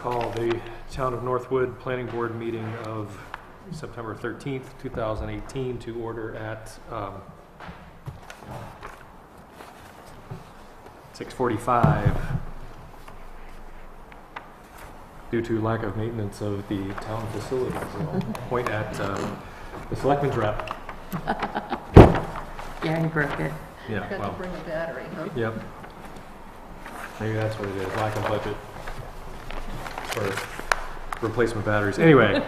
call the Town of Northwood Planning Board meeting of September 13th, 2018 to order at 6:45 due to lack of maintenance of the town facilities. I'll point at the selectman's rep. Yeah, he broke it. Yeah, Got well, to bring a battery, huh? yep. Maybe that's what it is, lack of budget for replacement batteries. Anyway,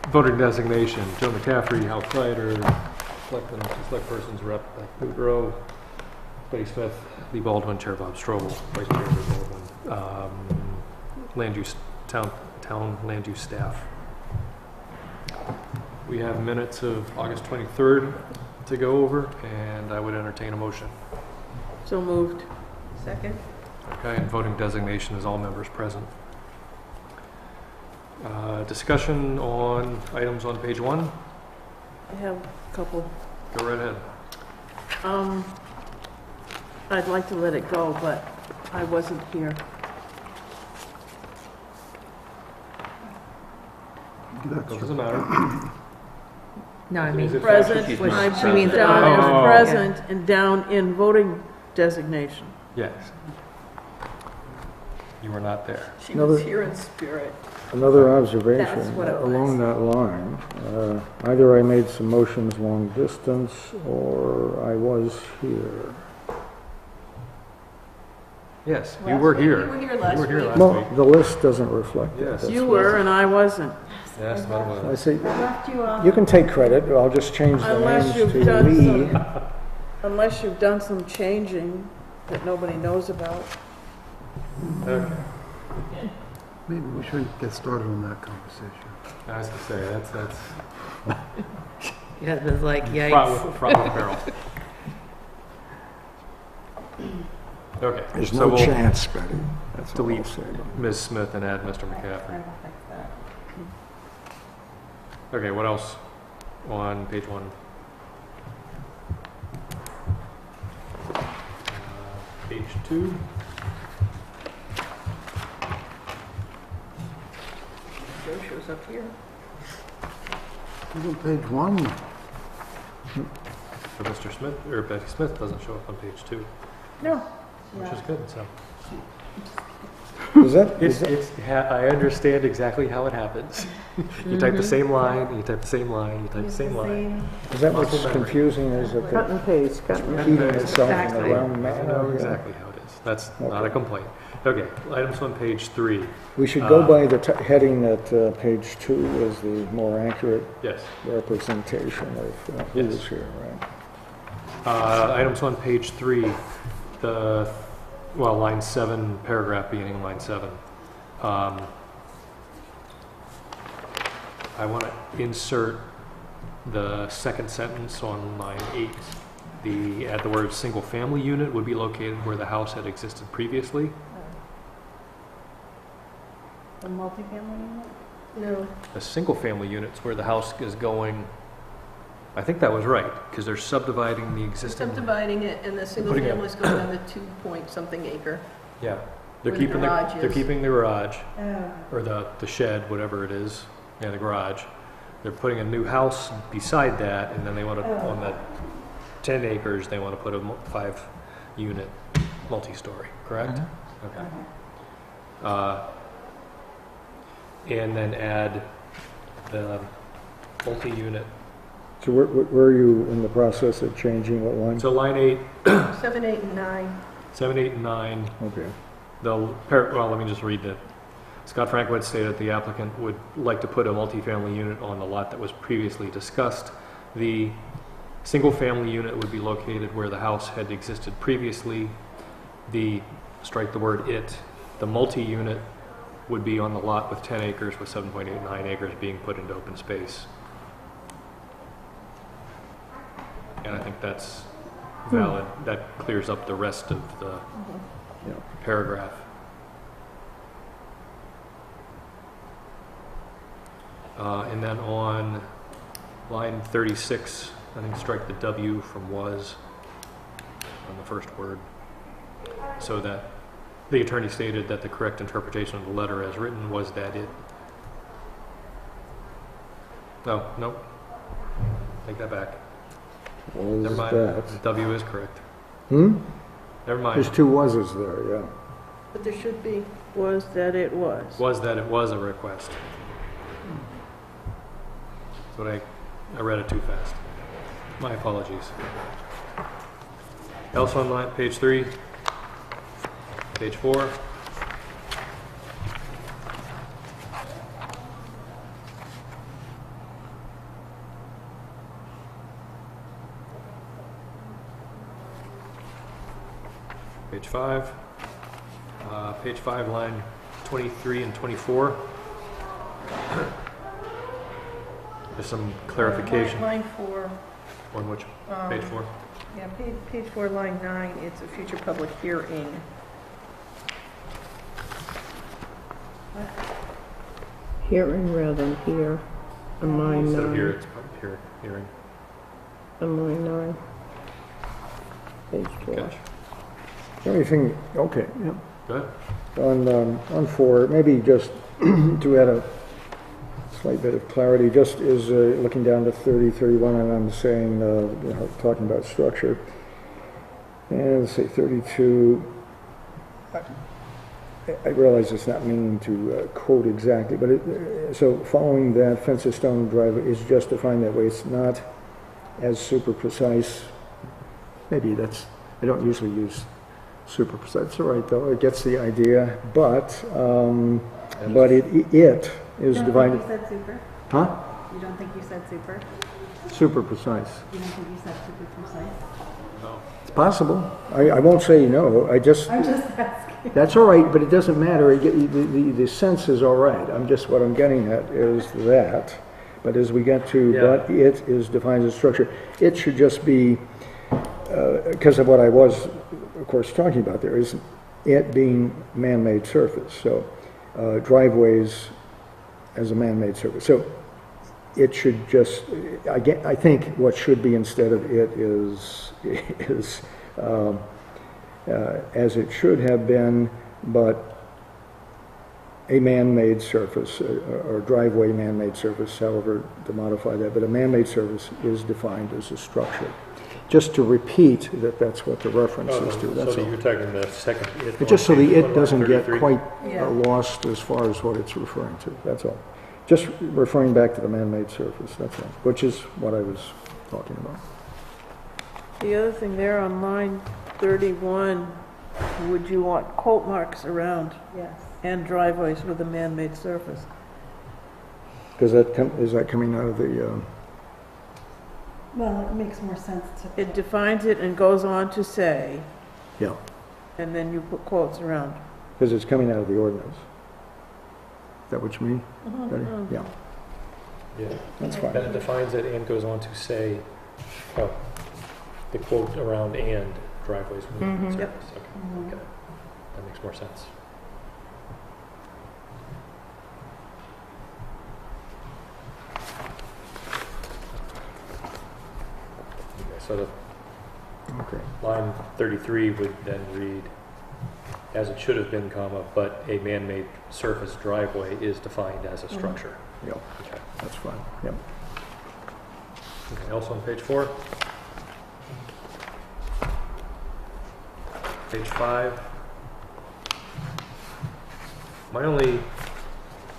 voter designation, Joe McCaffrey, Hal Kreider, select person's rep, Boudreau, Betty Smith, Lee Baldwin, Chair Bob Strobel, Vice Chair Baldwin, land use, town land use staff. We have minutes of August 23rd to go over, and I would entertain a motion. So moved. Second? Okay, and voting designation is all members present. Discussion on items on page 1. I have a couple. Go right ahead. I'd like to let it go, but I wasn't here. Doesn't matter. No, I mean, Present, She's which not I mean present. down Oh. as present and down in voting designation. Yes. You were not there. She Another- was here in spirit. Another That's observation what it was. along that line, either I made some motions long distance or I was here. Yes, you Last were week. here. You were here last week. last Well, week. the list doesn't reflect it. Yes. That's You what- were and I wasn't. Yes, that I was. see, you can take credit, I'll just change the Unless names you've to done Lee. Unless you've done some changing that nobody knows about. Okay. Maybe we should get started on that conversation. I was gonna say, that's yeah, it was like, fraught yikes. with peril. Okay. There's so no we'll chance, Betty. That's all delete I'll say. Ms. Smith and add Mr. McCaffrey. Okay, what else on page 1? Page 2. Joe shows up here. Who's on page 1? So Mr. Smith, or Betty Smith doesn't show up on page 2, No. which is good, so. Is that, I understand exactly how it happens. You type the same line, you type the same line, you type the same line. is that what's Muscle memory. confusing, is that Cut they're and paste, cut and paste. repeating itself in Exactly. a round I manner? know Yeah. exactly how it is. That's not a complaint. Okay, items on page 3. We should go by the heading that page 2 is the more accurate Yes. representation of who Yes. is here, right? Items on page 3, line 7, paragraph beginning line 7. I want to insert the second sentence on line 8. Add the word single-family unit would be located where the house had existed previously. The multifamily unit? No. A single-family unit's where the house is going. I think that was right, because they're subdividing the existing. Subdividing it, and the single Putting it- family's going on the 2-point-something acre. Yeah, they're Where the keeping garage they're is. keeping the garage, Oh. or the shed, whatever it is, yeah, the garage. They're putting a new house beside that, and then they want to, on the 10 acres, they want to put a 5-unit multi-story, correct? Okay. And then add the multi-unit. So where are you in the process of changing what line? So line 8, 7, 8, and 9. 7, 8, and 9. Okay. Let me just read that. Scott Franklin stated the applicant would like to put a multifamily unit on the lot that was previously discussed. The single-family unit would be located where the house had existed previously. Strike the word "it." The multi-unit would be on the lot with 10 acres, with 7.89 acres being put into open space. And I think that's valid. That clears up the rest of the Yeah. paragraph. And then on line 36, I think strike the W from was on the first word, so that the attorney stated that the correct interpretation of the letter as written was that it... No. Take that back. Was Never mind. that? W is correct. Hmm? Never mind. There's two was's there, yeah. But there should be, Was that it was. Was that it was a request. That's what I read it too fast. My apologies. Else on line, page 3, page 4. Page 5. Page 5, line 23 and 24. There's some clarification. line 4, On which, page 4? yeah, page 4, line 9, it's a future public hearing. Hearing rather than here, on line Instead of here, 9, it's hearing. on line 9. Page 4. Gotcha. The only thing, okay, yeah. Go ahead. On 4, maybe just to add a slight bit of clarity, just is looking down to 30, 31, and I'm saying, talking about structure. And let's say 32, I realize it's not meaning to quote exactly, but so following that, fence or stone driveway is just defined that way. It's not as super precise. Maybe that's, I don't usually use super precise. It's all right though, it gets the idea, but it is divided. You said super? Huh? You don't think you said super? Super precise. You don't think you said super precise? No. It's possible. I won't say no, I just, I'm just asking. that's all right, but it doesn't matter. The sense is all right. What I'm getting at is that. But as we get to, Yeah. but it is defined as structure, it should just be, because of what I was, of course, talking about there, is it being man-made surface. So driveways as a man-made surface. So it should just, I think what should be instead of it is as it should have been, but a man-made surface, or driveway man-made surface, however to modify that, but a man-made surface is defined as a structure. Just to repeat that that's what the reference is to, that's So all. you're talking the second it. But just so the it doesn't get 33. quite Yeah. lost as far as what it's referring to, that's all. Just referring back to the man-made surface, that's all, which is what I was talking about. The other thing there on line 31, would you want quote marks around Yes. and driveways with a man-made surface? Because is that coming out of the, Well, it makes more sense to. It defines it and goes on to say, yeah, and then you put quotes around. because it's coming out of the ordinance. Is that what you mean? Betty? Yeah, Yeah. that's fine. Then it defines it and goes on to say, the quote around and driveways. with surface. Yep. Okay. That makes more sense. Okay, so the Okay. line 33 would then read, as it should have been, comma, but a man-made surface driveway is defined as a structure. Yeah, Okay. that's fine, yep. Okay, also on page 4. Page 5. My only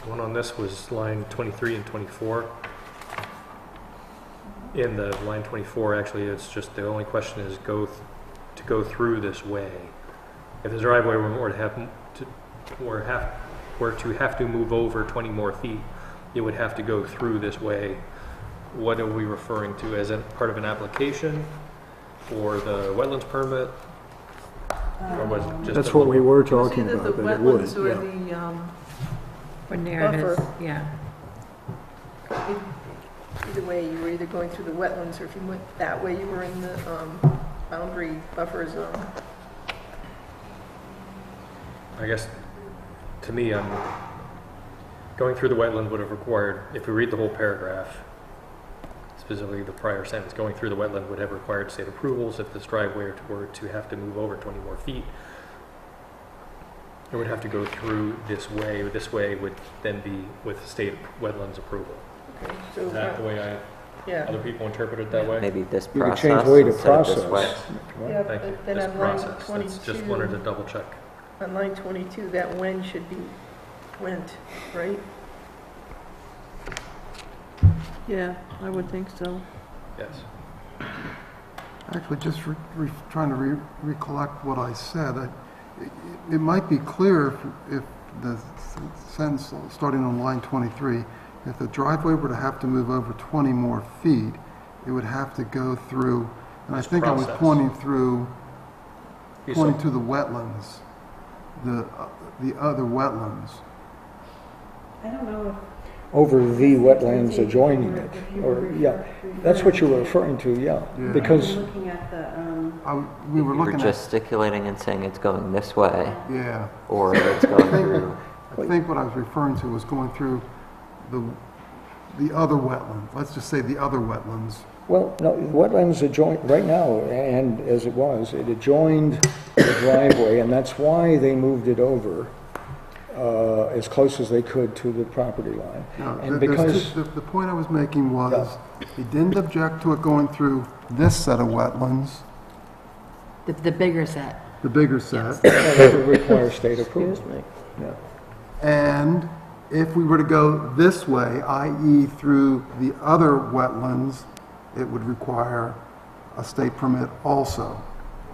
one on this was line 23 and 24. In the line 24, actually, it's just the only question is to go through this way. If the driveway were to have to move over 20 more feet, it would have to go through this way. What are we referring to? As a part of an application for the wetlands permit? Or was it just That's a what we little- were It's talking either about, the that it would, wetlands or yeah. the, Or narrative, Buffer. yeah. either way, you were either going through the wetlands, or if you went that way, you were in the boundary buffer zone. I guess, to me, going through the wetland would have required, if we read the whole paragraph, specifically the prior sentence, going through the wetland would have required state approvals if this driveway were to have to move over 20 more feet. It would have to go through this way. This way would then be with state wetlands approval. Okay, so, Is that the way yeah. other people interpret it that way? Maybe this You could process change way to instead of this process. way. Yeah, Thank you. but then This on line process. That's just wanted to 22, double check. on line 22, that when should be went, right? Yeah, I would think so. Yes. Actually, just trying to recollect what I said. It might be clear if the sentence starting on line 23, if the driveway were to have to move over 20 more feet, it would have to go through, and I This think I was process. pointing Be to some- the wetlands, the other wetlands. I don't know if. Over the wetlands if you adjoining were- it, if you were or, yeah, referring that's what you were to- referring to, yeah. Yeah. Because, I'm looking at the, We were You're looking at, gesticulating and saying it's going this way, yeah. or it's going through. I think what I was referring to was going through the other wetland. Let's just say the other wetlands. well, no, the wetlands adjoin, right now, and as it was, it adjoined the driveway, and that's why they moved it over as close as they could to the property line. No, And there's because, the point I was making was, he didn't object to it going through this set of wetlands, The bigger set. the bigger set. that would require state approval. Excuse me. Yeah. And if we were to go this way, i.e. through the other wetlands, it would require a state permit also.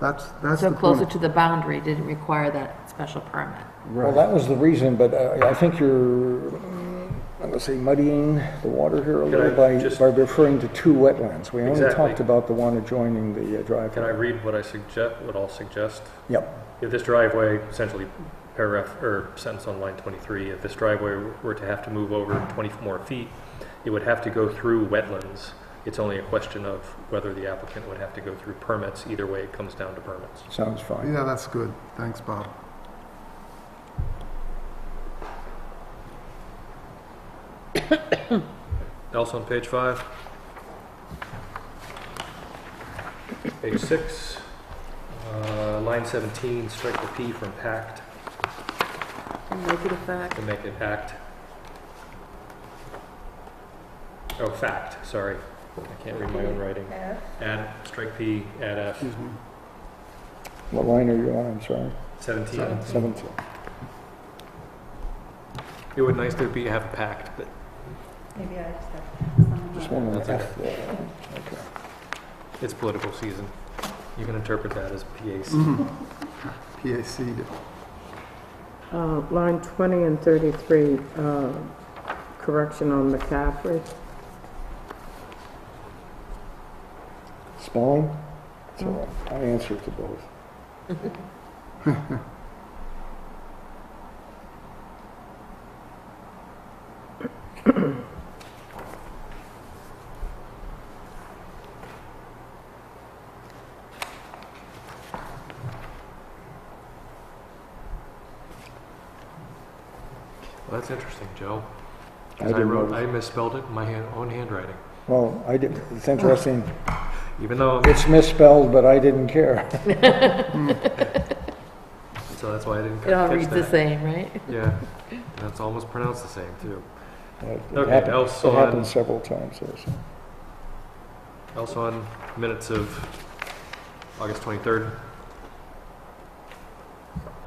That's So the closer point. to the boundary didn't require that special permit. Well, that was the reason, but I think you're, I'm going to say muddying the water here a Can little I by just- referring to two wetlands. We only Exactly. talked about the one adjoining the Can I driveway. read what I'll suggest? Yep. If this driveway, essentially paragraph or sentence on line 23, if this driveway were to have to move over 20 more feet, it would have to go through wetlands. It's only a question of whether the applicant would have to go through permits. Either way, it comes down to permits. Sounds fine. Yeah, that's good. Thanks, Bob. Also on page 5. Page 6, line 17, strike the P from pact And make it a fact. to make it act. Oh, fact, sorry. I can't read my own writing. F, Add, strike P, add F, Excuse me. What line are you on, I'm sorry? 17. 17. It would nice to have a pact, but maybe I just have some. Just one on That's the F there. Okay. it's political season. You can interpret that as PAC. PAC. Line 20 and 33, correction on McCaffrey. Spelling? It's all right. I answer to both. Well, that's interesting, Joe. I 'Cause I didn't wrote, notice. I misspelled it in my own handwriting. Well, I did, it's interesting. Even though, It's misspelled, but I didn't care. so that's why I didn't It all catch reads the that. same, right? Yeah, that's almost pronounced the same too. It Okay, happened- else It on- happened several times there, so. Also on minutes of August 23rd.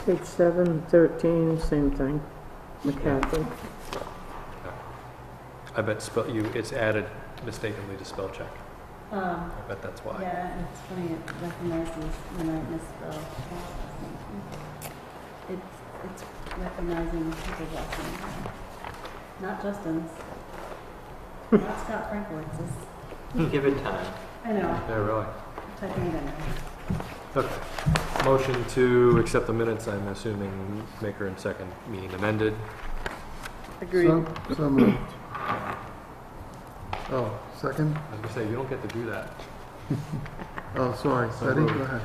Page 7, 13, same thing. McCaffrey. I bet it's added mistakenly to spell check. I bet that's why. Yeah, and it's funny, it recognizes when I misspell. It's recognizing people's last names. Not Justin's. Not Scott Frankowitz. Give it time. I know, Yeah, really. typing it in. Okay. Motion to accept the minutes, I'm assuming maker and second meaning amended. Agreed. So moved. Oh, second? I was gonna say, you don't get to do that. Oh, sorry. So Betty, moved. go ahead.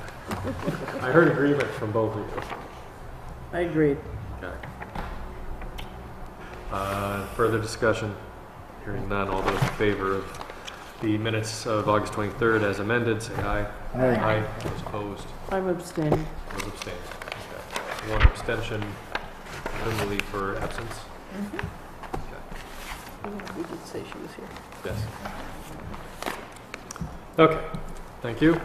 I heard agreement from both of you. I agreed. Okay. Further discussion? Hearing none, all those in favor of the minutes of August 23rd as amended, say aye. Aye. Those opposed, I'm abstaining. those abstained. Okay. One abstention, Her leave for absence? We did say she was here. Yes. Okay, thank you.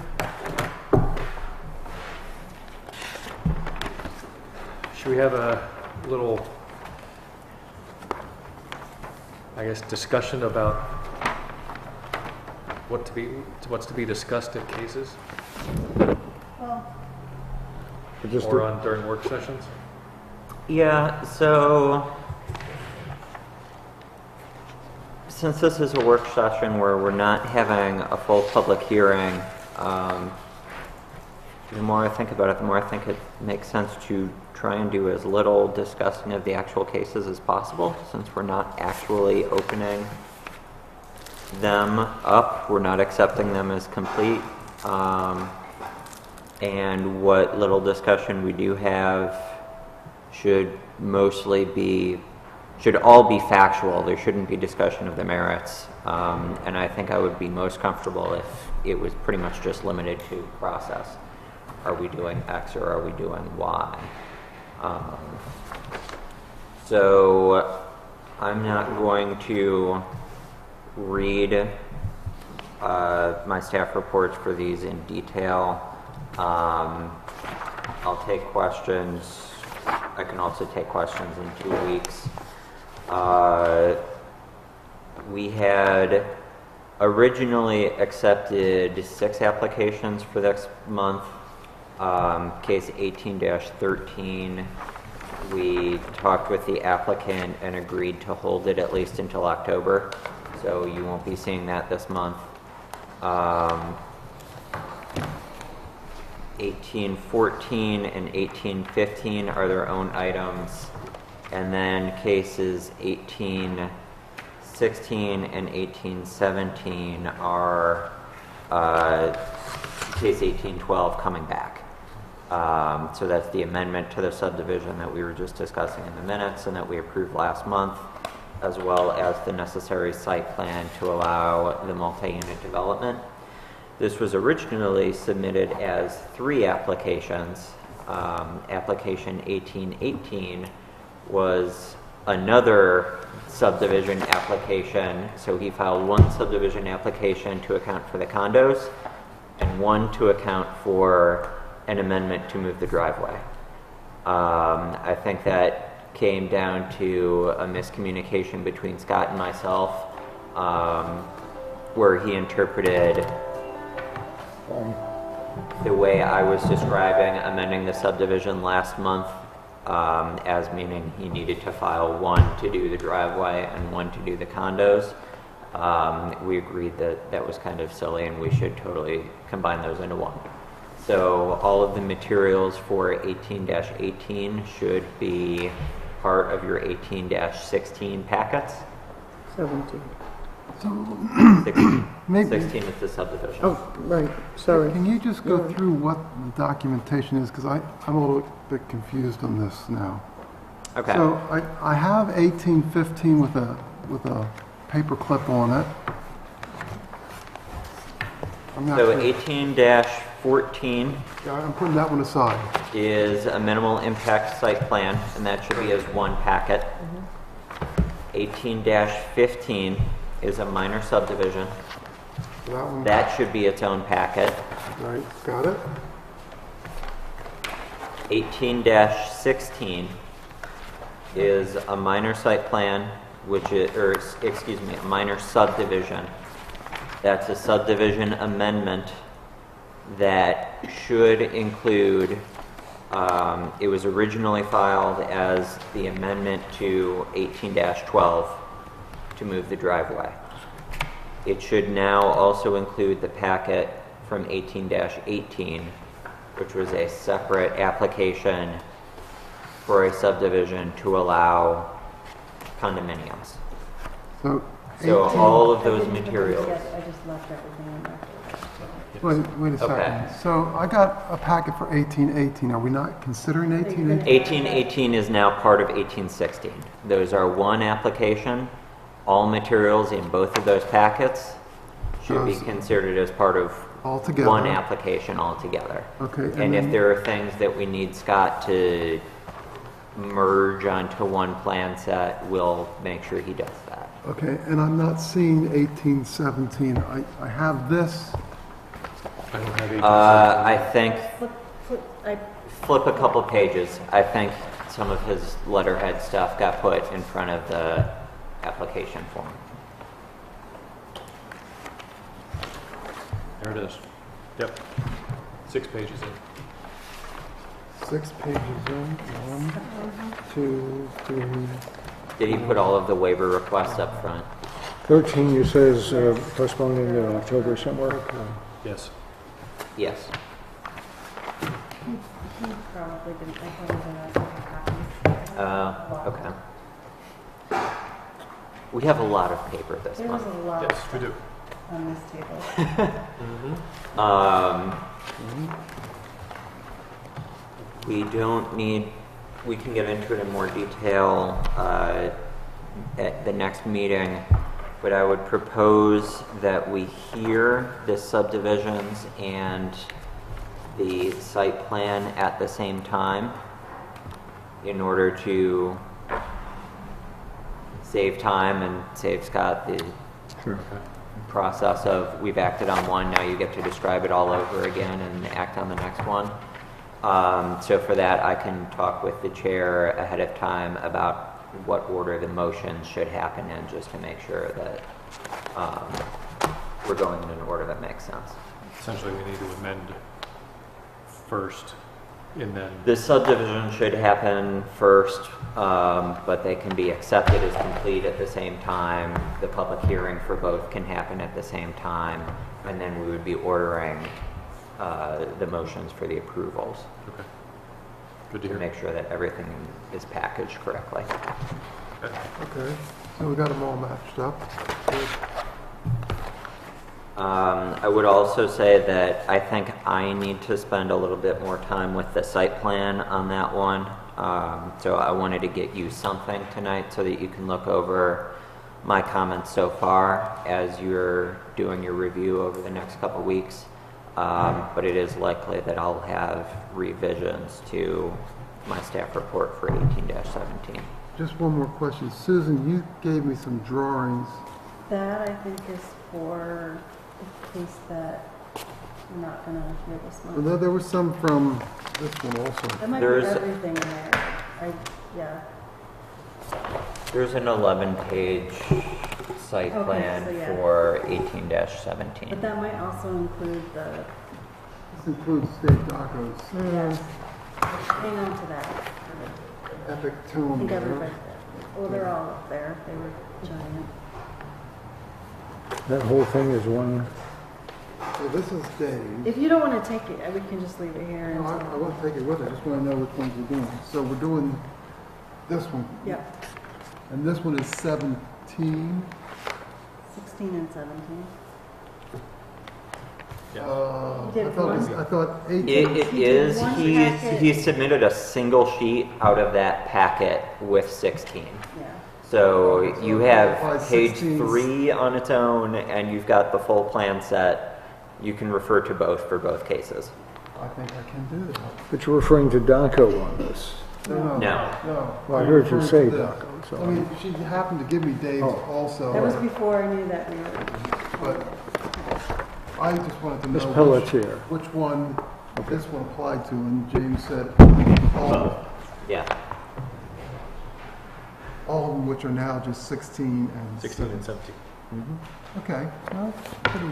Should we have a little, I guess, discussion about what's to be discussed in cases Just or on during work sessions? Yeah, so since this is a work session where we're not having a full public hearing, the more I think about it, the more I think it makes sense to try and do as little discussing of the actual cases as possible, since we're not actually opening them up, we're not accepting them as complete. And what little discussion we do have should all be factual. There shouldn't be discussion of the merits. And I think I would be most comfortable if it was pretty much just limited to process. Are we doing X or are we doing Y? So I'm not going to read my staff reports for these in detail. I'll take questions. I can also take questions in 2 weeks. We had originally accepted 6 applications for next month. Case 18-13, we talked with the applicant and agreed to hold it at least until October, so you won't be seeing that this month. 1814 and 1815 are their own items, and then cases 1816 and 1817 are case 1812 coming back. So that's the amendment to the subdivision that we were just discussing in the minutes and that we approved last month, as well as the necessary site plan to allow the multi-unit development. This was originally submitted as 3 applications. Application 1818 was another subdivision application, so he filed 1 subdivision application to account for the condos and 1 to account for an amendment to move the driveway. I think that came down to a miscommunication between Scott and myself, where he interpreted the way I was describing amending the subdivision last month as meaning he needed to file 1 to do the driveway and 1 to do the condos. We agreed that that was kind of silly and we should totally combine those into 1. So all of the materials for 18-18 should be part of your 18-16 packets. 17. So 16, maybe, 16 is the subdivision. Oh, right, sorry. can you just go through what the documentation is? Because I'm a little bit confused on this now. Okay. So I have 1815 with a paper clip on it. I'm not So sure. 18-14 Yeah, I'm putting that one aside. is a minimal impact site plan, and that should be as 1 packet. 18-15 is a minor subdivision. That one, That should be its own packet. right, got it? 18-16 is a minor site plan, which is, or excuse me, a minor subdivision. That's a subdivision amendment that should include, it was originally filed as the amendment to 18-12 to move the driveway. It should now also include the packet from 18-18, which was a separate application for a subdivision to allow condominiums. So, So 18 all of those materials. Yes, I just left everything in there. wait a second. Okay. So I got a packet for 1818. Are we not considering 1818? 1818 is now part of 1816. Those are 1 application. All materials in both of those packets should be Those- considered as part of Altogether? 1 application altogether. Okay. And if then- there are things that we need Scott to merge onto one plan set, we'll make sure he does that. Okay, and I'm not seeing 1817. I have this. I don't have 18. I think I flip a couple pages. I think some of his letterhead stuff got put in front of the application form. There it is. Yep. 6 pages in. 6 pages in. 1, 2, 3. Did he put all of the waiver requests up front? 13, you says postponed into October somewhere. Yes. Yes. he probably didn't, I probably didn't have copies. Okay. We have a lot of paper this There was month. a lot Yes, we do. on this table. We don't need, we can get into it in more detail at the next meeting, but I would propose that we hear the subdivisions and the site plan at the same time in order to save time and save Scott the Sure. process of we've acted on one, now you get to describe it all over again and act on the next one. So for that, I can talk with the chair ahead of time about what order the motions should happen in, just to make sure that we're going in an order that makes sense. Essentially, we need to amend first, and then, The subdivision should happen first, but they can be accepted as complete at the same time. The public hearing for both can happen at the same time, and then we would be ordering the motions for the approvals okay. Good to to hear. make sure that everything is packaged correctly. Okay, so we got them all matched up. I would also say that I think I need to spend a little bit more time with the site plan on that one. So I wanted to get you something tonight so that you can look over my comments so far as you're doing your review over the next couple weeks. But it is likely that I'll have revisions to my staff report for 18-17. Just one more question. Susan, you gave me some drawings. That I think is for the case that we're not gonna hear this month. Although there was some from this one also. That might There's- be everything in there. Yeah. There's an 11-page site Okay, plan so yeah. for 18-17. But that might also include the, This includes Dave Dacco's yes. Hang on to that. epic I tome. think there. everybody, well, they're all up there. They were giant. That whole thing is one, So this is Dave. If you don't want to take it, we can just leave it here No, I until. want to take it with it. I just want to know which ones we're doing. So we're doing this one. Yep, And this one is 17. 16 and 17. I did thought, one. I thought 18. It He did is, one he packet. submitted a single sheet out of that packet with 16. Yeah. So you have Applies page 16. 3 on its own, and you've got the full plan set. You can refer to both for both cases. I think I can do that. but you're referring to Daco on this. No. No. Well, I I'm heard you referring say to this. Daco, so. I mean, she happened to give me Dave's Oh. also. That was before I knew that we were. But I just wanted to Miss know Pelletier. which one this one applied to, and James said Yeah. all of them, which are now just 16 and 16 and 17. Okay, well, pretty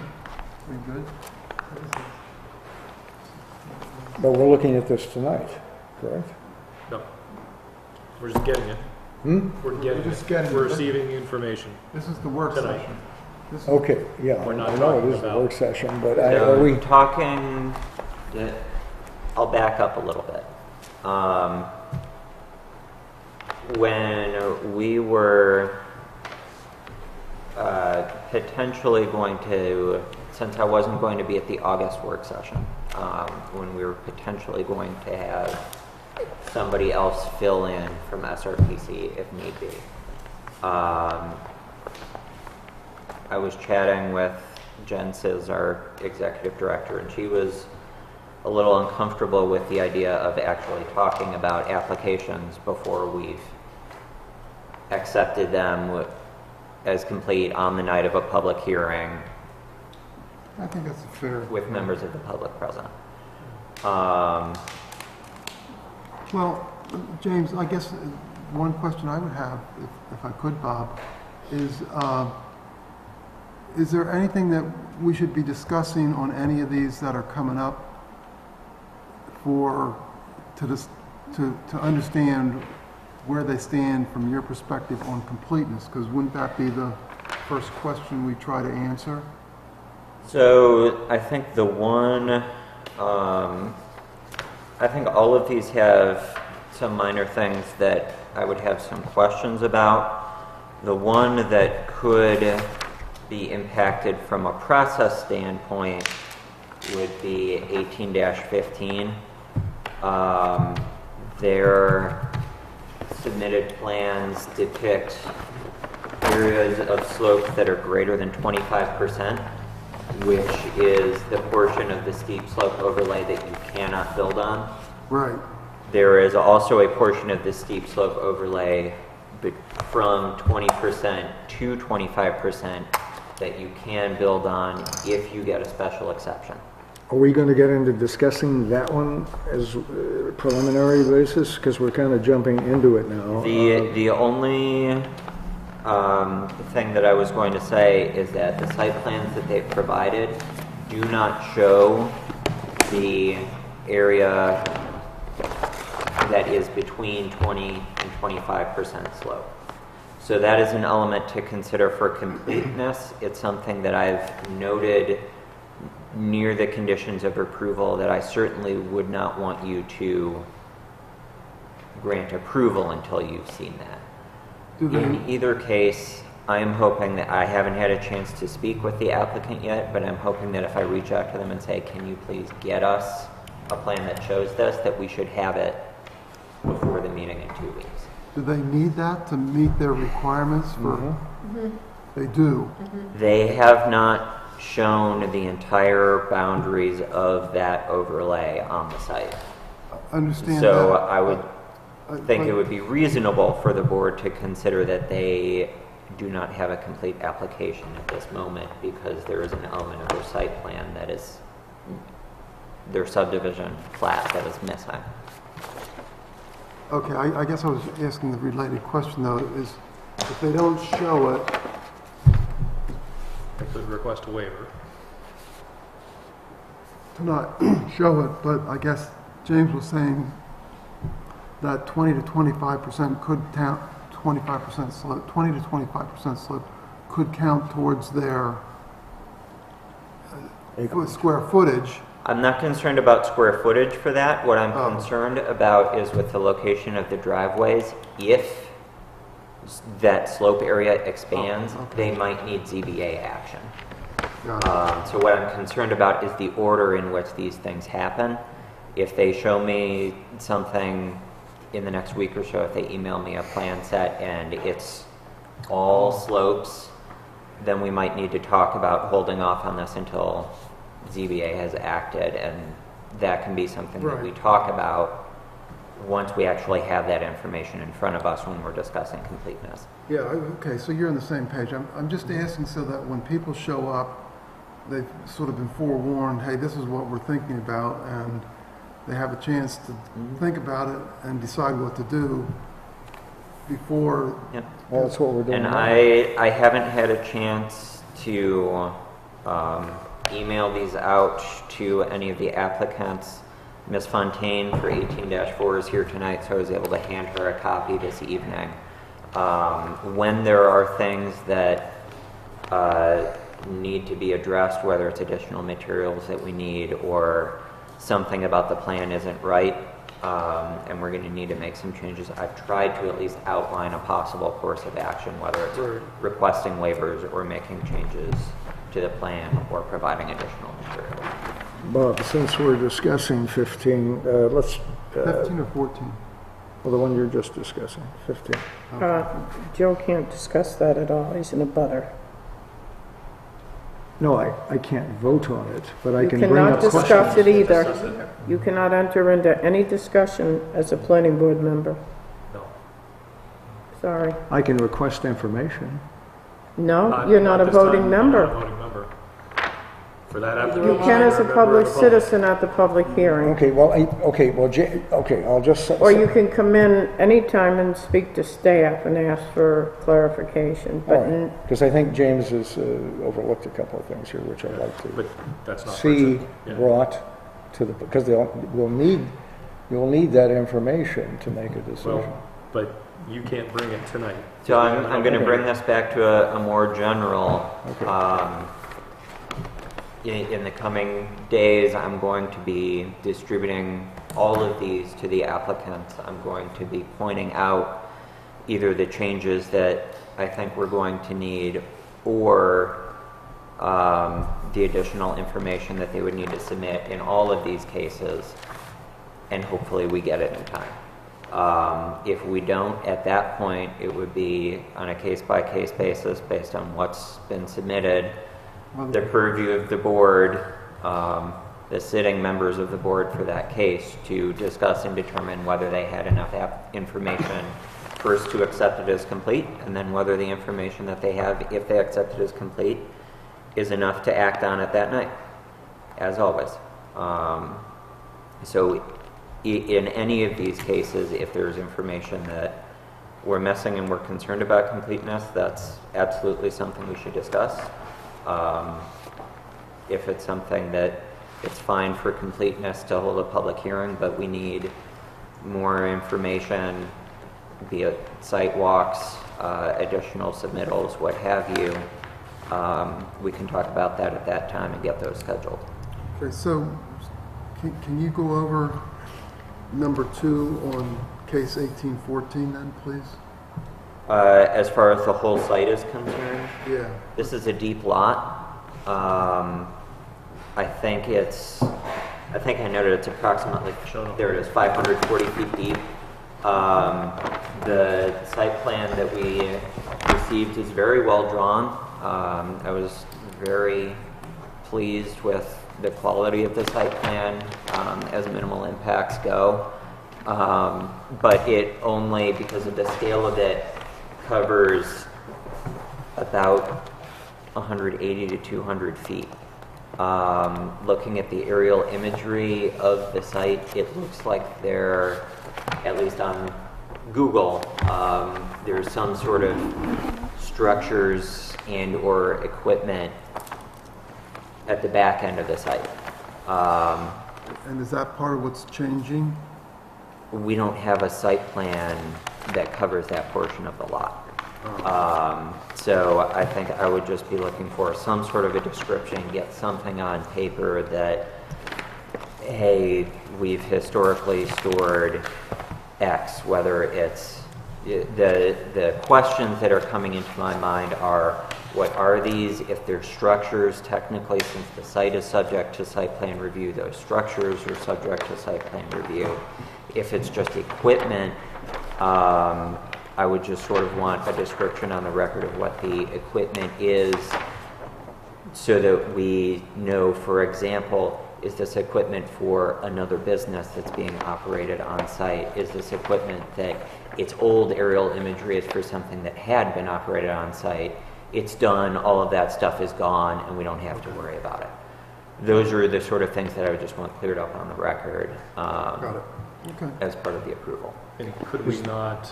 good. But we're looking at this tonight, correct? No. We're just getting it. We're getting just it. getting We're it. receiving the information. This is the work Tonight. session. This is- Okay, yeah, We're not I know it talking is the about- work session, but So are we, talking, I'll back up a little bit. When we were potentially going to, since I wasn't going to be at the August work session, when we were potentially going to have somebody else fill in from SRPC if need be. I was chatting with Jen Sis, our executive director, and she was a little uncomfortable with the idea of actually talking about applications before we've accepted them as complete on the night of a public hearing I think that's a fair. with members of the public present. Well, James, I guess one question I would have, if I could, Bob, is there anything that we should be discussing on any of these that are coming up to understand where they stand from your perspective on completeness? Because wouldn't that be the first question we try to answer? So I think the one, I think all of these have some minor things that I would have some questions about. The one that could be impacted from a process standpoint would be 18-15. Their submitted plans depict areas of slopes that are greater than 25%, which is the portion of the steep slope overlay that you cannot build on. Right. There is also a portion of the steep slope overlay from 20% to 25% that you can build on if you get a special exception. Are we going to get into discussing that one as preliminary basis? Because we're kind of jumping into it now. The only thing that I was going to say is that the site plans that they've provided do not show the area that is between 20 and 25% slope. So that is an element to consider for completeness. It's something that I've noted near the conditions of approval that I certainly would not want you to grant approval until you've seen that. In either case, I am hoping that I haven't had a chance to speak with the applicant yet, but I'm hoping that if I reach out to them and say, can you please get us a plan that shows this, that we should have it before the meeting in 2 weeks. Do they need that to meet their requirements for? They do. They have not shown the entire boundaries of that overlay on the site. Understand So that. I would think it would be reasonable for the board to consider that they do not have a complete application at this moment because there is an element of their site plan that is their subdivision plat that is missing. Okay, I guess I was asking the related question though, is if they don't show it, They could request a waiver. to not show it, but I guess James was saying that 20 to 25% could count, 25% slope, 20 to 25% slope could count towards their square footage. I'm not concerned about square footage for that. What I'm concerned about is with the location of the driveways. If that slope area expands, they might need ZBA action. So what I'm concerned about is the order in which these things happen. If they show me something in the next week or so, if they email me a plan set and it's all slopes, then we might need to talk about holding off on this until ZBA has acted, and that can be something that we talk about once we actually have that information in front of us when we're discussing completeness. Yeah, okay, so you're on the same page. I'm just asking so that when people show up, they've sort of been forewarned, hey, this is what we're thinking about, and they have a chance to think about it and decide what to do before. Yep. Well, that's what we're doing. And now. I haven't had a chance to email these out to any of the applicants. Ms. Fontaine for 18-4 is here tonight, so I was able to hand her a copy this evening. When there are things that need to be addressed, whether it's additional materials that we need or something about the plan isn't right, and we're going to need to make some changes, I've tried to at least outline a possible course of action, whether it's requesting waivers or making changes to the plan or providing additional materials. Bob, since we're discussing 15, let's... 15 or 14? Well, the one you're just discussing, 15. Joe can't discuss that at all. He's in a butter. No, I can't vote on it, but I You can bring up cannot questions. discuss it either. Discuss it. You cannot enter into any discussion as a planning board member. No. Sorry. I can request information. No, you're not a this time, voting you're not a member. voting member. For that You application. can as you're a member public of the public. citizen at the public hearing. Okay, well, I'll just. Or you can come in anytime and speak to staff and ask for clarification, but Because I think James has overlooked a couple of things here, which I'd like to But that's not. see present. Yeah. brought to the, because you'll need that information to make a decision. Well, but you can't bring it tonight. So I'm going to bring this back to a more general, Okay. in the coming days, I'm going to be distributing all of these to the applicants. I'm going to be pointing out either the changes that I think we're going to need or the additional information that they would need to submit in all of these cases, and hopefully we get it in time. If we don't, at that point, it would be on a case-by-case basis based on what's been submitted, the purview of the board, the sitting members of the board for that case to discuss and determine whether they had enough information first to accept it as complete, and then whether the information that they have, if they accept it as complete, is enough to act on it that night, as always. So in any of these cases, if there's information that we're missing and we're concerned about completeness, that's absolutely something we should discuss. If it's something that it's fine for completeness to hold a public hearing, but we need more information, be it site walks, additional submittals, what have you, we can talk about that at that time and get those scheduled. Okay, so can you go over number 2 on case 1814 then, please? As far as the whole site is concerned, Yeah. this is a deep lot. I think I noted it's approximately, there it is, 540 feet deep. The site plan that we received is very well drawn. I was very pleased with the quality of the site plan as minimal impacts go. But it only, because of the scale of it, covers about 180 to 200 feet. Looking at the aerial imagery of the site, it looks like there, at least on Google, there's some sort of structures and or equipment at the back end of the site. And is that part of what's changing? We don't have a site plan that covers that portion of the lot. So I think I would just be looking for some sort of a description, get something on paper that, hey, we've historically stored X, whether it's, the questions that are coming into my mind are, what are these? If they're structures, technically, since the site is subject to site plan review, those structures are subject to site plan review. If it's just equipment, I would just sort of want a description on the record of what the equipment is so that we know, for example, is this equipment for another business that's being operated on site? Is this equipment that its old aerial imagery is for something that had been operated on site? It's done, all of that stuff is gone, and we don't have to worry about it. Those are the sort of things that I would just want cleared up on the record Got it. Okay. as part of the approval. And could we not,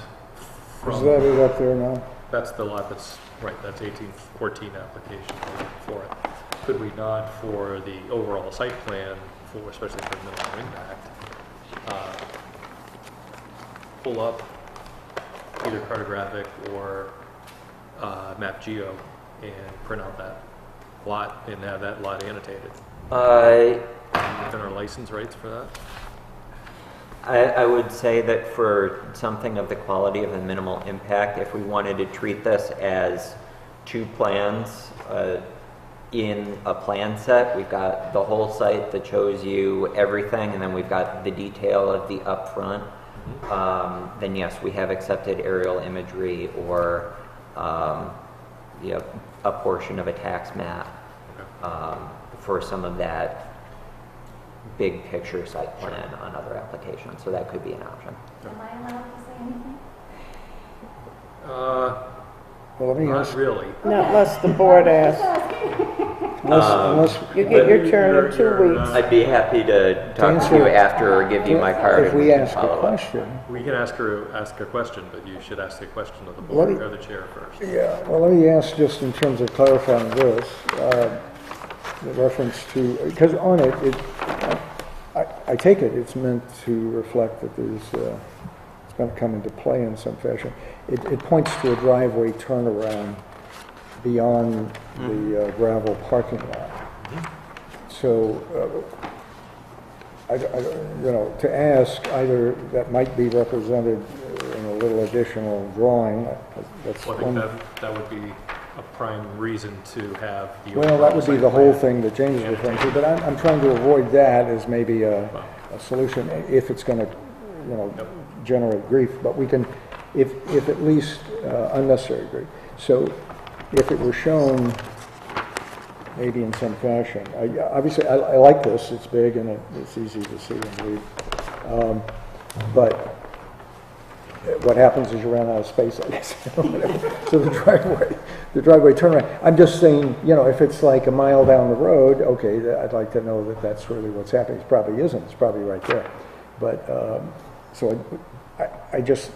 Is that it up there now? that's the lot that's, right, that's 1814 application for it. Could we not, for the overall site plan, for, especially for minimal impact, pull up either cartographic or map geo and print out that lot and have that lot annotated? Within our license rates for that? I would say that for something of the quality of a minimal impact, if we wanted to treat this as two plans in a plan set, we've got the whole site that shows you everything, and then we've got the detail of the upfront, then yes, we have accepted aerial imagery or a portion of a tax map. for some of that big picture site plan on other applications, so that could be an option. Am I allowed to say anything? Well, let me Not ask, really. Not unless the board asks. unless, You get your turn in 2 You're, weeks. I'd be happy to talk to you after or give you my card. if and we can ask a follow up. question, We can ask a question, but you should ask the question of the Let board me- or the chair first. yeah, well, let me ask just in terms of clarifying this, the reference to, because on it, I take it it's meant to reflect that there's, it's going to come into play in some fashion. It points to a driveway turnaround beyond the gravel parking lot. So, to ask, either that might be represented in a little additional drawing, that's Well, I think one. that would be a prime reason to have the. Well, that would be the whole plan. thing that James is referring to, but I'm trying to avoid that as maybe a solution if it's going to, generate grief. But we can, if at least unnecessary grief. So if it were shown maybe in some fashion, obviously I like this, it's big and it's easy to see and read. But what happens is you run out of space, I guess. So the driveway turnaround. I'm just saying, if it's like a mile down the road, okay, I'd like to know that that's really what's happening. It probably isn't. It's probably right there. But so I just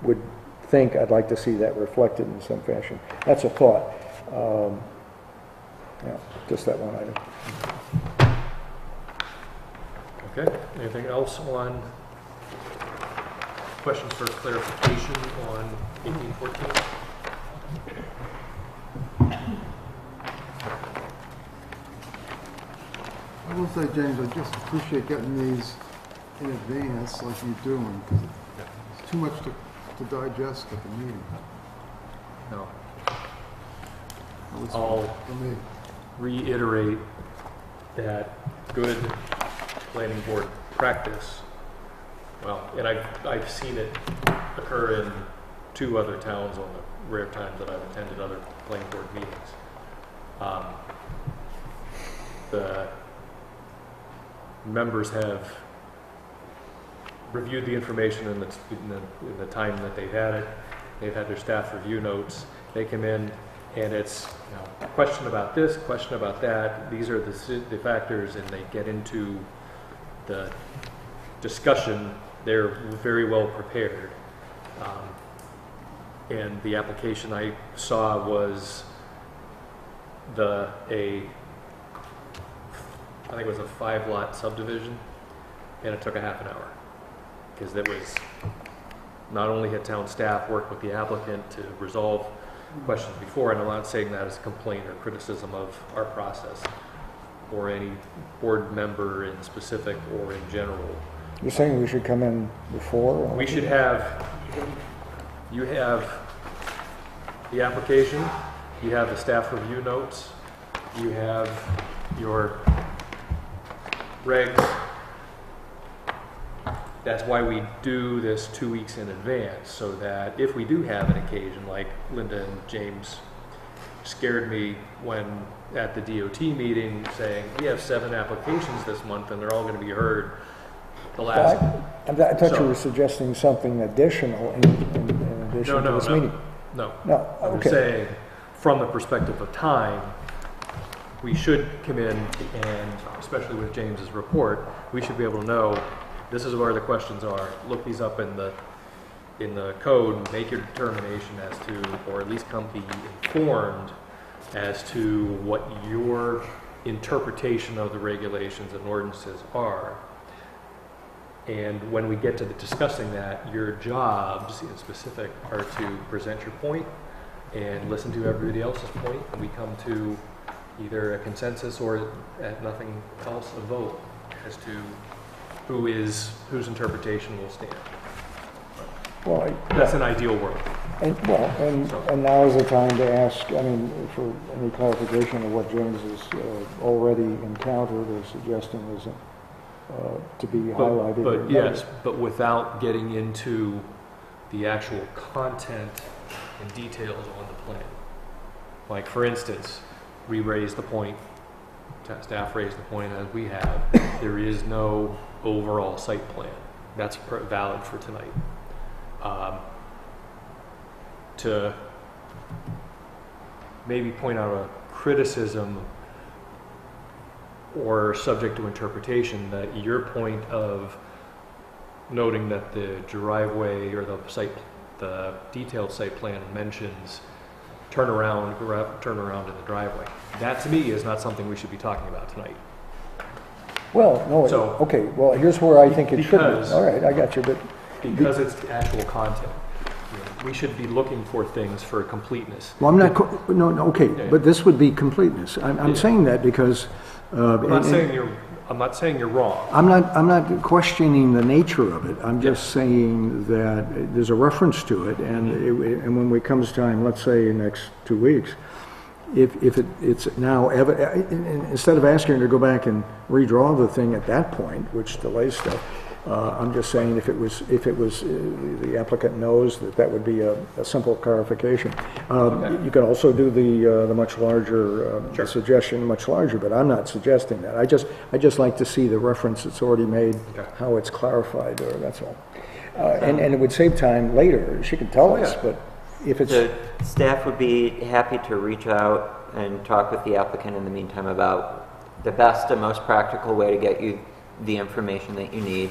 would think I'd like to see that reflected in some fashion. That's a thought. Just that one item. Okay, anything else on questions for clarification on 1814? I will say, James, I just appreciate getting these in advance like you're doing, because it's too much to digest at the meeting. No. At least I'll for me. reiterate that good planning board practice, well, and I've seen it occur in 2 other towns on the rare times that I've attended other planning board meetings. The members have reviewed the information in the time that they've had it. They've had their staff review notes. They come in and it's question about this, question about that. These are the factors, and they get into the discussion. They're very well prepared. And the application I saw was I think it was a 5-lot subdivision, and it took a half an hour. Because it was, not only had town staff worked with the applicant to resolve questions before, and I'm not saying that as a complaint or criticism of our process, or any board member in specific or in general. You're saying we should come in before? We should have, you have the application, you have the staff review notes, you have your regs. That's why we do this 2 weeks in advance, so that if we do have an occasion, like Linda and James scared me when at the DOT meeting saying, we have 7 applications this month and they're all going to be heard the last. I thought you were suggesting something additional in addition to this meeting. No. No, I'm okay. saying, from the perspective of time, we should come in, and especially with James's report, we should be able to know, this is where the questions are. Look these up in the code, make your determination as to, or at least come be informed as to what your interpretation of the regulations and ordinances are. And when we get to discussing that, your jobs in specific are to present your point and listen to everybody else's point, and we come to either a consensus or, at nothing else, a vote as to whose interpretation will stand. Well, That's an ideal world. and now is the time to ask, for any clarification of what James has already encountered or suggesting is to be highlighted. or But yes, but without getting into the actual content and details on the plan. Like, for instance, re-raise the point, staff raised the point as we have, there is no overall site plan. That's valid for tonight. To maybe point out a criticism or subject to interpretation, that your point of noting that the driveway or the detailed site plan mentions turnaround in the driveway. That to me is not something we should be talking about tonight. Well, no, So- okay, well, here's where I think it should be. Because- All right, I got you, but, Because it's the actual content. You know, we should be looking for things for completeness. well, I'm not, no, okay, Yeah. but this would be completeness. I'm Yeah. saying that because. I'm not saying you're wrong. I'm not questioning the nature of it. I'm just saying that there's a reference to it, and and when it comes time, let's say next 2 weeks, if it's now instead of asking her to go back and redraw the thing at that point, which delays stuff, I'm just saying if it was the applicant knows that would be a simple clarification. You can also do the much larger Sure. suggestion, much larger, but I'm not suggesting that. I just like to see the reference that's already made, Okay. how it's clarified, or that's all. And it would save time later. She could tell us, yeah. but if it's The staff would be happy to reach out and talk with the applicant in the meantime about the best and most practical way to get you the information that you need.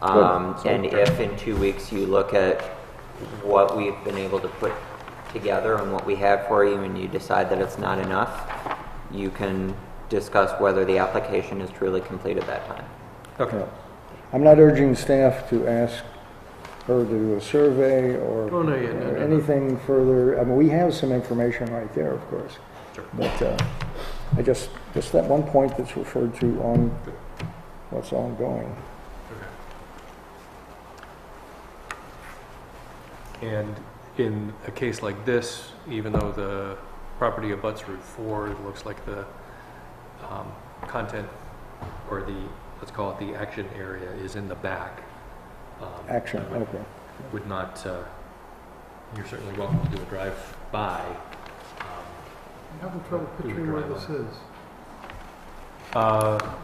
And if in 2 weeks you look at what we've been able to put together and what we have for you and you decide that it's not enough, you can discuss whether the application is truly complete at that time. Okay. I'm not urging staff to ask her to do a survey or, Oh, no, yeah, or no. anything further. I mean, we have some information right there, of course. Sure. But I just that one point that's referred to on what's ongoing. And in a case like this, even though the property abuts Route 4, it looks like the content or let's call it the action area is in the back. Action, I okay. would not, you're certainly welcome to do a drive-by. I'm having trouble picturing where this is.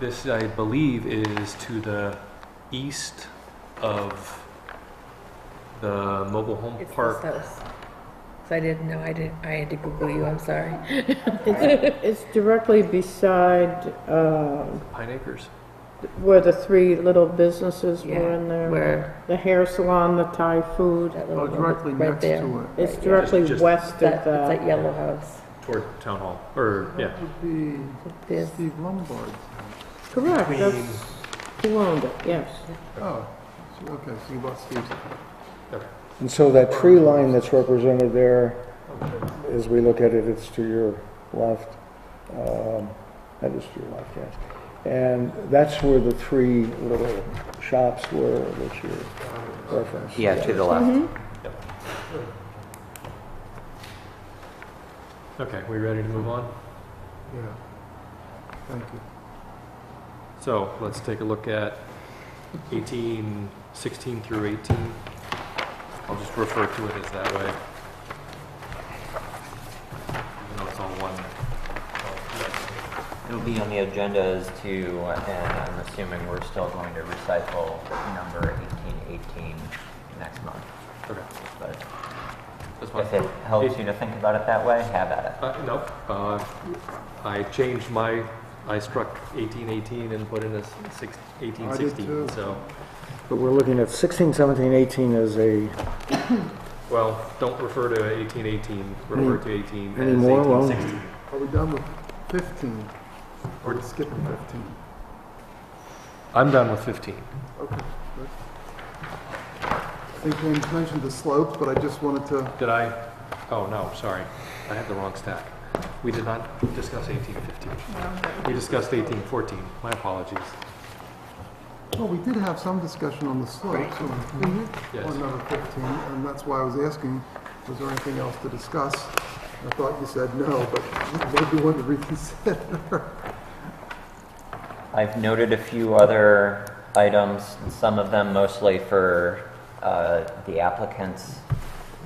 This, I believe, is to the east of the mobile home It's park. this house. So I didn't know, I had to Google you, I'm sorry. It's directly beside, Pine Acres? where the three little businesses were Yeah, in there. where The hair salon, the Thai food. that Oh, little, directly right next there. to it. It's Right, yeah. directly Just- west of It's that that. yellow house. Toward Town Hall, or, yeah. That would be There's- Steve Lombard's. Correct, Between- that's who owned it, yes. Oh, so- okay, so you bought Steve's. Okay. And so that tree line that's represented there, as we look at it, it's to your left. That is to your left, yes. And that's where the three little shops were that you referenced. Yeah, to the left. Okay, we ready to move on? Yeah. Thank you. So let's take a look at 16 through 18. I'll just refer to it as that way. Even though it's all one. It'll be on the agenda as to, and I'm assuming we're still going to recycle number 1818 next month. Okay, But that's fine. if it helps you to think about it that way, have at it. Nope, I changed I struck 1818 and put in a 1816, too. so, But we're looking at 16, 17, 18 as a, well, don't refer to 1818, refer to 18 as any more? Well- 1816. Are we done with 15? Or we're skipping 15? I'm done with 15. Okay, good. I think James mentioned the slopes, but I just wanted to, Did I? Oh, no, sorry. I had the wrong stack. We did not discuss 1815. We discussed 1814. My apologies. well, we did have some discussion on the slopes on Yes. on number 15, and that's why I was asking, was there anything else to discuss? I thought you said no, but maybe want to reconsider. I've noted a few other items, some of them mostly for the applicant's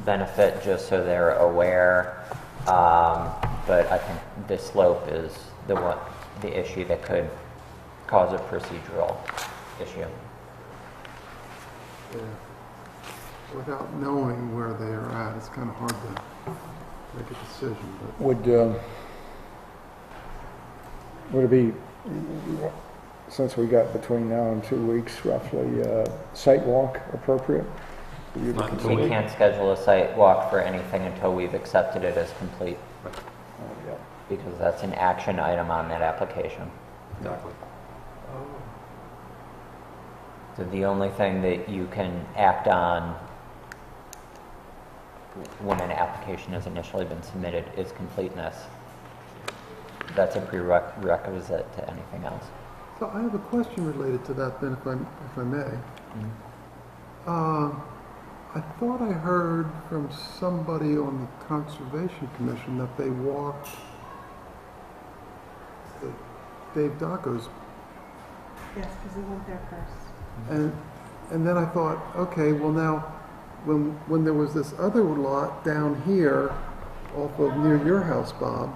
benefit, just so they're aware. but I think the slope is the issue that could cause a procedural issue. Yeah. Without knowing where they are at, it's kind of hard to make a decision, but Would it be, since we got between now and 2 weeks roughly, site walk appropriate? For you to Not until We consider? can't schedule a site walk for anything until we've accepted it as complete, Oh, yeah. because that's an action item on that application. Exactly. So the only thing that you can act on when an application has initially been submitted is completeness. That's a prerequisite to anything else. so I have a question related to that then, if I may. I thought I heard from somebody on the Conservation Commission that they walked Dave Dacco's, Yes, because we went there first. and then I thought, okay, well now, when there was this other lot down here off of near your house, Bob,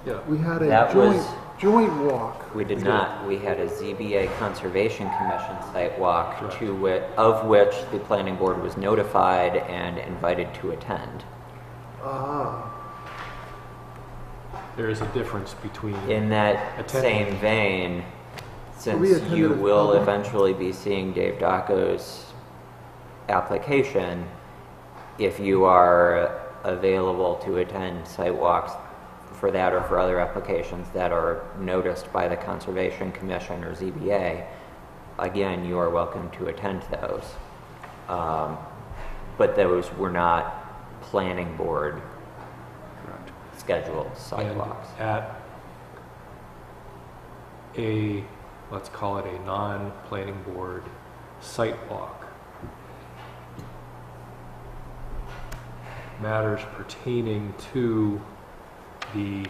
Yeah. we had a That was- joint walk. We did not. We had a ZBA Conservation Commission site walk Correct. of which the planning board was notified and invited to attend. Ah, There is a difference between. In that Attending. same vein, we since attended you as will public? eventually be seeing Dave Dacco's application, if you are available to attend site walks for that or for other applications that are noticed by the Conservation Commission or ZBA, again, you are welcome to attend those. But those were not planning board Correct. scheduled And sidewalks. at a, let's call it a non-planning board site walk, matters pertaining to the,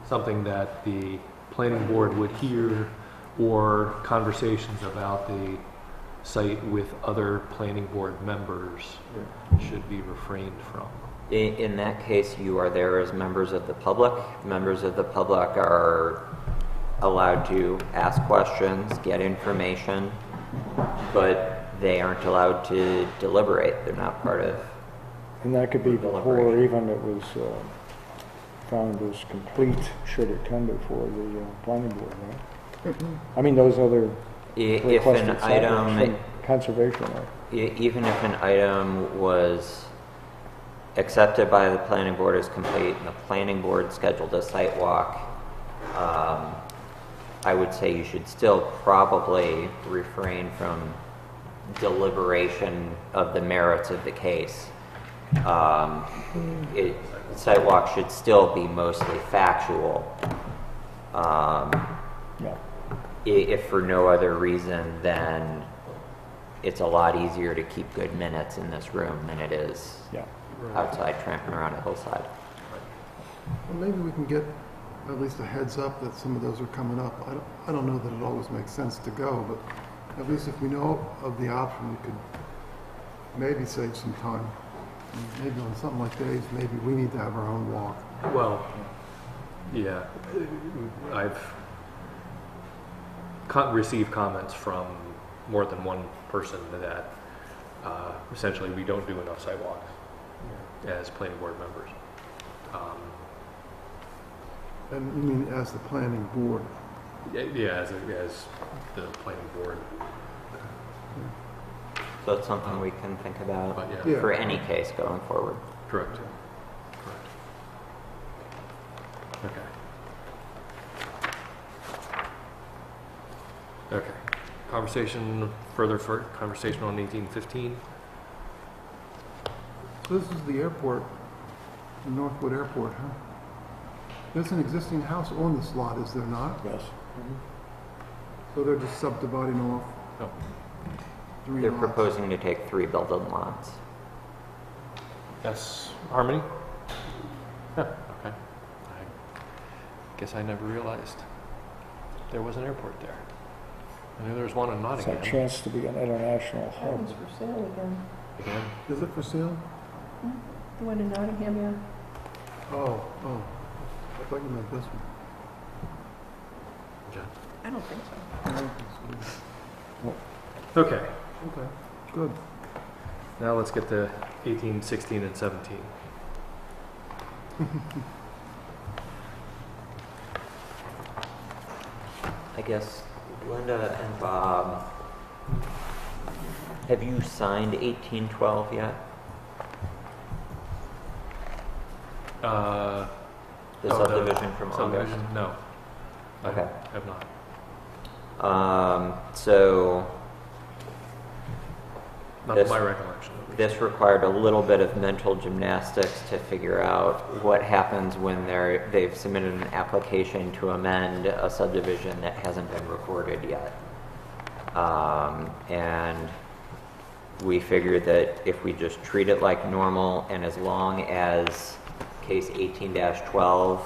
something that the planning board would hear, or conversations about the site with other planning board members should be refrained from. In that case, you are there as members of the public. Members of the public are allowed to ask questions, get information, but they aren't allowed to deliberate. They're not part of. And that could be before Deliberation. even it was found as complete, should it come before the planning board, right? I mean, those other If requested an sidewalks item, from conservation, right? even if an item was accepted by the planning board as complete and the planning board scheduled a site walk, I would say you should still probably refrain from deliberation of the merits of the case. Site walk should still be mostly factual. Yeah. If for no other reason than it's a lot easier to keep good minutes in this room than it is Yeah. outside tramping around a hillside. well, maybe we can get at least a heads up that some of those are coming up. I don't know that it always makes sense to go, but at least if we know of the option, we could maybe save some time. Maybe on something like Dave's, maybe we need to have our own walk. Well, yeah, I've received comments from more than one person that essentially we don't do enough sidewalks as planning board members. And you mean as the planning board? Yeah, as the planning board, So it's something we can think about but yeah, Yeah. for any case going forward. correct. Correct. Okay. Okay. Further conversation on 1815. So this is the airport, the Northwood Airport, huh? There's an existing house on this lot, is there not? Yes. So they're just subdividing off Oh, 3 They're lots? proposing to take 3 building lots. that's Harmony? Huh, okay. I guess I never realized there was an airport there. I knew there was one in It's a Nottingham. chance to be an international That hub. one's for sale again. Again. Is it for sale? The one in Nottingham, yeah. Oh, I thought you meant this one. I don't think so. I don't think so. Okay, Okay, good. now let's get to 18, 16, and 17. I guess, Linda and Bob, have you signed 1812 yet? The Oh, subdivision from August? Subdivision? No. I Okay. have not. So Not This- to my recollection. at least. this required a little bit of mental gymnastics to figure out what happens when they've submitted an application to amend a subdivision that hasn't been recorded yet. And we figured that if we just treat it like normal, and as long as case 18-12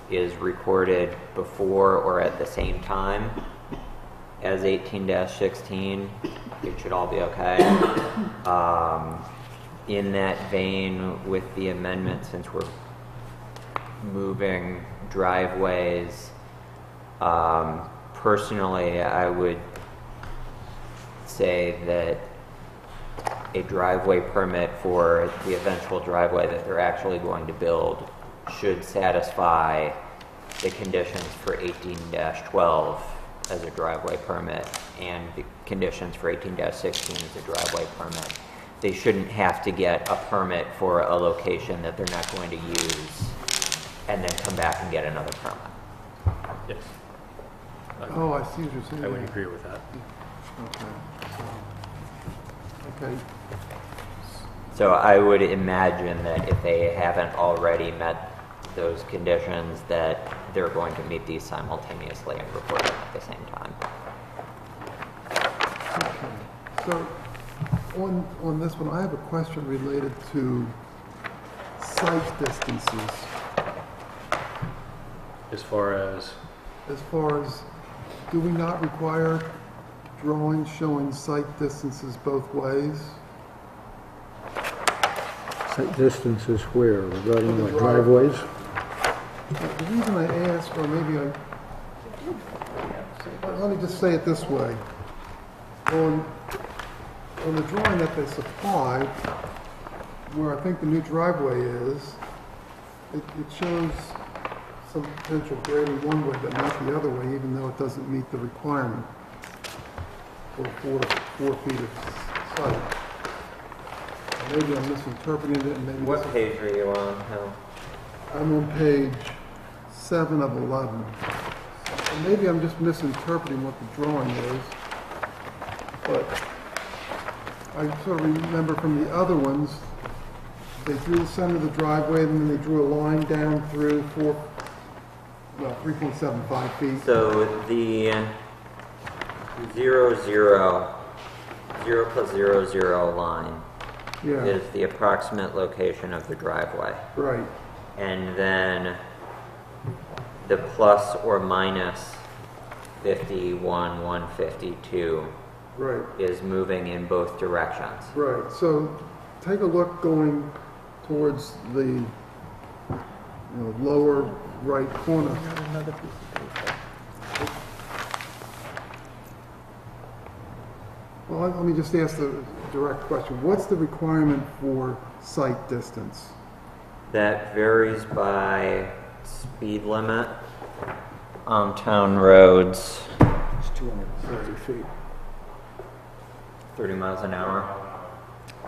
is recorded before or at the same time as 18-16, it should all be okay. In that vein, with the amendment, since we're moving driveways, personally, I would say that a driveway permit for the eventual driveway that they're actually going to build should satisfy the conditions for 18-12 as a driveway permit and the conditions for 18-16 as a driveway permit. They shouldn't have to get a permit for a location that they're not going to use and then come back and get another permit. Yes. Oh, I see what you're saying. I would there. agree with that. Okay. So I would imagine that if they haven't already met those conditions, that they're going to meet these simultaneously and record them at the same time. So, on this one, I have a question related to site distances. As far as, As far as, do we not require drawings showing site distances both ways? Site distances where, regarding what, driveways? The reason I ask, or maybe let me just say it this way. On the drawing that they supplied, where I think the new driveway is, it shows some potential grading one way but not the other way, even though it doesn't meet the requirement for 4 feet of site. Maybe I'm misinterpreting it, and maybe What page are you on, Hal? I'm on page 7 of 11. And maybe I'm just misinterpreting what the drawing is, but I sort of remember from the other ones, they drew the center of the driveway, and then they drew a line down through 3.75 feet. So the 0, 0 line Yeah, is the approximate location of the driveway. right, And then the plus or minus 51, 152 right, is moving in both directions. right. So take a look going towards the lower right corner. Another piece of paper. Well, let me just ask the direct question. What's the requirement for site distance? That varies by speed limit on town roads, It's 250 feet. 30 miles an hour.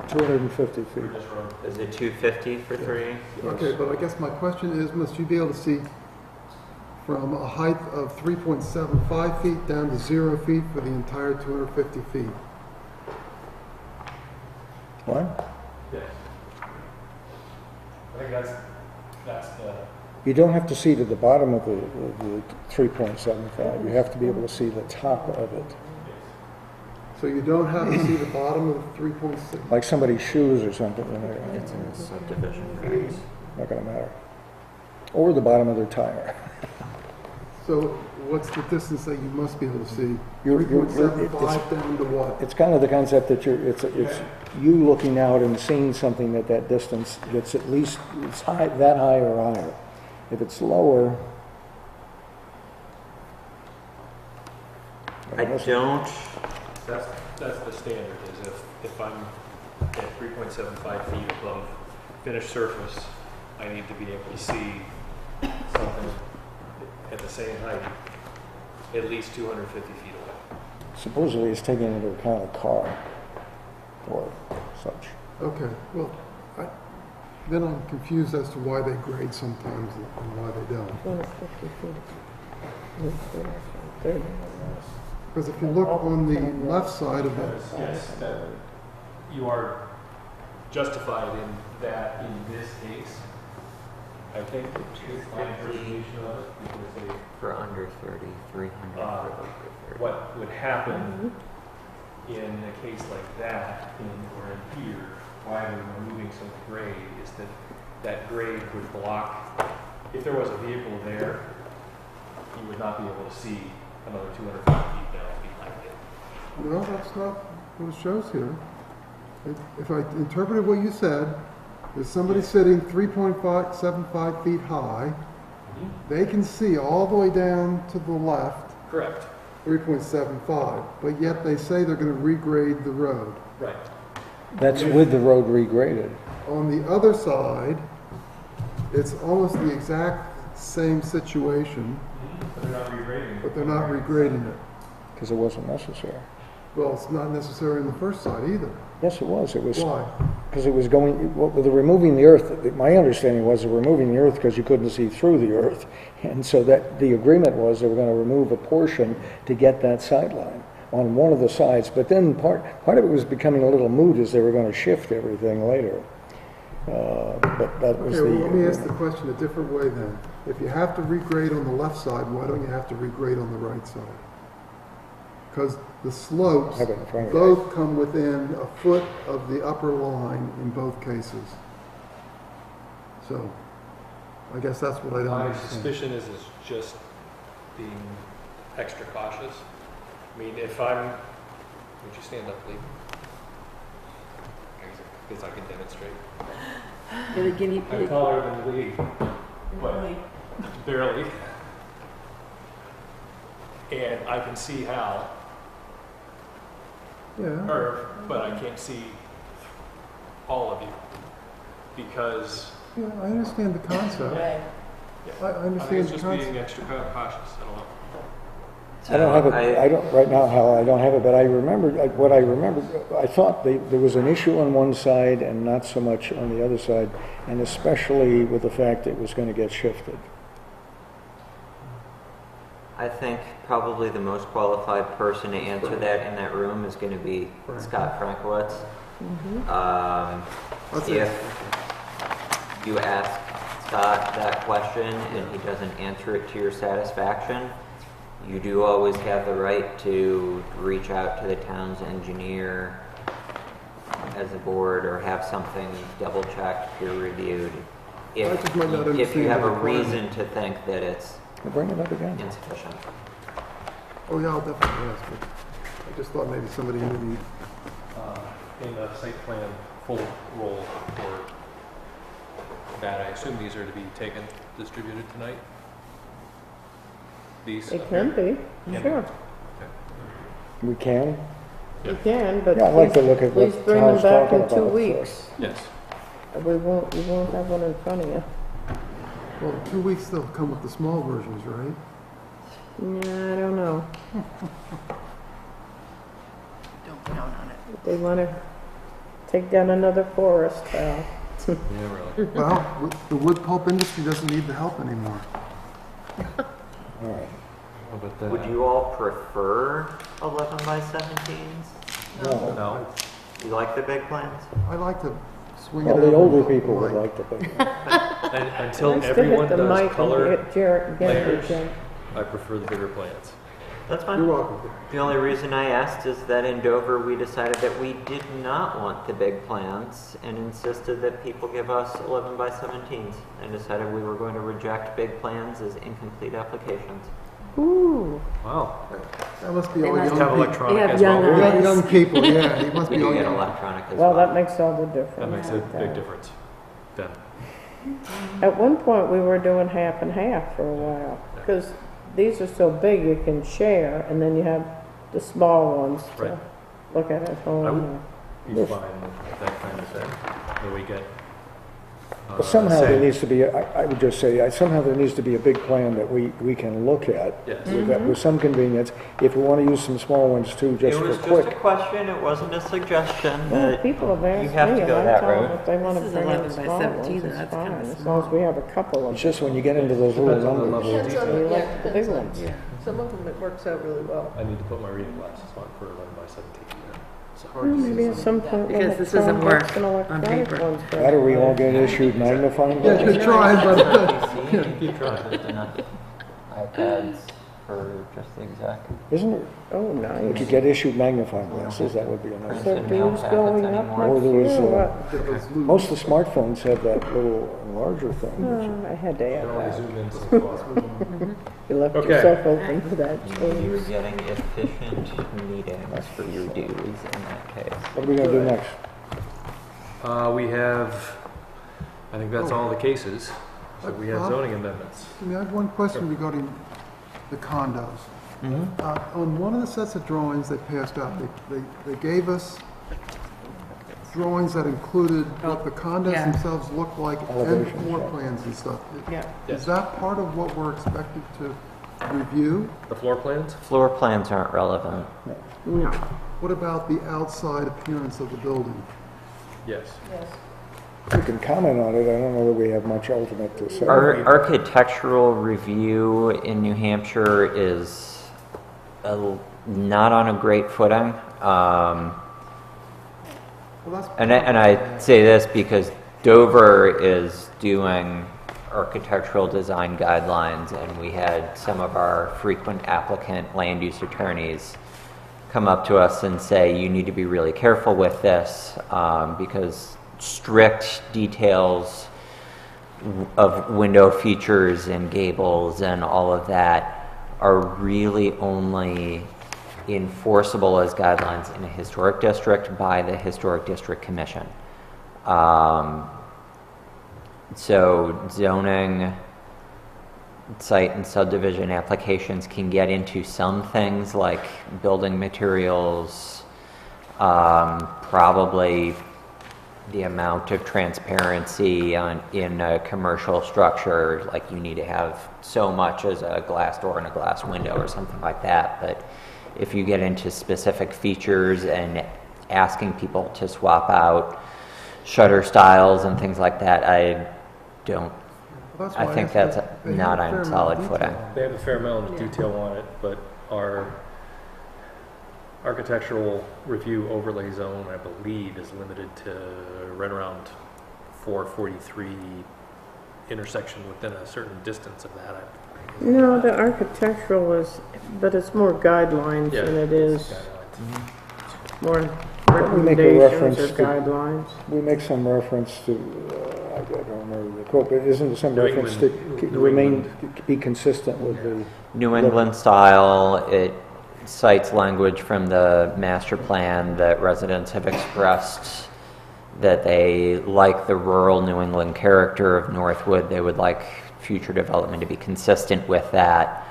250 feet. Is it 250 for 3? Okay, but I guess my question is, must you be able to see from a height of 3.75 feet down to 0 feet for the entire 250 feet? What? yes. I think that's the, You don't have to see to the bottom of the 3.75. You have to be able to see the top of it. So you don't have to see the bottom of 3.6? Like somebody's shoes or something. It's in the subdivision regs. Not going to matter. Or the bottom of their tire. So what's the distance that you must be able to see? You're- 3.75 down to what? It's kind of the concept that it's you looking out and seeing something at that distance that's at least, it's high, that high or higher. If it's lower. I don't, That's the standard, is if I'm at 3.75 feet above finished surface, I need to be able to see something at the same height, at least 250 feet away. Supposedly it's taking into account a car or such. Okay, well, then I'm confused as to why they grade sometimes and why they don't. 250 feet. 30. Because if you look on the left side of it, Yes, that you are justified in that in this case. I think it's my interpretation of it, because they for under 30, 300 for over 30. what would happen in a case like that, or in here, why we're removing some grade, is that that grade would block, if there was a vehicle there, you would not be able to see another 250 feet down behind it. no, that's not what it shows here. If I interpreted what you said, there's somebody sitting 3.75 feet high, they can see all the way down to the left, Correct. 3.75, but yet they say they're going to regrade the road. Right. That's with the road regraded. On the other side, it's almost the exact same situation, They're not regrading. but they're not regrading it. Because it wasn't necessary. Well, it's not necessary on the first side either. Yes, it was. It was Why? because it was going. Well, with the removing the earth, my understanding was they're removing the earth because you couldn't see through the earth, and so that the agreement was they were going to remove a portion to get that sideline on one of the sides. But then part of it was becoming a little moot as they were going to shift everything later. But that was Okay, the. well, let me ask the question a different way then. If you have to regrade on the left side, why don't you have to regrade on the right side? Because the slopes Have it in front of you. both come within a foot of the upper line in both cases. So, I guess that's what I don't My understand. suspicion is just being extra cautious. I mean, if I'm, would you stand up, please? Because I can demonstrate. You're the guinea I'm pig. taller than Lee, but barely. And I can see Hal, Yeah, but I can't see all of you because yeah, I understand the concept. I I think understand it's the just being concept. extra cautious. I don't know. I don't have it. I don't right now, Hal. I don't have it. But I remember what I remember. I thought there was an issue on one side and not so much on the other side, and especially with the fact it was going to get shifted. I think probably the most qualified person to answer that in that room is going to be Scott Frankowitz. That's it. If you ask Scott that question and he doesn't answer it to your satisfaction, you do always have the right to reach out to the town's engineer as a board or have something double checked, peer reviewed. I just might not If you understand have the a requirement. reason to think that it's I'll bring it up again. insufficient. Oh, yeah, I'll definitely ask, but I just thought maybe somebody knew In the site plan full roll for that, I assume these are to be taken, distributed tonight? These? It can be, Yeah. sure. We can. You can, but Yeah, I'd like to look at please what bring them Hal's back talking in 2 about weeks. first. Yes. You won't have one in front of you. Well, in 2 weeks they'll come with the small versions, right? Yeah, I don't know. Don't count on it. If they want to take down another forest, Yeah, really. Well, the wood pulp industry doesn't need the help anymore. All right. Would you all prefer 11 by 17s? No. No. You like the big plans? I like to swing it Well, over. the older people would Right. like to think. Until Nice to everyone hit the does mic color and get Jared, get it, layers, Jen. I prefer the bigger plans. That's You're fine. welcome. The only reason I asked is that in Dover we decided that we did not want the big plans and insisted that people give us 11 by 17s and decided we were going to reject big plans as incomplete applications. Ooh, Wow. That must be They all must You have young people. electronic have as well. young eyes. Young people, yeah, he must We be do all get young. electronic as well, well. that makes all the difference. That makes a big difference then. At one point, we were doing half and half for a while, because these are so big you can share, and then you have the small ones to Right. look at at home. I would be fine with that kind of thing, that we get. But somehow there say- needs to be, I would just say, somehow there needs to be a big plan that we can look at Yes. with some convenience. If we want to use some small ones too, just It for was just quick. a question, it wasn't a suggestion. Well, that people have asked You have me, to and go I that tell them road. if they want to This is bring in 11 by small 17, ones, it's that's fine, kinda as long as we have a couple of It's them. just when you get into those little Depends on the numbers. level of Depends on, detail. You yeah, like the depends big on- ones. Some of them it works out really well. I need to put my reading glasses on for 11 by 17. So Well, maybe at some point we'll Because have this doesn't Chromebooks work and on electronic paper. ones for How do we all everybody. get issued magnifying Yeah, glasses? good try, but Keep trying. Just enough iPads for just the exact. Isn't it? Oh, If you nice. get issued magnifying glasses, that would be a nice So thing. dues going up anymore. Or next there was, year, or what? Most of the smartphones have that little larger thing. Oh, I had to You add can only that. zoom in so far. You left Okay. yourself open for that You're change. getting efficient meetings for your dues in that case. What are we gonna do next? We have, I think that's all the cases. So we have zoning amendments. I have one question regarding the condos. On one of the sets of drawings they passed out, they gave us drawings that included what the condos Yeah. themselves look like and Elevations, floor yeah. plans and stuff. Yeah. Yes. Is that part of what we're expected to review? The floor plans? Floor plans aren't relevant. No. What about the outside appearance of the building? Yes. We can comment on it, I don't know that we have much ultimate to say. Our architectural review in New Hampshire is not on a great footing. Well, that's And I say this because Dover is doing architectural design guidelines, and we had some of our frequent applicant land use attorneys come up to us and say, you need to be really careful with this because strict details of window features and gables and all of that are really only enforceable as guidelines in a historic district by the Historic District Commission. So zoning, site and subdivision applications can get into some things like building materials, probably the amount of transparency in a commercial structure, like you need to have so much as a glass door and a glass window or something like that. But if you get into specific features and asking people to swap out shutter styles and things like that, I think that's They have not a fair on amount solid of footing. detail. They have a fair amount of detail on it, but our architectural review overlay zone, I believe, is limited to right around 443 intersection within a certain distance of that. No, the architectural is, but it's more guidelines Yeah, than it it's is guidelines. more We make a recommendations reference or to- guidelines. We make some reference to, I don't remember the quote, but isn't there some New reference to England- New remain, be consistent with the, New England style, it cites language from the master plan that residents have expressed that they like the rural New England character of Northwood. They would like future development to be consistent with that.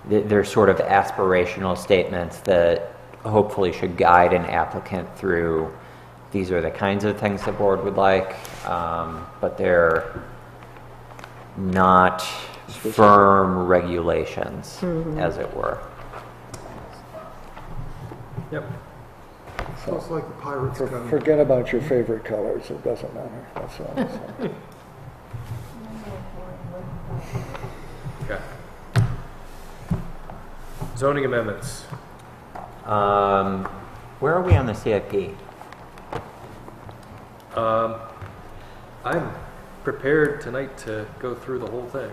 They're sort of aspirational statements that hopefully should guide an applicant through, these are the kinds of things the board would like, but they're not firm regulations, as it were. Yep. So it's like the Pirates Code. forget about your favorite colors, it doesn't matter, that's all I'm saying. Okay. Zoning amendments. Where are we on the CIP? I'm prepared tonight to go through the whole thing.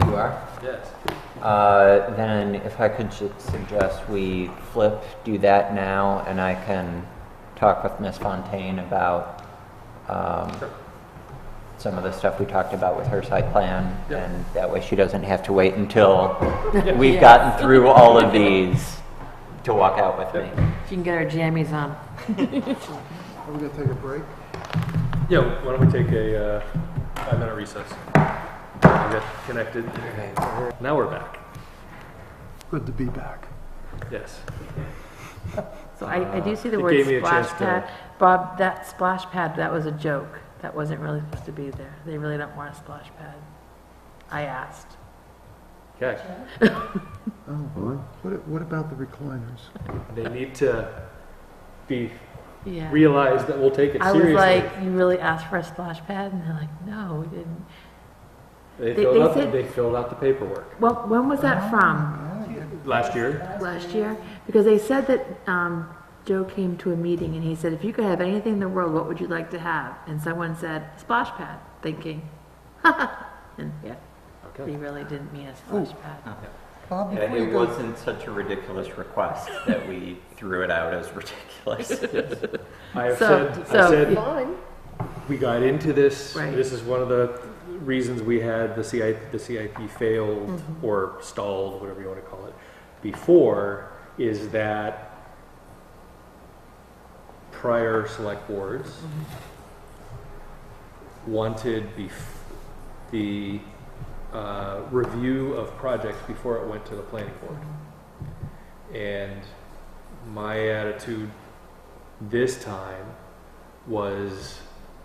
You are? Yes. Then if I could just suggest we do that now, and I can talk with Ms. Fontaine about some of the stuff we talked about with her site plan, and that way she doesn't have to wait until we've gotten through all of these to walk out with me. She can get her jammies on. Are we gonna take a break? Yeah, why don't we take a 5-minute recess? We get connected. Now we're back. Good to be back. Yes. So I do see the It word gave me a splash chance to- pad. Bob, that splash pad, that was a joke. That wasn't really supposed to be there. They really don't want a splash pad. I asked. Okay. Oh, boy. What about the recliners? They need to be Yeah. realize that we'll take it I was seriously. like, you really asked for a splash pad? And they're like, no, we didn't. They they filled out the paperwork Well, when was that from? last year. Last year? Because they said that Joe came to a meeting and he said, if you could have anything in the world, what would you like to have? And someone said, splash pad, thinking, and yeah, Okay. he really didn't mean a splash pad. Bob, Yeah, before you it go, wasn't such a ridiculous request that we threw it out as ridiculous. I have So- said, so- I said Fine. we got into this. Right. This is one of the reasons we had the CIP failed Mm-hmm. or stalled, whatever you want to call it, before, is that prior select boards wanted the review of projects before it went to the planning board. And my attitude this time was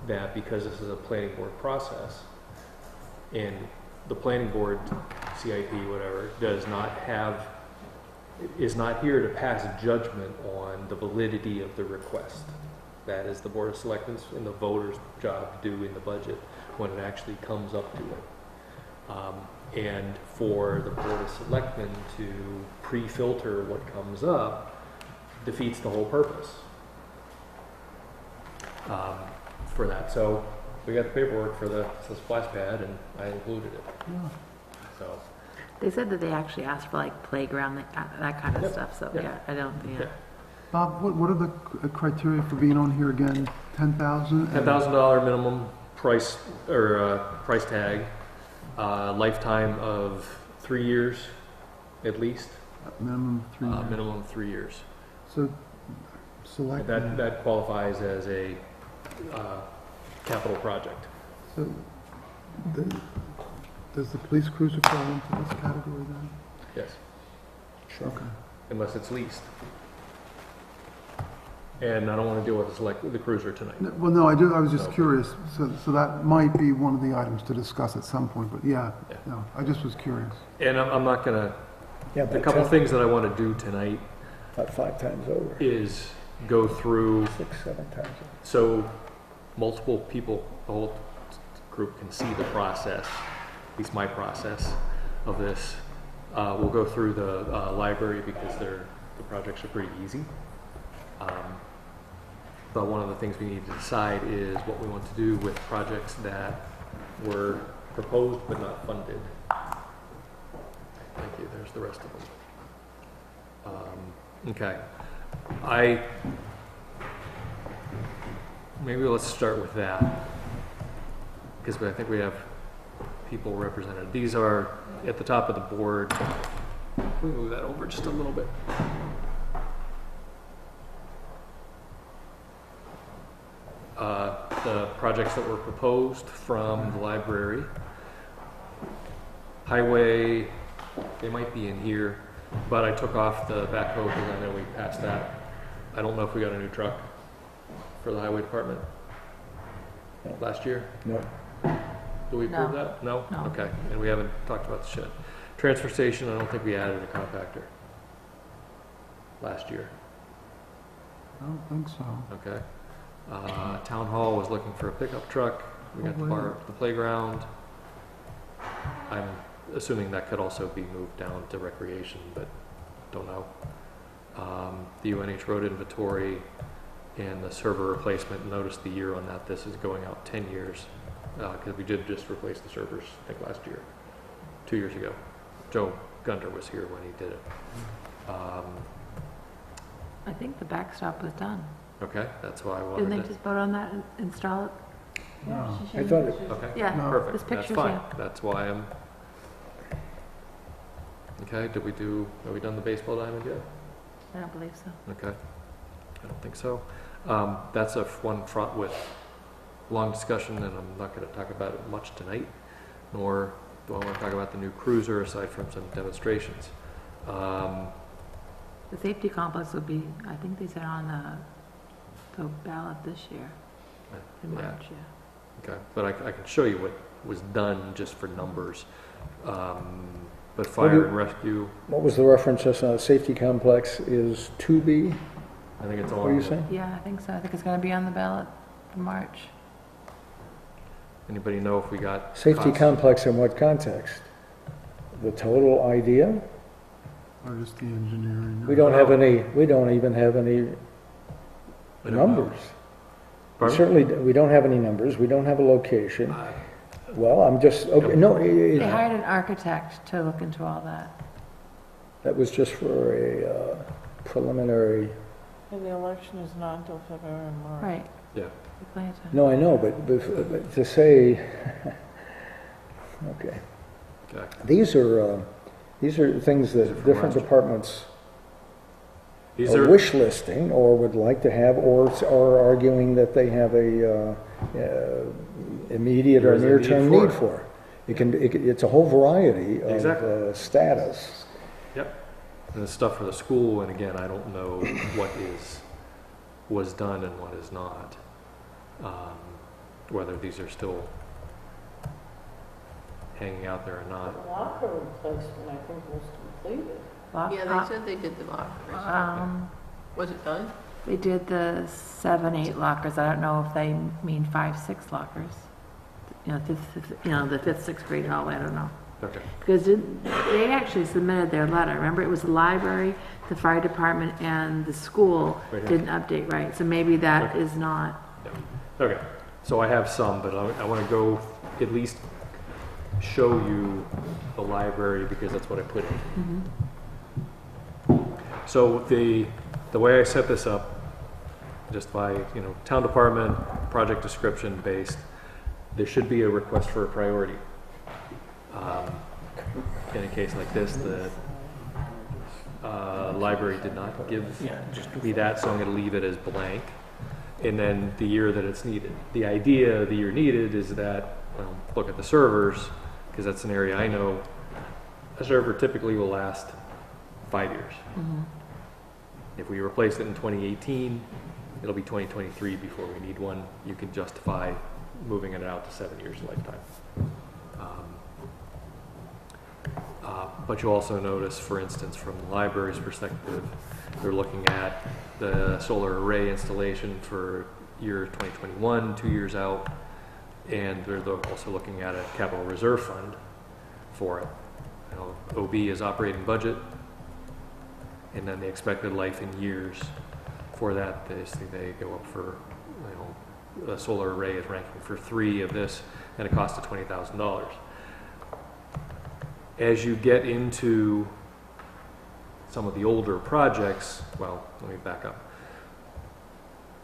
that because this is a planning board process, and the planning board, CIP, whatever, is not here to pass judgment on the validity of the request. That is the Board of Selectmen's and the voters' job to do in the budget when it actually comes up to it. And for the Board of Selectmen to pre-filter what comes up defeats the whole purpose for that. So we got the paperwork for the splash pad, and I included it. So They said that they actually asked for like playground, that kind of Yep. stuff, so Yep. yeah, I don't, yeah. Okay. Bob, what are the criteria for being on here again? 10,000? $10,000 minimum price or price tag, lifetime of 3 years at least, Minimum 3 years. minimum 3 years. So, select. That qualifies as a capital project. So, does the police cruiser fall into this category then? Yes, Okay. unless it's leased. And I don't want to deal with the cruiser tonight. Well, no, I was just No. curious, so that might be one of the items to discuss at some point, but yeah, Yeah. no, I just was curious. And I'm not gonna, Yeah, the couple things that I want to do tonight About 5 times over, is go through 6, 7 times over. so multiple people, the whole group can see the process, at least my process of this. We'll go through the library because the projects are pretty easy. But one of the things we need to decide is what we want to do with projects that were proposed but not funded. Thank you, there's the rest of them. Okay. Maybe let's start with that, because I think we have people represented. These are at the top of the board. Can we move that over just a little bit? The projects that were proposed from the library. Highway, they might be in here, but I took off the backhoe because I know we passed that. I don't know if we got a new truck for the highway department No. last year. No, Did we approve No. that? No? No. Okay, and we haven't talked about the shed. Transfer station, I don't think we added a compactor last year, I don't think so. okay? Town hall was looking for a pickup truck. We got the bar, the playground. I'm assuming that could also be moved down to recreation, but don't know. The UNH road inventory and the server replacement, notice the year on that. This is going out 10 years, because we did just replace the servers, I think last year, 2 years ago. Joe Gunter was here when he did it. I think the backstop was done. Okay, that's why I Didn't wanted they to. just vote on that and install it? Yeah, she I showed thought me it- pictures. Okay, Yeah, No. perfect. there's That's pictures, fine. yeah. That's why I'm... Okay, have we done the baseball diamond yet? I don't believe so. Okay, I don't think so. That's one front with long discussion, and I'm not going to talk about it much tonight, nor do I want to talk about the new cruiser aside from some demonstrations. The safety complex would be, I think they said on the ballot this year, in Yeah. March, yeah. Okay, but I can show you what was done just for numbers. But fire and rescue, What was the reference, just safety complex is to be, I think it's what all. are you saying? Yeah, I think so. I think it's gonna be on the ballot for March. Anybody know if we got? Safety costs? complex in what context? The total idea? Or just the engineering? We don't have any, we don't even have any We don't know. numbers. Pardon? Certainly, we don't have any numbers, we don't have a location. Well, I'm just, okay, no, They hired an architect to look into all that. that was just for a preliminary, And the election is not until February and March. Right. Yeah. We plan to. no, I know, but to say, okay. Okay. These are things These are that from different last year. departments These are are, wish listing or would like to have, or are arguing that they have a immediate or There is a need near-term for need it. for. It's a whole variety Exactly. of status. yep. And the stuff for the school, and again, I don't know what was done and what is not. Whether these are still hanging out there or not. The locker replacement, I think, was completed. Yeah, they said they did the lockers. Was it done? They did the 7, 8 lockers. I don't know if they mean 5, 6 lockers. You know, the 5th, 6th grade hallway, I don't know. Okay. Because they actually submitted their letter. Remember, it was the library, the fire department, and the school Right here. didn't update, right? So maybe that Okay. is not. Okay, so I have some, but I want to go at least show you the library because that's what I put in. So the way I set this up, just by, town department, project description based, there should be a request for a priority. In a case like this, the library did not give me that, so I'm going to leave it as blank. And then the year that it's needed. The idea, the year needed, is that, look at the servers, because that's an area I know. A server typically will last 5 years. If we replace it in 2018, it'll be 2023 before we need one. You can justify moving it out to 7 years lifetime. But you also notice, for instance, from the library's perspective, they're looking at the solar array installation for year 2021, 2 years out, and they're also looking at a capital reserve fund for it. OB is operating budget, and then the expected life in years for that, they go up for, a solar array is ranking for 3 of this, and it costs $20,000. As you get into some of the older projects, well, let me back up.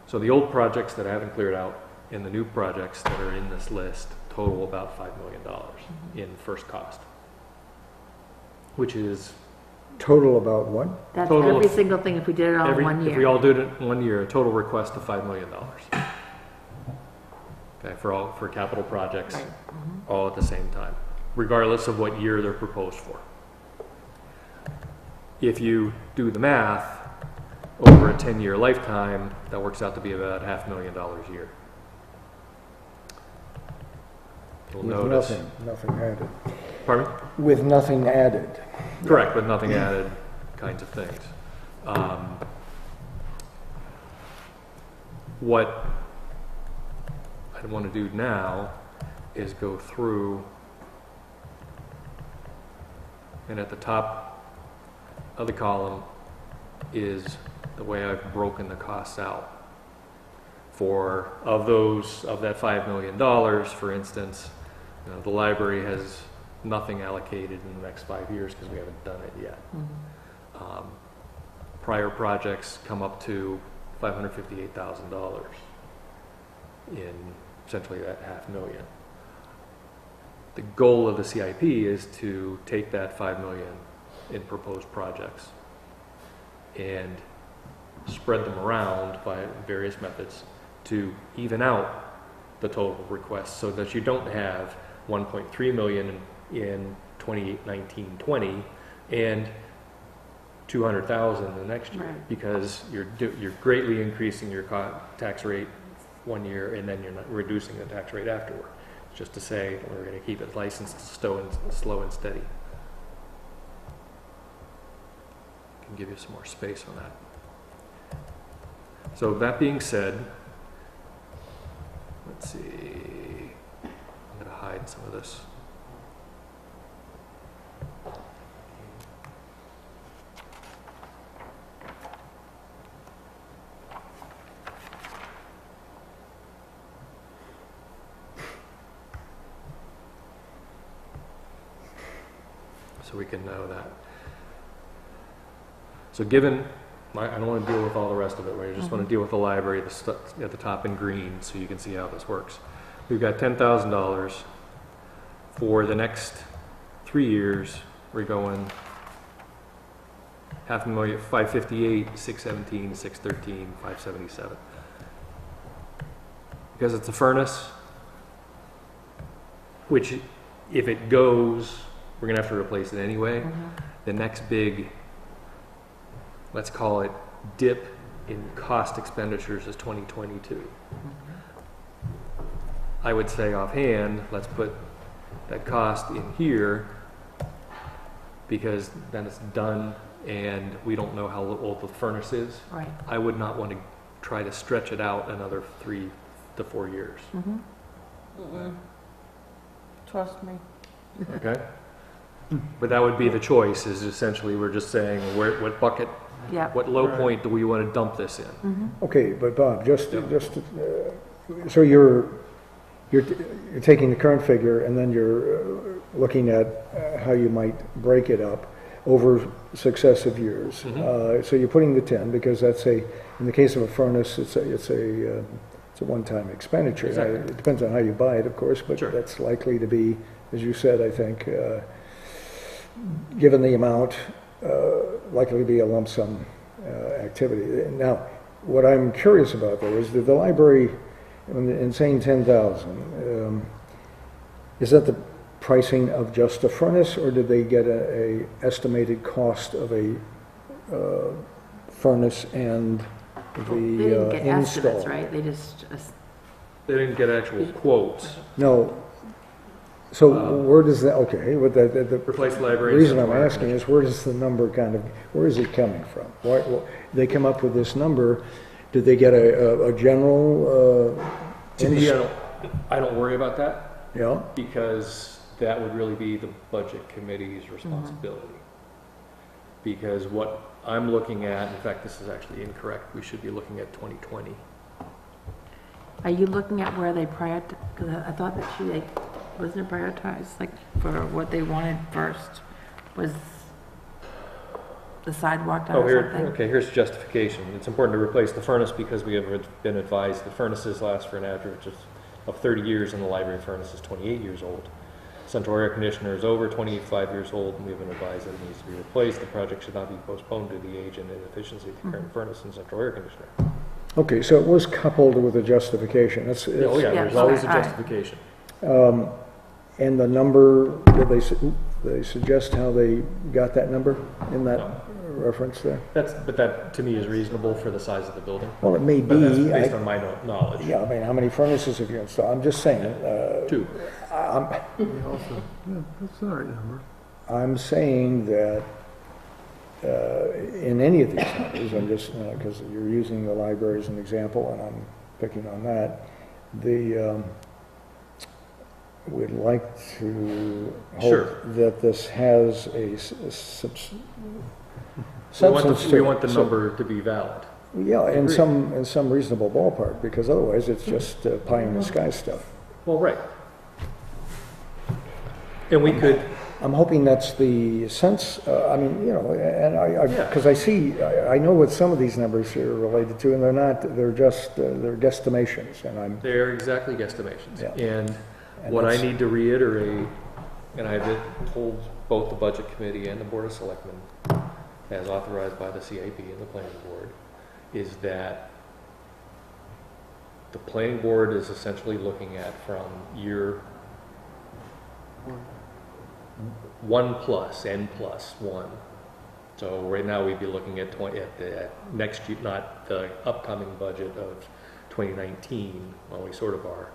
So the old projects that I haven't cleared out and the new projects that are in this list total about $5 million in first cost, which is Total about what? That's Total every of- single thing if we did it all in 1 year. if we all did it in 1 year, a total request of $5 million. Okay, for capital projects, Right. all at the same time, regardless of what year they're proposed for. If you do the math, over a 10-year lifetime, that works out to be about $500,000 a year. You'll With notice. nothing added. Pardon me? With nothing added. Correct, with nothing added kinds of things. What I want to do now is go through, and at the top of the column is the way I've broken the costs out. Of that $5 million, for instance, the library has nothing allocated in the next 5 years because we haven't done it yet. Prior projects come up to $558,000 in essentially that $500,000. The goal of the CIP is to take that $5 million in proposed projects and spread them around by various methods to even out the total requests so that you don't have 1.3 million in 2019-20 and 200,000 the next year, Right. because you're greatly increasing your tax rate one year and then you're not reducing the tax rate afterward. Just to say we're going to keep it licensed, slow and steady. Can give you some more space on that. So that being said, let's see. I'm going to hide some of this. So we can know that. So given, I don't want to deal with all the rest of it, I just want to deal with the library at the top in green so you can see how this works. We've got $10,000 for the next 3 years. We're going $500,000, 558, 617, 613, 577. Because it's a furnace, which if it goes, we're going to have to replace it anyway. The next big, let's call it dip in cost expenditures is 2022. I would say offhand, let's put that cost in here because then it's done and we don't know how old the furnace is. Right. I would not want to try to stretch it out another 3 to 4 years. Trust me. Okay? But that would be the choice, is essentially we're just saying what bucket, Yeah. what low point do we want to dump this in? Okay, but Bob, so you're taking the current figure and then you're looking at how you might break it up over successive years. So you're putting the 10 because that's in the case of a furnace, it's a one-time expenditure. Exactly. It depends on how you buy it, of course, but Sure. that's likely to be, as you said, I think, given the amount, likely to be a lump sum activity. Now, what I'm curious about though is that the library, in saying 10,000, is that the pricing of just a furnace, or did they get a estimated cost of a furnace and They didn't the get install? estimates, right? They just They didn't get actual quotes. No. So where does that? Okay, but the Replace the library. reason and I'm asking is where does the number where is it coming from? Why they come up with this number? Did they get a general? To me, I don't worry about that Yeah. because that would really be the budget committee's responsibility. Because what I'm looking at, in fact, this is actually incorrect. We should be looking at 2020. Are you looking at where they prioritized? Because I thought that she wasn't it prioritized for what they wanted first was the sidewalk down or something. Okay, here's justification. It's important to replace the furnace because we have been advised the furnaces last for an average of 30 years and the library furnace is 28 years old. Central air conditioner is over 25 years old and we've been advised that it needs to be replaced. The project should not be postponed due to the age and inefficiency of the current furnace and central air conditioner. Okay, so it was coupled with a justification. Oh yeah, Yeah, there's always a all right. justification. And the number, did they suggest how they got that number in that reference there? But that to me is reasonable for the size of the building. Well, it may But that's be. based on my knowledge. Yeah, I mean, how many furnaces have you installed? I'm just saying. 2. Yeah, that's the right number. I'm saying that in any of these numbers, I'm just, because you're using the library as an example, and I'm picking on that, we'd like to Sure. hope that this has a substance to We it. want the So- number to be valid. Yeah, in Agreed. some reasonable ballpark, because otherwise it's just pie in the sky stuff. Well, right. And we could, I'm hoping that's the sense, I mean, you know, and Yeah. because I know what some of these numbers are related to, and they're not, they're just, they're guesstimations, and I'm, They're exactly guesstimations. Yeah. And And what I that's- need to reiterate, and I've told both the Budget Committee and the Board of Selectmen, as authorized by the CIP and the Planning Board, is that the Planning Board is essentially looking at from year 1 plus, N plus 1. So right now we'd be looking at the next year, not the upcoming budget of 2019, well, we sort of are,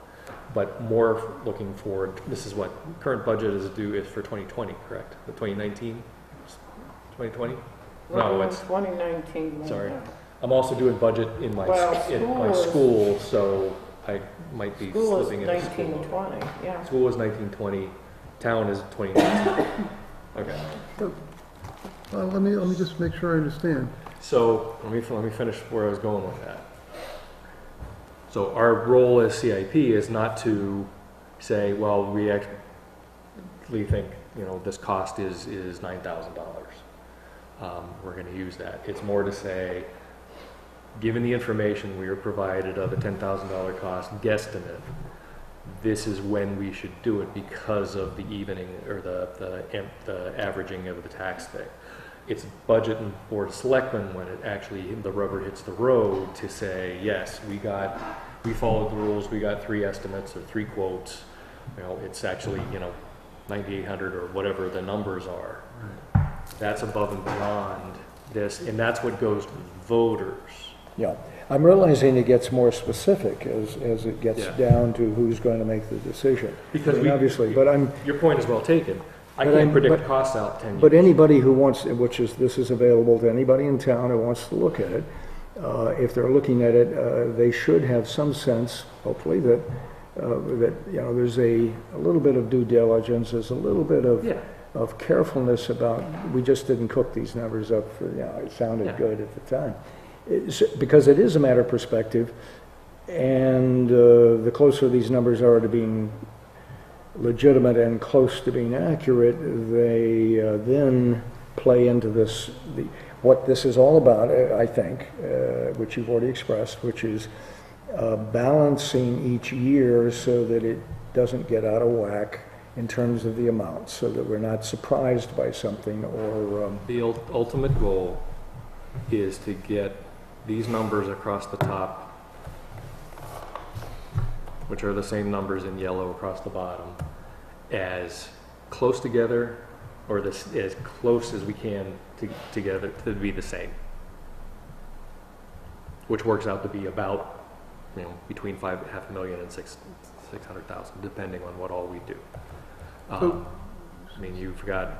but more looking forward. This is what current budget is due is for 2020, correct? The 2019, 2020? No, it's, 2019. sorry. I'm also doing budget in my, Well, in my school is- school, so I might be School is slipping into school. 1920, yeah. School is 1920, town is 2019. Okay, Let me just make sure I understand. so let me finish where I was going with that. So our role as CIP is not to say, well, we actually think, you know, this cost is $9,000. We're going to use that. It's more to say, given the information we were provided of a $10,000 cost guesstimate, this is when we should do it because of the evening or the averaging of the tax thing. It's budget and Board of Selectmen when it actually, the rubber hits the road to say, yes, we followed the rules, we got 3 estimates or 3 quotes. You know, it's actually, you know, 9,800 or whatever the numbers are. That's above and beyond this, and that's what goes to the voters. yeah. I'm realizing it gets more specific as it gets Yeah. down to who's going to make the decision. Because I mean, obviously, but your point is well taken. I But can't I'm- predict but- costs out 10 years. But anybody who wants, this is available to anybody in town who wants to look at it. If they're looking at it, they should have some sense, hopefully, that you know, there's a little bit of due diligence, there's a little bit of Yeah. of carefulness about, we just didn't cook these numbers up for, you know, it sounded Yeah. good at the time. Because it is a matter of perspective, and the closer these numbers are to being legitimate and close to being accurate, they then play into this, what this is all about, I think, which you've already expressed, which is balancing each year so that it doesn't get out of whack in terms of the amounts, so that we're not surprised by something or, The ultimate goal is to get these numbers across the top, which are the same numbers in yellow across the bottom, as close together or as close as we can together to be the same, which works out to be about, you know, between 500,000 and 600,000, depending on what all we do. I mean, you've got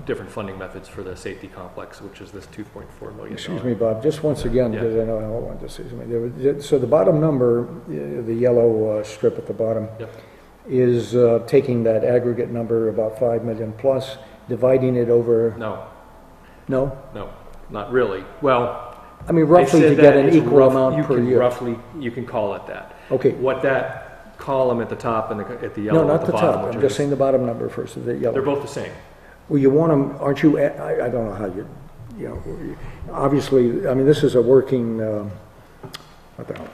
different funding methods for the safety complex, which is this $2.4 million. excuse me, Bob, just once again, Yeah. because I know I want to say something. So the bottom number, the yellow strip at the bottom, Yep. is taking that aggregate number, about 5 million plus, dividing it over, No, no? not really. Well, I mean, I roughly said to that get an it's equal rough- amount you per can year. Roughly, you can call it that. Okay, What that column at the top and at the yellow no, at not the the bottom, top, which I'm are just saying the bottom number first, the they're yellow. both the same. Well, you want them, aren't you, I don't know how you know, obviously, I mean, this is a working, what the hell?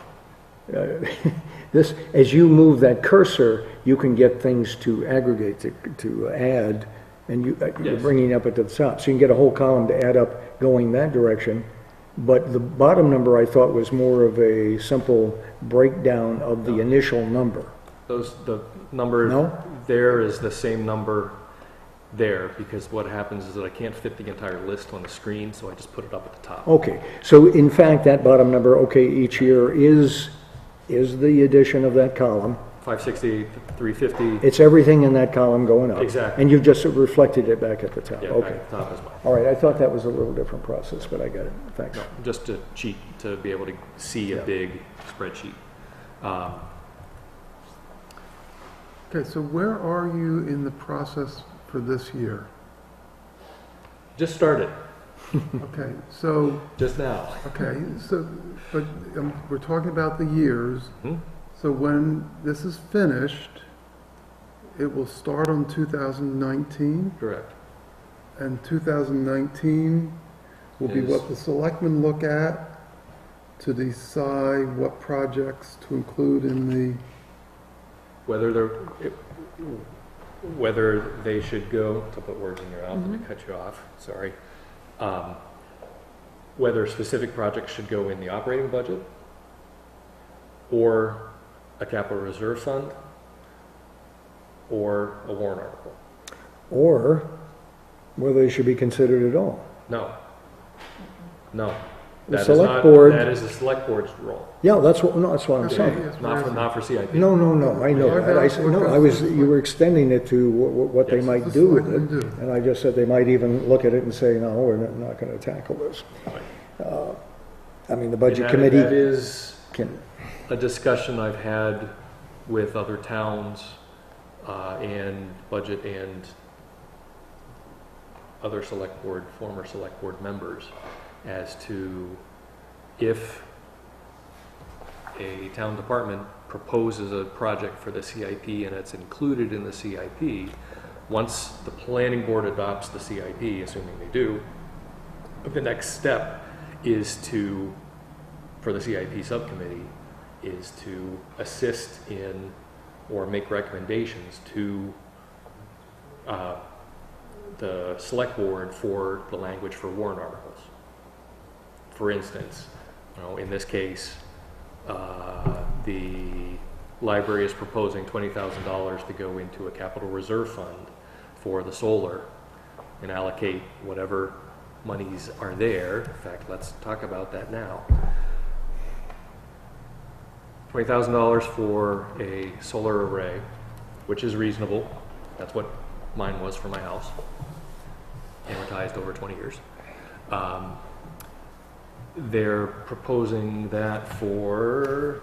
This, as you move that cursor, you can get things to aggregate, to add, and you're Yes. bringing up at the top. So you can get a whole column to add up going that direction. But the bottom number, I thought, was more of a simple breakdown of the initial number. The number No? there is the same number there, because what happens is that I can't fit the entire list on the screen, so I just put it up at the top. Okay, so in fact, that bottom number, okay, each year is the addition of that column. 568, 350, It's everything in that column going up. Exactly. And you've just reflected it back at the top. yeah, back Okay. at the top as well. All right, I thought that was a little different process, but I got it. Thanks. No, just to cheat, to be able to see a Yeah. big spreadsheet. Okay, so where are you in the process for this year? Just started, Okay, so, just now. okay, so, but we're talking about the years. Hmm? So when this is finished, it will start on 2019, Correct. and 2019 will be Is- what the selectmen look at to decide what projects to include in the, Whether they should go, to put words in your mouth and to cut you off, sorry. Whether specific projects should go in the operating budget or a capital reserve fund or a warrant article. Or whether they should be considered at all. No. No. The That is select not- board- That is the select board's role, Yeah, that's what I'm saying. not for CIP. No, I know that. I said, no, you were extending it to what they Yes. might The do with selectmen it. do. And I just said they might even look at it and say, no, we're not going to tackle this. I mean, the budget That committee is can, a discussion I've had with other towns and budget and other select board, former select board members as to if a town department proposes a project for the CIP and it's included in the CIP, once the planning board adopts the CIP, assuming they do, the next step is to, for the CIP subcommittee, is to assist in or make recommendations to the select board for the language for warrant articles. For instance, in this case, the library is proposing $20,000 to go into a capital reserve fund for the solar and allocate whatever monies are there. In fact, let's talk about that now. $20,000 for a solar array, which is reasonable. That's what mine was for my house, amortized over 20 years. They're proposing that for,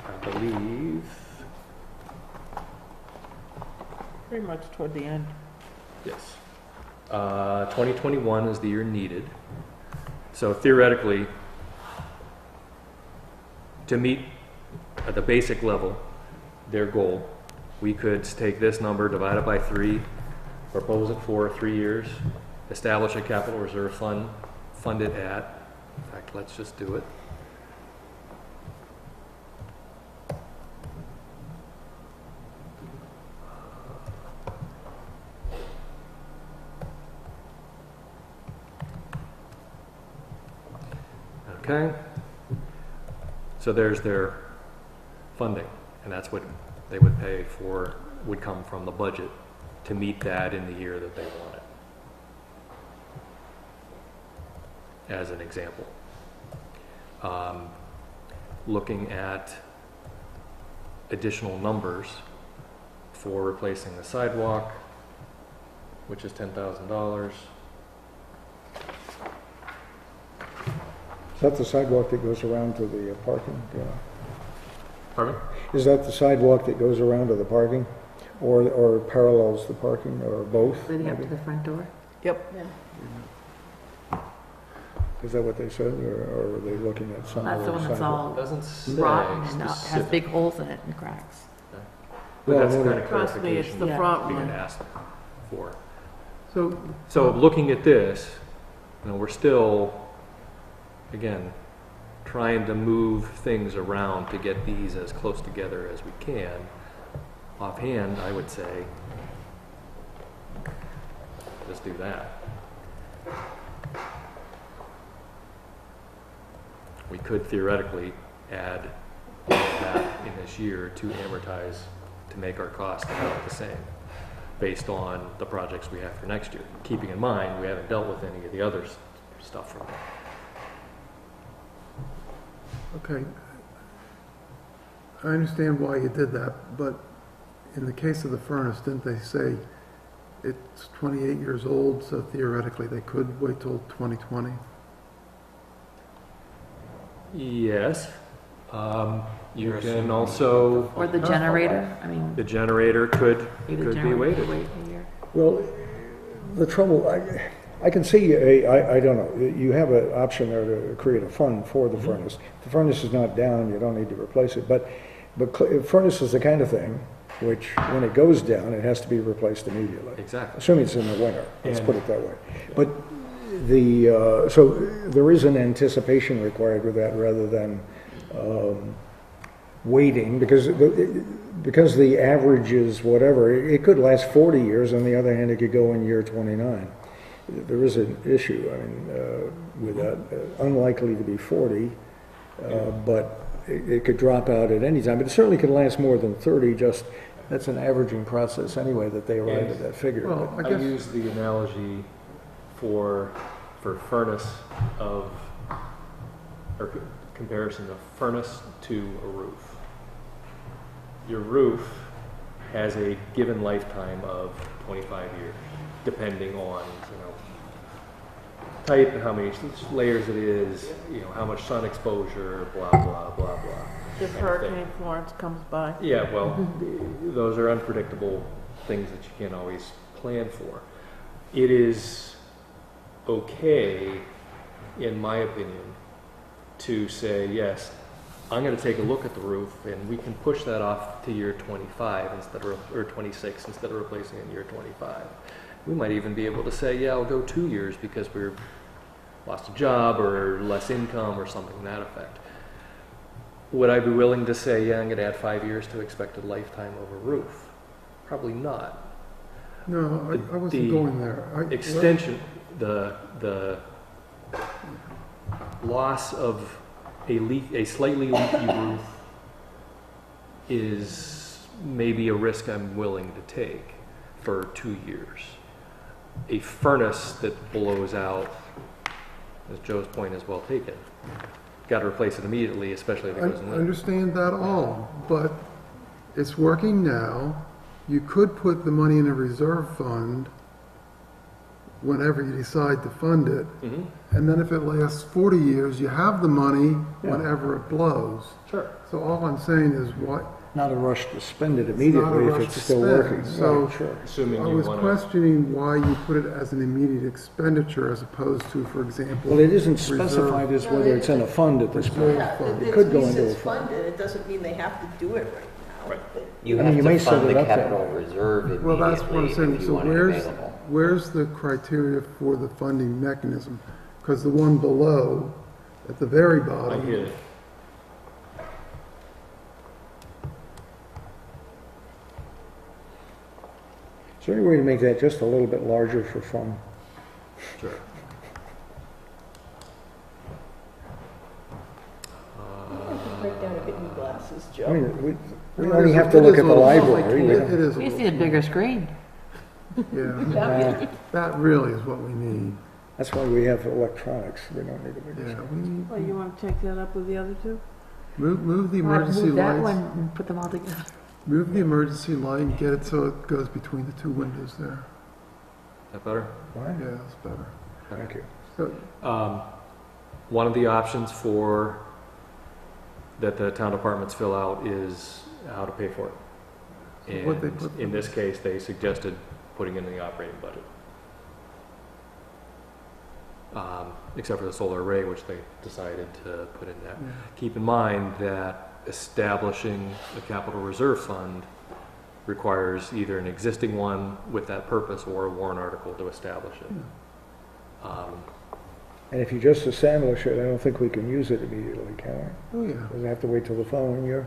I believe, Pretty much toward the end. yes. 2021 is the year needed. So theoretically, to meet at the basic level their goal, we could take this number, divide it by 3, propose it for 3 years, establish a capital reserve fund, fund it at, in fact, let's just do it. Okay. So there's their funding, and that's what they would pay for, would come from the budget to meet that in the year that they want it, as an example. Looking at additional numbers for replacing the sidewalk, which is $10,000. is that the sidewalk that goes around to the parking? Yeah. Pardon me? Is that the sidewalk that goes around to the parking? Or parallels the parking, or both? Leading up to maybe? the front door? Yep. Is that what they said, or are they looking at some That's other the one that's sidewalk? all Doesn't say rotten and has specific. big holes in it and cracks. But that's Well, the kind of Trust me, it's clarification the Yeah. front we had one. asked for. so, So looking at this, we're still, again, trying to move things around to get these as close together as we can. Offhand, I would say, just do that. We could theoretically add all of that in this year to amortize, to make our costs about the same, based on the projects we have for next year. Keeping in mind, we haven't dealt with any of the other stuff from there. okay. I understand why you did that, but in the case of the furnace, didn't they say it's 28 years old, so theoretically they could wait till 2020? Yes. You can also, Or the generator, I mean, the generator could maybe the be generator weighted. could wait a year. Well, the trouble, I can see, I don't know, you have an option there to create a fund for the furnace. If the furnace is not down, you don't need to replace it, but furnace is the kind of thing which when it goes down, it has to be replaced immediately. Exactly. Assuming it's in the winter, let's And- put it that way. But so there is an anticipation required with that rather than waiting, because the average is whatever, it could last 40 years, on the other hand, it could go in year 29. There is an issue, I mean, with that, unlikely to be 40, but it could drop out at any time, but it certainly could last more than 30, just, that's an averaging process anyway, that they arrive at that figure. Well, But I I guess, use the analogy for furnace of, or comparison of furnace to a roof. Your roof has a given lifetime of 25 years, depending on, type and how many layers it is, how much sun exposure, blah, blah, blah, blah. If Hurricane Florence comes by. Yeah, well, those are unpredictable things that you can't always plan for. It is okay, in my opinion, to say, yes, I'm going to take a look at the roof, and we can push that off to year 25 or 26 instead of replacing it in year 25. We might even be able to say, yeah, I'll go 2 years because we're lost a job or less income or something to that effect. Would I be willing to say, yeah, I'm going to add 5 years to expected lifetime of a roof? Probably not. no, I wasn't The going there. Extension, the loss of a slightly leaky roof is maybe a risk I'm willing to take for 2 years. A furnace that blows out, as Joe's point is well taken, got to replace it immediately, especially if it I goes in winter. understand that all, but it's working now. You could put the money in a reserve fund whenever you decide to fund it. Mhm. And then if it lasts 40 years, you have the money Yeah. whenever it blows. Sure. So all I'm saying is what, not a rush to spend it not a immediately if rush it's to still spend. working. So- Right, sure. Assuming I you was want to. questioning why you put it as an immediate expenditure as opposed to, for example. Well, it isn't reserve- specified as whether it's in a fund at this point. Reserve fund. It could go It's into a fund. funded, it doesn't mean they have to do it right now. Right. You I mean, have you to may set fund it the up that capital way. reserve Well, that's what I'm immediately saying. if you So want it available. where's the criteria for the funding mechanism? Because the one below, at the very I bottom. hit it. Is there any way to make that just a little bit larger for fun? Sure. Break down and get new glasses, I Joe. mean, we Well, only it have is- to it look is at a the little library. complicated. you know. It is a We just little, need a bigger screen. yeah. That really is what we need. That's why we have electronics. We don't need a bigger Yeah, screen. we need, Oh, you want to take that up with the other two? move the All right, emergency move that lights. one and put them all together. Move the emergency light and get it so it goes between the two windows there. Is that better? Right? Yeah, that's better. Thank you. So, One of the options for, that the town departments fill out is how to pay for it. What they And put- in this case, they suggested putting in the operating budget. Except for the solar array, which they decided to put in that. yeah. Keep in mind that establishing a capital reserve fund requires either an existing one with that purpose or a warrant article to establish it. And if you just establish it, I don't think we can use it immediately, can Oh, yeah. we? Does it have to wait till the following year?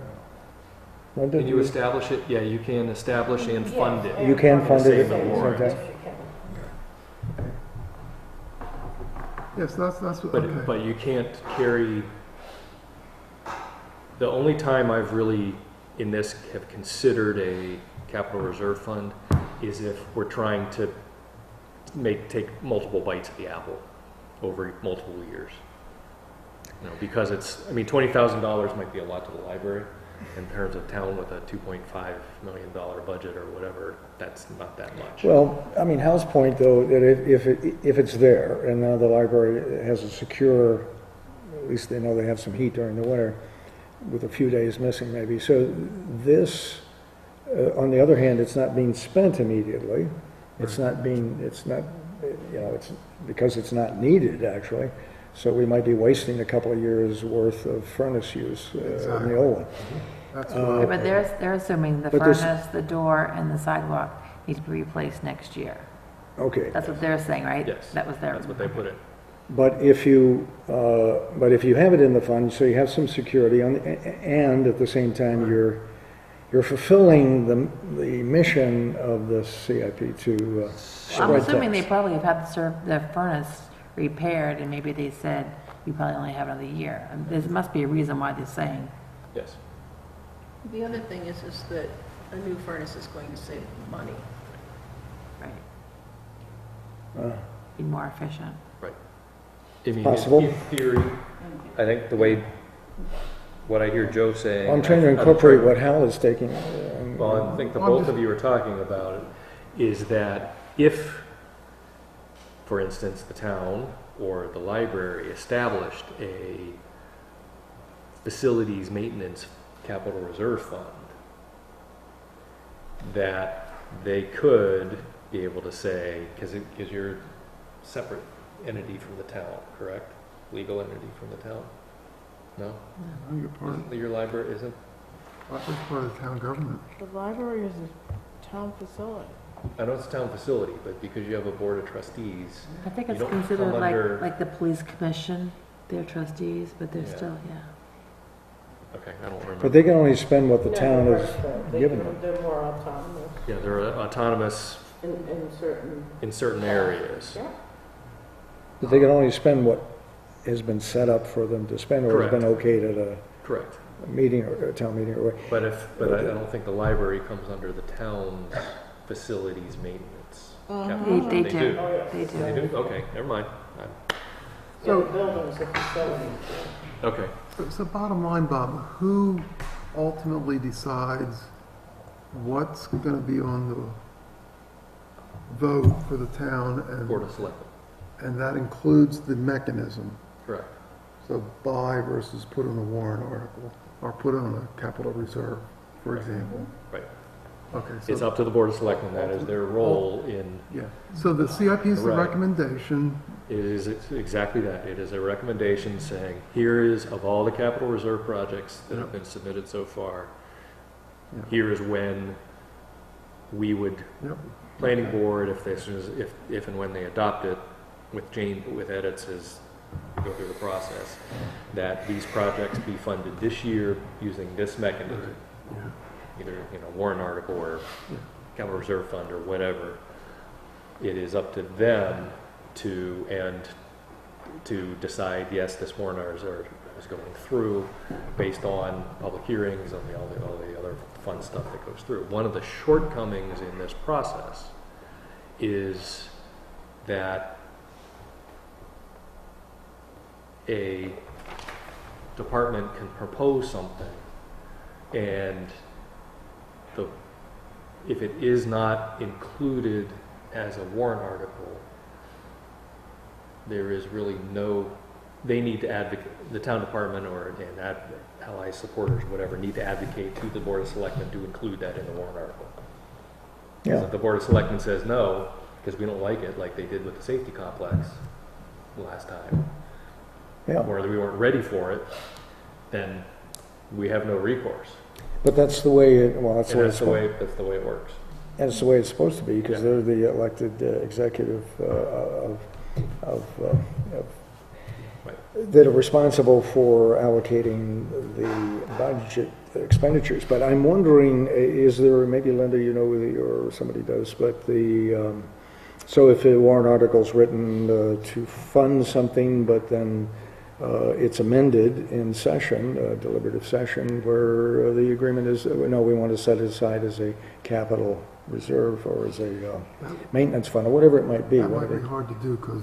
When did Can you we- establish it? Yeah, you can establish and fund it. You can fund it Same at the warrant. same time? Yes, that's, okay. But you can't carry, the only time I've really, in this, have considered a capital reserve fund is if we're trying to take multiple bites at the apple over multiple years. Because it's, I mean, $20,000 might be a lot to the library in terms of town with a $2.5 million budget or whatever, that's not that much. Well, I mean, Hal's point, though, that if it's there, and now the library has a secure, at least they know they have some heat during the winter, with a few days missing maybe. So this, on the other hand, it's not being spent immediately. It's not, it's because it's not needed, actually. So we might be wasting a couple of years' worth of furnace use in Exactly. the old one. That's Uh, what But they're assuming the But this- furnace, the door, and the sidewalk needs to be replaced next year. Okay. That's what they're saying, right? Yes. That was their. That's what they put in. But if you have it in the fund, so you have some security on, and at the same time, you're fulfilling the mission of the CIP to I'm spread assuming they tax. probably have had the furnace repaired, and maybe they said, you probably only have another year. And there must be a reason why they're saying, Yes. The other thing is that a new furnace is going to save money. right, be more efficient. Right. I mean, Possible. In theory, I think the way, what I hear Joe saying. I'm trying to I've incorporate tried- what Hal is taking. Well, I think the both of you are talking about it, is that if, for instance, the town or the library established a facilities maintenance capital reserve fund, that they could be able to say, because you're a separate entity from the town, correct? Legal entity from the town? No? I think you're part of, Isn't your library, isn't? I think part of the town government. The library is a town facility. I know it's a town facility, but because you have a board of trustees, I think You it's don't come considered under- like the police commission, they're trustees, but they're Yeah. still, yeah. okay, I don't remember. But they can only spend what the No, town you're has right, though. given them. They're more autonomous Yeah, they're autonomous in certain. in certain areas. Yeah. But they can only spend what has been set up for them to spend, or has been okayed at a Correct. meeting or a town meeting or. But I don't think the library comes under the town's facilities maintenance. capital. They do, they They do. do? Okay, never mind. So buildings are facilities. Okay. So bottom line, Bob, who ultimately decides what's going to be on the vote for the town, Board of Selectmen. and that includes the mechanism? Correct. So buy versus put on a warrant article, or put on a capital reserve, for example. Right. Okay, It's so, up to the Board of Selectmen. That is their role in, yeah, so the CIP is the Right. recommendation, it is exactly that. It is a recommendation saying, here is, of all the capital reserve projects that have been submitted so far, Yeah. here is when we would, Yep. planning board, if and when they adopt it, with edits as we go through the process, that these projects be funded this year using this mechanism. Either, warrant article or capital reserve fund or whatever. It is up to them to decide, yes, this warrant article is going through based on public hearings and all the other fun stuff that goes through. One of the shortcomings in this process is that a department can propose something, and if it is not included as a warrant article, there is really they need to advocate, the town department and ally supporters, whatever, need to advocate to the Board of Selectmen to include that in the warrant article. Because Yeah, if the Board of Selectmen says no, because we don't like it, like they did with the safety complex last time, yeah. or we weren't ready for it, then we have no recourse. But that's the way, that's the And way that's the way it works. And it's the way it's supposed to be, because Yeah. they're the elected executive that are responsible for allocating the budget expenditures. But I'm wondering, is there, maybe Linda, or somebody does, but so if a warrant article's written to fund something, but then it's amended in session, deliberative session, where the agreement is, no, we want to set it aside as a capital reserve or as a maintenance fund, or whatever it might be. that might whatever. be hard to do because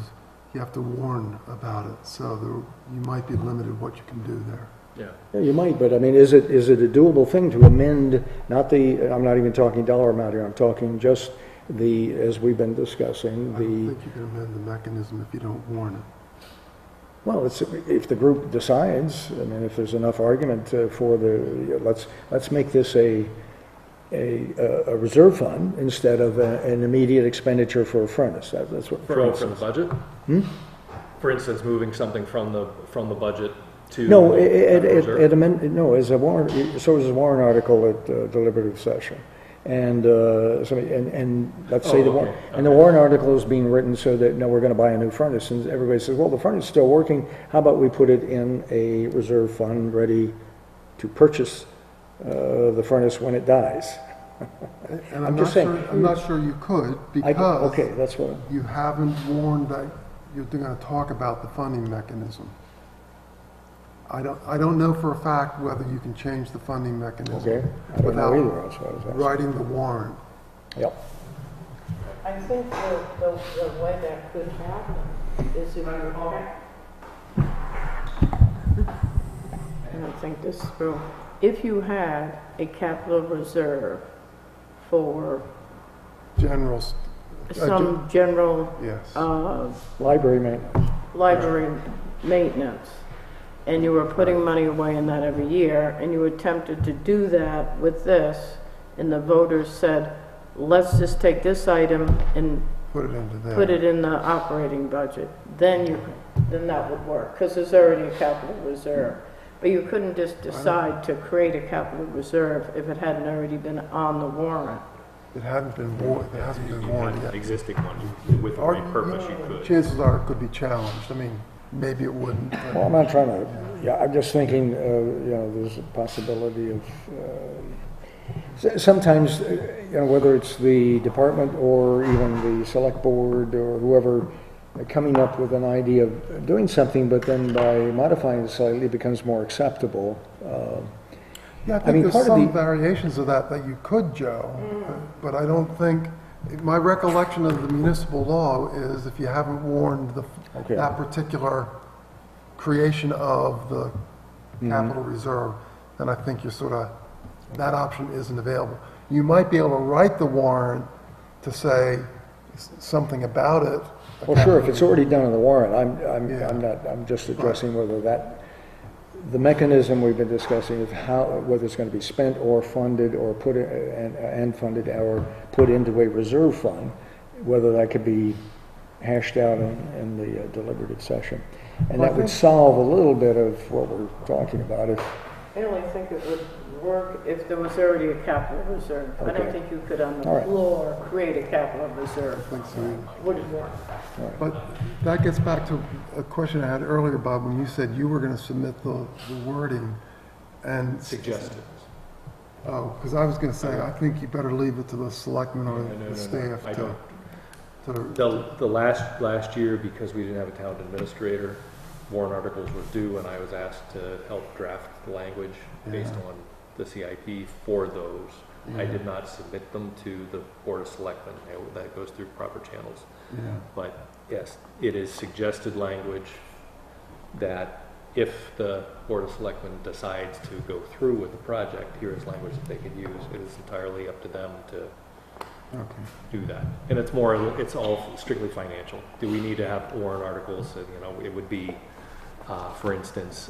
you have to warn about it, so you might be limited what you can do there. Yeah. Yeah, you might, but I mean, is it a doable thing to amend, I'm not even talking dollar amount here, I'm talking just as we've been discussing, I don't think you can amend the mechanism if you don't warn it. well, if the group decides, I mean, if there's enough argument for let's make this a reserve fund instead of an immediate expenditure for a furnace. That's what. From the budget? For instance, moving something from the budget to No, reserve? no, as a warrant, so is a warrant article at deliberative session. And, and let's say Oh, the okay, warrant, and the warrant article is being written so that, no, we're gonna buy a new furnace, and everybody says, well, the furnace is still working, how about we put it in a reserve fund ready to purchase, the furnace when it dies? And I'm just saying. I'm not sure you could, because Okay, that's what, you haven't warned that you're gonna talk about the funding mechanism. I don't know for a fact whether you can change the funding mechanism. okay, I don't know without either, that's what I was asking. writing the warrant. Yep, I think the way that could happen is if you I don't think this through. If you had a capital reserve for General, some general, yes. library maintenance. library maintenance, and you were putting money away in that every year, and you attempted to do that with this, and the voters said, let's just take this item and Put it into there. put it in the operating budget, then that would work, because there's already a capital reserve. But you couldn't just decide to create a capital reserve if it hadn't already been on the warrant. It hasn't been warned yet. Existing one, with the Or, repurpose you could. Chances are it could be challenged. I mean, maybe it wouldn't. but- Well, I'm not trying to, yeah, I'm just thinking, there's a possibility of, sometimes, whether it's the department or even the select board or whoever coming up with an idea of doing something, but then by modifying it slightly, it becomes more acceptable. Yeah, I I think mean, there's part of some the- variations of that you could, Joe, but I don't think, my recollection of the municipal law is if you haven't warned Okay. that particular creation of the capital reserve, then I think you're sort of, that option isn't available. You might be able to write the warrant to say something about it. Well, sure, if it's already done in the warrant, Yeah. I'm just addressing whether the mechanism we've been discussing of whether it's going to be spent or funded or put and funded or put into a reserve fund, whether that could be hashed out in the deliberative session. And Well, I that would think- solve a little bit of what we're talking about. I only think it would work if there was already a capital reserve. I Okay. don't think you could on the All right. floor create a capital reserve. I think so. Wouldn't work. But that gets back to a question I had earlier, Bob, when you said you were going to submit the wording and. Suggested. Oh, because I was going to say, I think you better leave it to the selectmen or No, the staff I to. The last year, because we didn't have a town administrator, warrant articles were due, and I was asked to help draft the language based Yeah. on the CIP for those. I Yeah. did not submit them to the Board of Selectmen. That goes through proper channels. Yeah. But yes, it is suggested language that if the Board of Selectmen decides to go through with the project, here is language that they can use. It is entirely up to them to Okay. do that. And it's all strictly financial. Do we need to have warrant articles? It would be, for instance,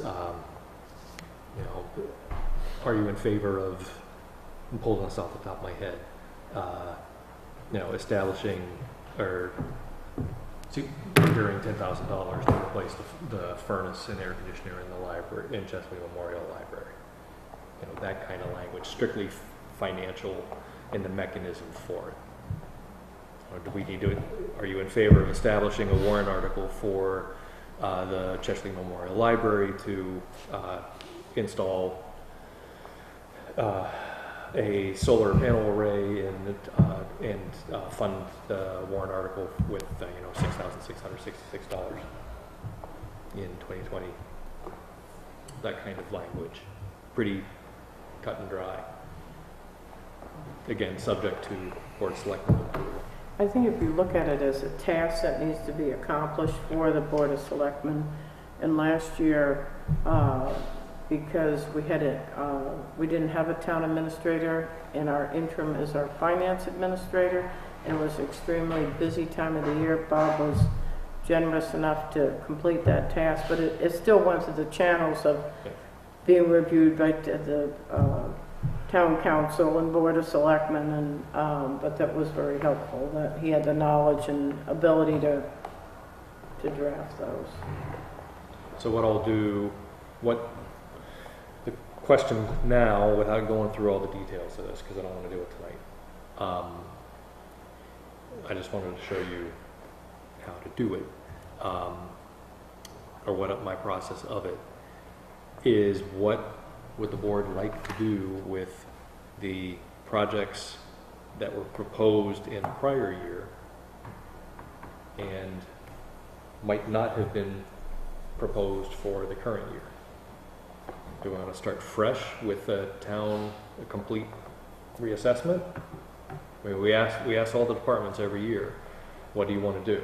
are you in favor of, I'm pulling this off the top of my head, establishing or securing $10,000 to replace the furnace and air conditioner in the library, in Chesley Memorial Library? That kind of language, strictly financial and the mechanism for it. Or do we need to, are you in favor of establishing a warrant article for the Chesley Memorial Library to install a solar panel array and fund the warrant article with $6,666 in 2020? That kind of language, pretty cut and dry. Again, subject to Board of Selectmen approval. I think if you look at it as a task that needs to be accomplished for the Board of Selectmen, and last year, because we didn't have a town administrator, and our interim is our finance administrator, and it was an extremely busy time of the year, Bob was generous enough to complete that task, but it still went through the channels of being reviewed by the town council and Board of Selectmen, and but that was very helpful, that he had the knowledge and ability to draft those. So what I'll do what the question now, without going through all the details of this, because I don't want to do it tonight. I just wanted to show you how to do it, or what my process of it is. What would the board like to do with the projects that were proposed in the prior year and might not have been proposed for the current year? Do we want to start fresh with a complete reassessment? I mean, we ask all the departments every year, what do you want to do?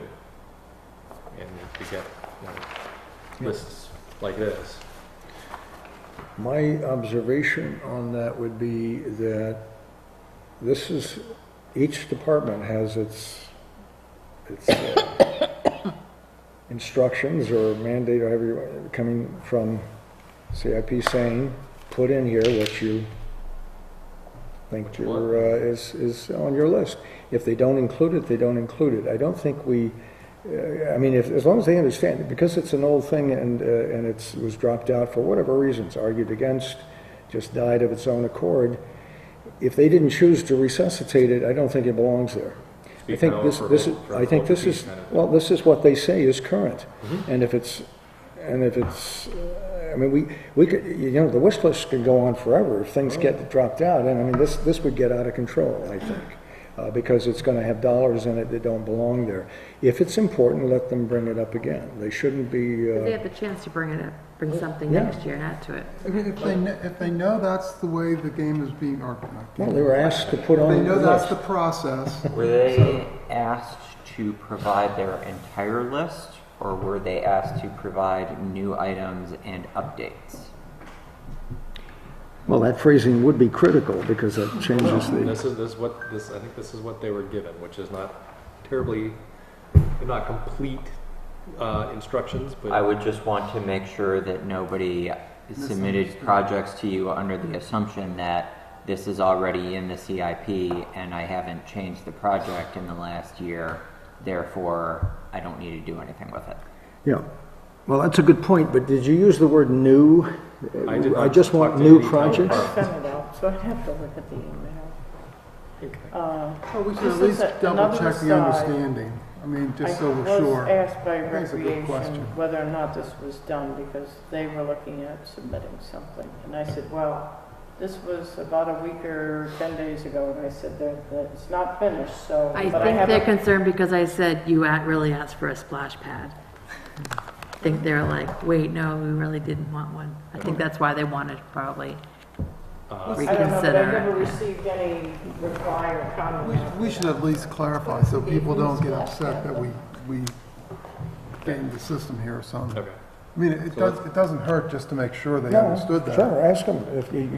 And we get lists like this. My observation on that would be that each department has its instructions or mandate, or however coming from CIP, saying, put in here what you think is on your list. If they don't include it, they don't include it. I don't think as long as they understand it, because it's an old thing and it was dropped out for whatever reasons, argued against, just died of its own accord. If they didn't choose to resuscitate it, I don't think it belongs there. I think this is what they say is current. Mm-hmm. And if it's, I mean, we could, the wish list can go on forever if things get dropped out. And I mean, this would get out of control, I think, because it's going to have dollars in it that don't belong there. If it's important, let them bring it up again. They shouldn't be. They have the chance to bring something next year and add to it. I mean, if they know that's the way the game is being, Well, they were asked to put on. They know that's the process. Were they asked to provide their entire list, or were they asked to provide new items and updates? Well, that phrasing would be critical because that changes the. I think this is what they were given, which is not complete instructions, but I would just want to make sure that nobody submitted projects to you under the assumption that this is already in the CIP and I haven't changed the project in the last year, therefore I don't need to do anything with it. Yeah. Well, that's a good point, but did you use the word new? I just want new projects. I sent it out, so I'd have to look at the email. okay. Well, we should This at least is double another check the aside. understanding. I mean, just so we're I sure. was asked by That's a good Recreation question. whether or not this was done because they were looking at submitting something. And I said, well, this was about a week or 10 days ago, and I said that it's not finished, so. I but think they're haven't- concerned because I said you really asked for a splash pad. I think they're like, wait, no, we really didn't want one. I think that's why they wanted probably I don't know, but I reconsider. never received any reply or comment. We should at least clarify so people don't get upset that we gamed the system here or something. Okay. I mean, it doesn't hurt just to make sure they understood that. Sure, ask them,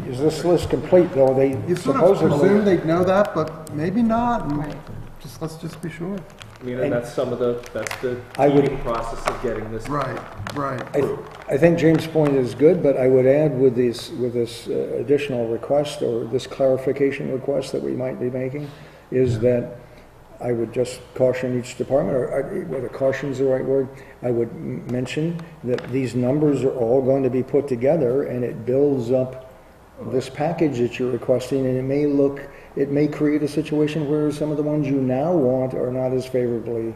is this list complete, though they You sort of presume supposedly. they'd know that, but maybe not, and Right. let's just be sure. I mean, and that's the I would- teething process of getting this. Right. I think James' point is good, but I would add with this additional request or this clarification request that we might be making, is that I would just caution each department, or whether caution is the right word, I would mention that these numbers are all going to be put together and it builds up this package that you're requesting, and it may create a situation where some of the ones you now want are not as favorably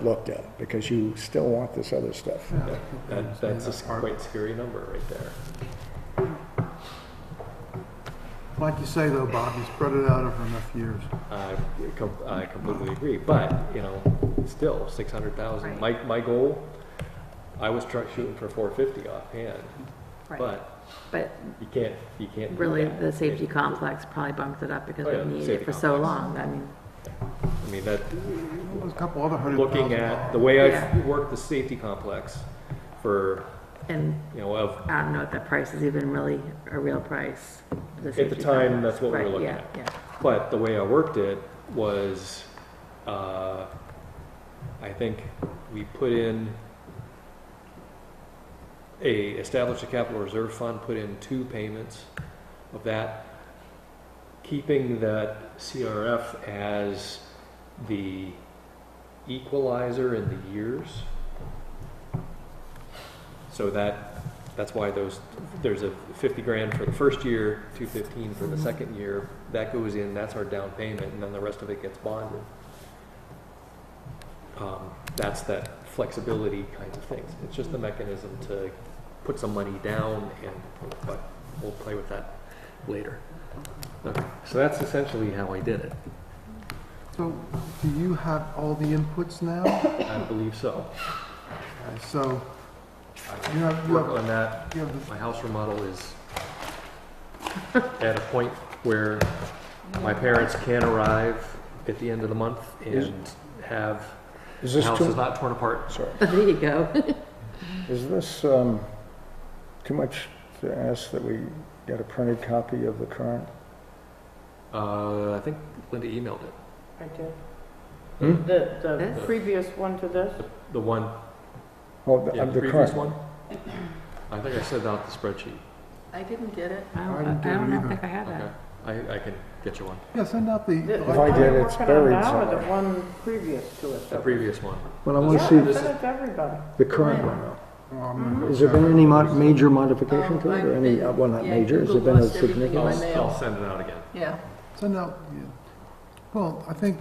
looked at, because you still want this other stuff. That's a quite scary number right there. Like you say though, Bob, you spread it out over enough years. I completely agree, but, still, 600,000. Right. My goal, I was shooting for 450 offhand, But you can't do really, that. the safety complex probably bumped it up because Oh, yeah, we needed safety it for so complex. long. I mean, that, There's a couple other looking at the $100,000. way Yeah. I've worked the safety complex for, and of, I don't know if that price is even really a real price. at the time, that's what we were Right, looking yeah, at. yeah. But the way I worked it was, I think we put in established a capital reserve fund, put in 2 payments of that, keeping that CRF as the equalizer in the years, so that That's why there's a 50 grand for the first year, 215 for the second year. That goes in, that's our down payment, and then the rest of it gets bonded. That's that flexibility kind of things. It's just the mechanism to put some money down, but we'll play with that later. Okay, so that's essentially how I did it. So, do you have all the inputs now? I believe so. Okay, so, you have, Work on that. you have My house remodel is at a point where my parents can arrive at the end of the month and have Is the this house is too, not torn apart. sorry, There you go. is this too much to ask that we get a printed copy of the current? I think Linda emailed it. I did. Hmm? The This? previous one to this? The one, Oh, yeah, the the previous current. one. I think I sent out the spreadsheet. I didn't get it. I I didn't get it don't either. think I have Okay, that. I can get you one. yeah, send out the, The If one I did, you're it's working on buried now or the somewhere. one previous to it? The previous one. Well, I want to Yeah, see I sent it to everybody. the current one now. oh, I'm gonna go Has there check. been any major modification to it, or I've any, been- well, not yeah, major, has Google there been a lost everything in my significant? mail. I'll send it out again. Yeah. Send out, yeah. Well, I think,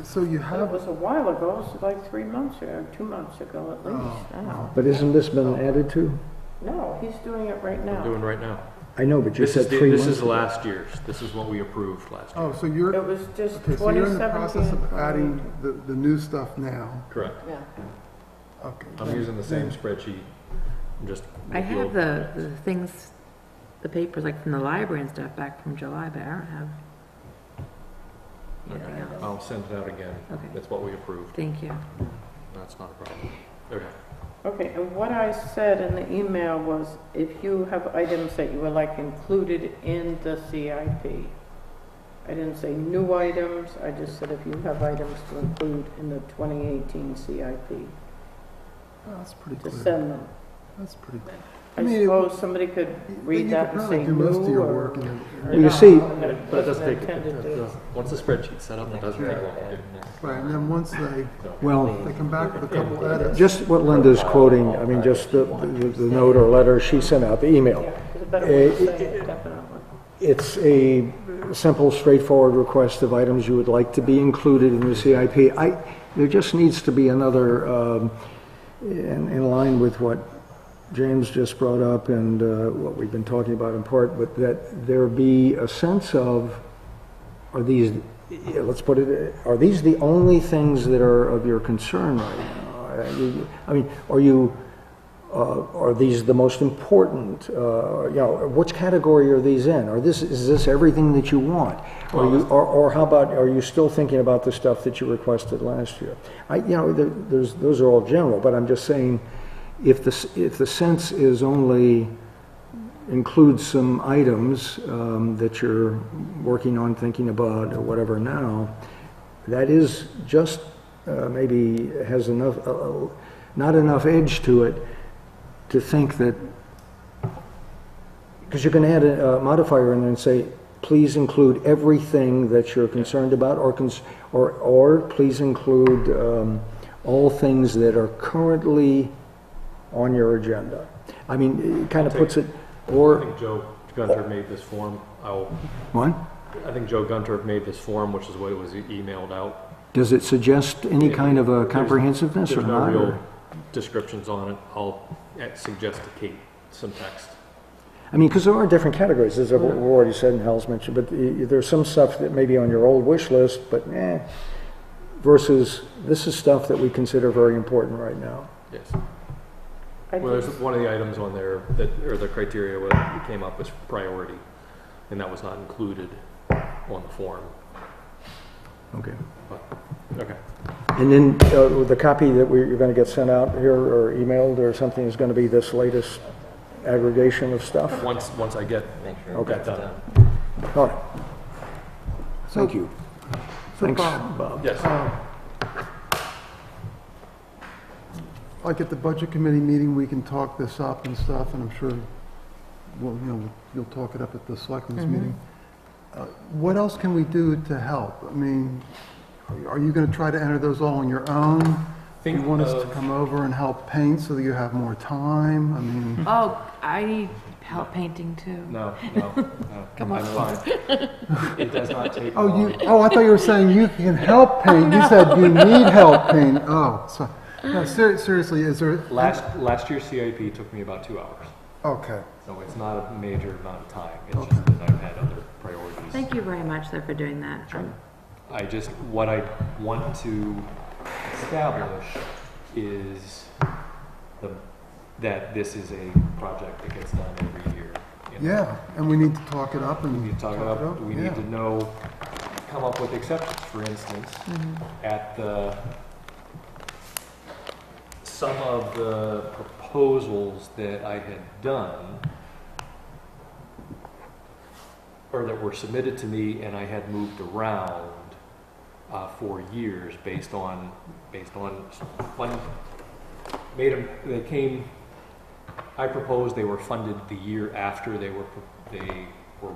so you It have, was a while ago, it was like 3 months ago, 2 months ago at least. Oh, I know. But isn't this been added to? No, he's doing it right I'm now. doing right now. I know, but you This is said the, 3 this months is ago. last year's. This is what we approved last year. oh, so you're, It was just okay, so you're in the process 2017. of adding the new stuff now. Correct. Yeah. Okay. I'm using the same spreadsheet. I'm just. I have the things, the papers like from the library and stuff back from July, but I don't have anything Okay. else. I'll send it out again. Okay. That's what we approved. Thank you. That's not a problem. Okay. Okay, and what I said in the email was if you have items that you would like included in the CIP. I didn't say new items, I just said if you have items to include in the 2018 CIP, Oh, that's pretty to clear. send them. That's pretty clear. I mean, suppose somebody could read that and say You could probably do most of new your or. work and then, or Well, you not, see- and it But it doesn't wasn't take, intended to. once the spreadsheet's set up, it doesn't take long. right, and then once they Well, come back with a couple edits. just what Linda's quoting, I mean, just the note or letter she sent out, the email. Yeah, there's a better way to say it, definitely. It's a simple, straightforward request of items you would like to be included in the CIP. There just needs to be another, in line with what James just brought up and what we've been talking about in part, but that there be a sense of, are these, let's put it, are these the only things that are of your concern right now? I mean, are these the most important? Which category are these in? Is this everything that you want? Or how about, are you still thinking about the stuff that you requested last year? Those are all general, but I'm just saying, if the sense is only include some items that you're working on, thinking about, or whatever now, that is just maybe has enough, not enough edge to it to think that, because you can add a modifier in there and say, please include everything that you're concerned about, or please include all things that are currently on your agenda. I mean, it kind of puts it, I or, think Joe Gunter made this form. what? I think Joe Gunter made this form, which is what it was emailed out. Does it suggest any kind of a comprehensiveness or There's no not? real or- descriptions on it. I'll suggest to Kate some text. I mean, because there are different categories, as I've already said and Hal's mentioned, but there's some stuff that may be on your old wish list, but versus this is stuff that we consider very important right now. Yes. I Well, there's just- one of the items on there that, or the criteria that came up was priority, and that was not included on the form. Okay. Okay. And then the copy that you're going to get sent out here or emailed or something is going to be this latest aggregation of stuff? Once I get Okay. that done. All right. Thank you. Thanks, Bob, Bob. Yes. Like at the budget committee meeting, we can talk this up and stuff, and I'm sure, you'll talk it up at the selectmen's meeting. What else can we do to help? I mean, are you going to try to enter those all on your own? You want us to come over and help paint so that you have more time? I mean, Oh, I need help painting too. No. Come on. I'm fine. It does not take oh, long. I thought you were saying you can help paint. You said you need help paint. Oh, so, no, seriously, is there? Last year's CIP took me about 2 hours. Okay. So it's not a major amount of time. It's just that I've had other priorities. Thank you very much though for doing that. What I want to establish is that this is a project that gets done every year. You know? Yeah, and we need to talk it up and We need to talk about, we yeah. need to know, come up with exceptions. For instance, at some of the proposals that I had done, or that were submitted to me and I had moved around for years based on fund, I proposed they were funded the year after they were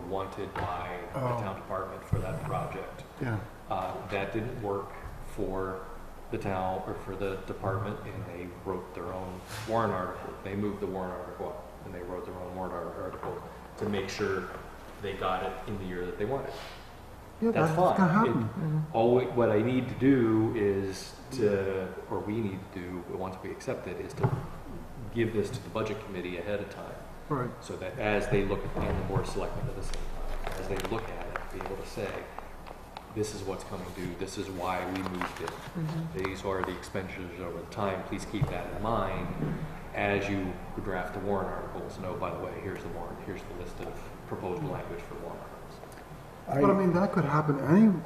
wanted by the town department for that project. Yeah. That didn't work for the town or for the department, and they wrote their own warrant article. They moved the warrant article up, and they wrote their own warrant article to make sure they got it in the year that they wanted. Yeah, That's fine. gonna happen. What I need to do is or we need to do, once we accept it, is to give this to the budget committee ahead of time. Right. So that as they look at, and the board of selectmen at the same time, as they look at it, be able to say, this is what's coming due, this is why we moved it. These are the expenditures over the time, please keep that in mind as you draft the warrant articles. And oh, by the way, here's the warrant, here's the list of proposed language for warrant articles. But I mean, that could happen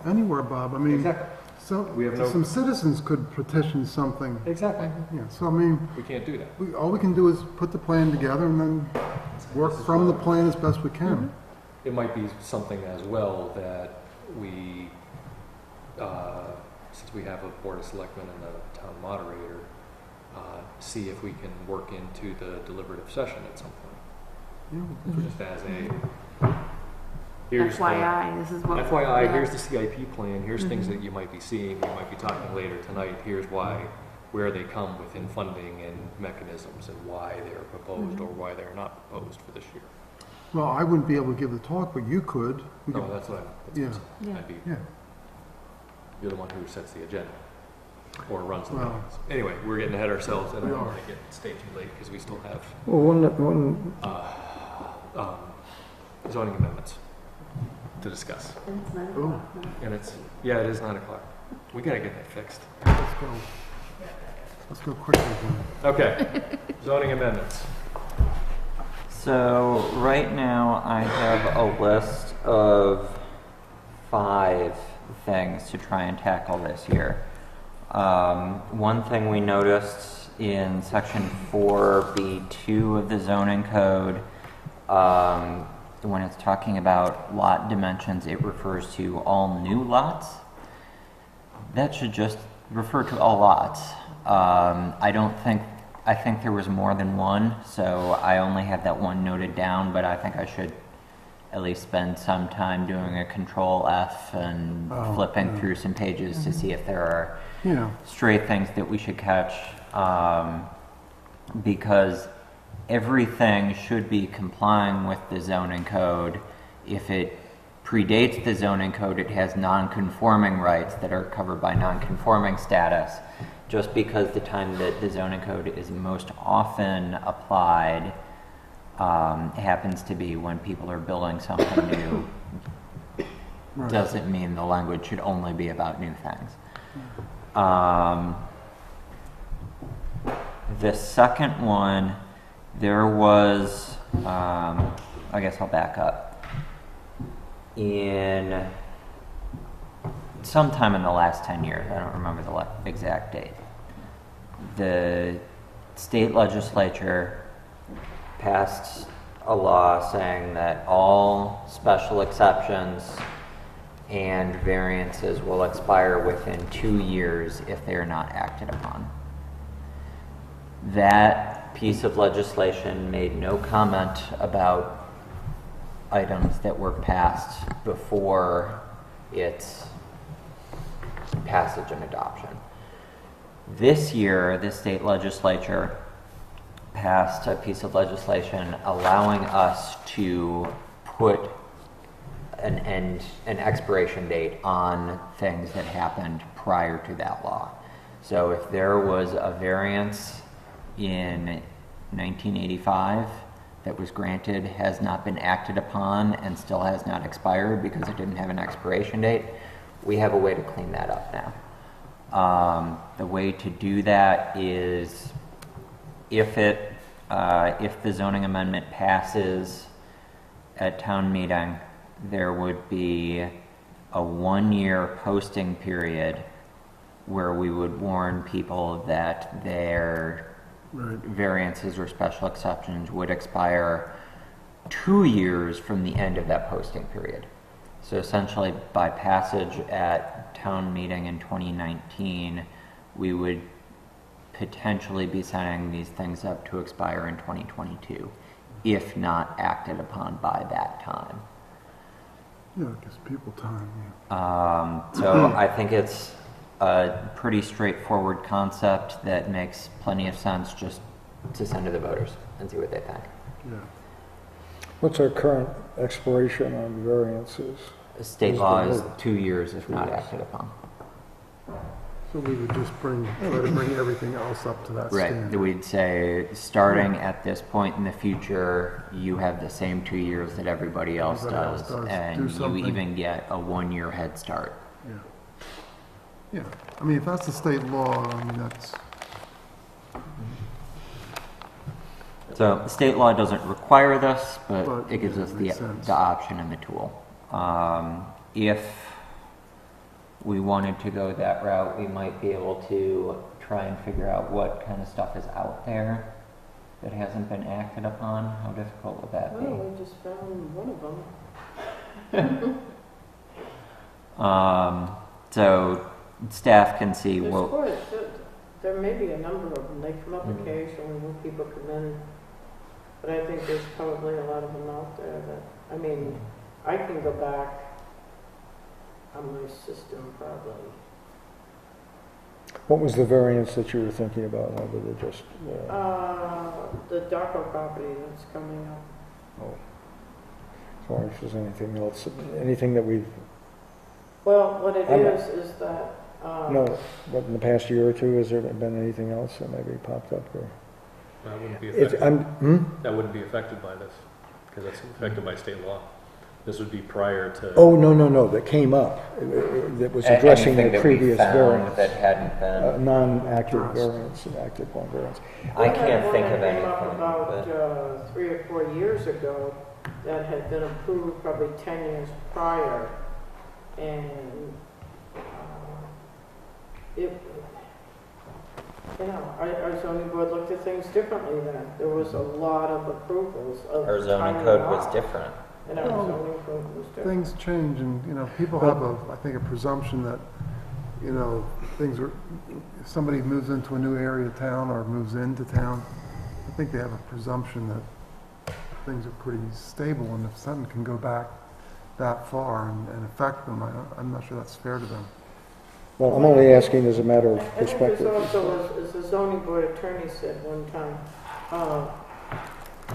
anywhere, Bob. I mean, Exactly. so We have no- some citizens could petition something. Exactly. Yeah. So I mean, We can't do that. all we can do is put the plan together and then work from the plan as best we can. It might be something as well that we, since we have a board of selectmen and a town moderator, see if we can work into the deliberative session at some point. Yeah. Just as a, here's the, FYI, this is what. FYI, yeah. here's the CIP plan, here's things that you might be seeing, we might be talking later tonight, here's why, where they come within funding and mechanisms and why they're proposed or why they're not proposed for this year. Well, I wouldn't be able to give the talk, but you could. We No, could- that's what I'm Yeah. saying. Yeah. I'd be, Yeah. you're the one who sets the agenda or runs the Well- meetings. Anyway, we're getting ahead of ourselves and I We don't are. want to get stay too late because we still have Well, one, zoning amendments to discuss. And it's 9 Ooh. o'clock now. And it is 9 o'clock. We gotta get that fixed. Let's go. Let's go quickly then. Okay, zoning amendments. So right now I have a list of 5 things to try and tackle this year. One thing we noticed in section 4B2 of the zoning code, when it's talking about lot dimensions, it refers to all new lots. That should just refer to all lots. I think there was more than one, so I only have that one noted down, but I think I should at least spend some time doing a control F and flipping through some pages to see if there are Yeah. stray things that we should catch, because everything should be complying with the zoning code. If it predates the zoning code, it has non-conforming rights that are covered by non-conforming status. Just because the time that the zoning code is most often applied happens to be when people are building something new, Right. doesn't mean the language should only be about new things. The second one, there was, I guess I'll back up. In sometime in the last 10 years, I don't remember the exact date, the state legislature passed a law saying that all special exceptions and variances will expire within 2 years if they are not acted upon. That piece of legislation made no comment about items that were passed before its passage and adoption. This year, the state legislature passed a piece of legislation allowing us to put an expiration date on things that happened prior to that law. So if there was a variance in 1985 that was granted, has not been acted upon, and still has not expired because it didn't have an expiration date, we have a way to clean that up now. The way to do that is if the zoning amendment passes at town meeting, there would be a 1-year posting period where we would warn people that their variances or special exceptions would expire 2 years from the end of that posting period. So essentially, by passage at town meeting in 2019, we would potentially be setting these things up to expire in 2022, if not acted upon by that time. Yeah, it gives people time, So I think it's a pretty straightforward concept that makes plenty of sense just to send to the voters and see what they think. yeah. What's our current expiration on variances? The state law is 2 years if not acted upon. So we would just try to bring everything else up to that Right. standard. We'd say, starting at this point in the future, you have the same 2 years that everybody else Everybody else does, does. Do and you something. even get a 1-year head start. Yeah. Yeah, I mean, if that's the state law, I mean, that's, So the state law doesn't require this, but But, it gives yeah, us it the, makes sense. the option and the tool. If we wanted to go that route, we might be able to try and figure out what kind of stuff is out there that hasn't been acted upon. How difficult would that be? Well, we just found one of them. So staff can see There's what, there may be a number of them. They come up occasionally when people come in. But I think there's probably a lot of them out there that, I mean, I can go back on my system probably. What was the variance that you were thinking about? How did it just, The Darko property that's coming up. as far as there's anything else, anything that we've, Well, what it I'm not- is that, no, what, in the past year or two, has there been anything else that maybe popped up or? That wouldn't be It's, affected, that wouldn't be affected by this, because that's affected by state law. This would be prior to. Oh, no, that came up, that was addressing anything the that we previous found variance. that hadn't been. Non-active variance, an active one variance. I can't think One of that came up anything. about but- 3 or 4 years ago that had been approved probably 10 years prior, and it, you know, our zoning board looked at things differently then. There was a lot of approvals of Our zoning tiny code was lots, different. and our Well, zoning code was different. things change and, you know, people have I think, a presumption that, you know, things are, if somebody moves into a new area of town or moves into town, I think they have a presumption that things are pretty stable, and if something can go back that far and affect them, I'm not sure that's fair to them. Well, I'm only asking as a matter of I think there's perspective. also, as the zoning board attorney said one time,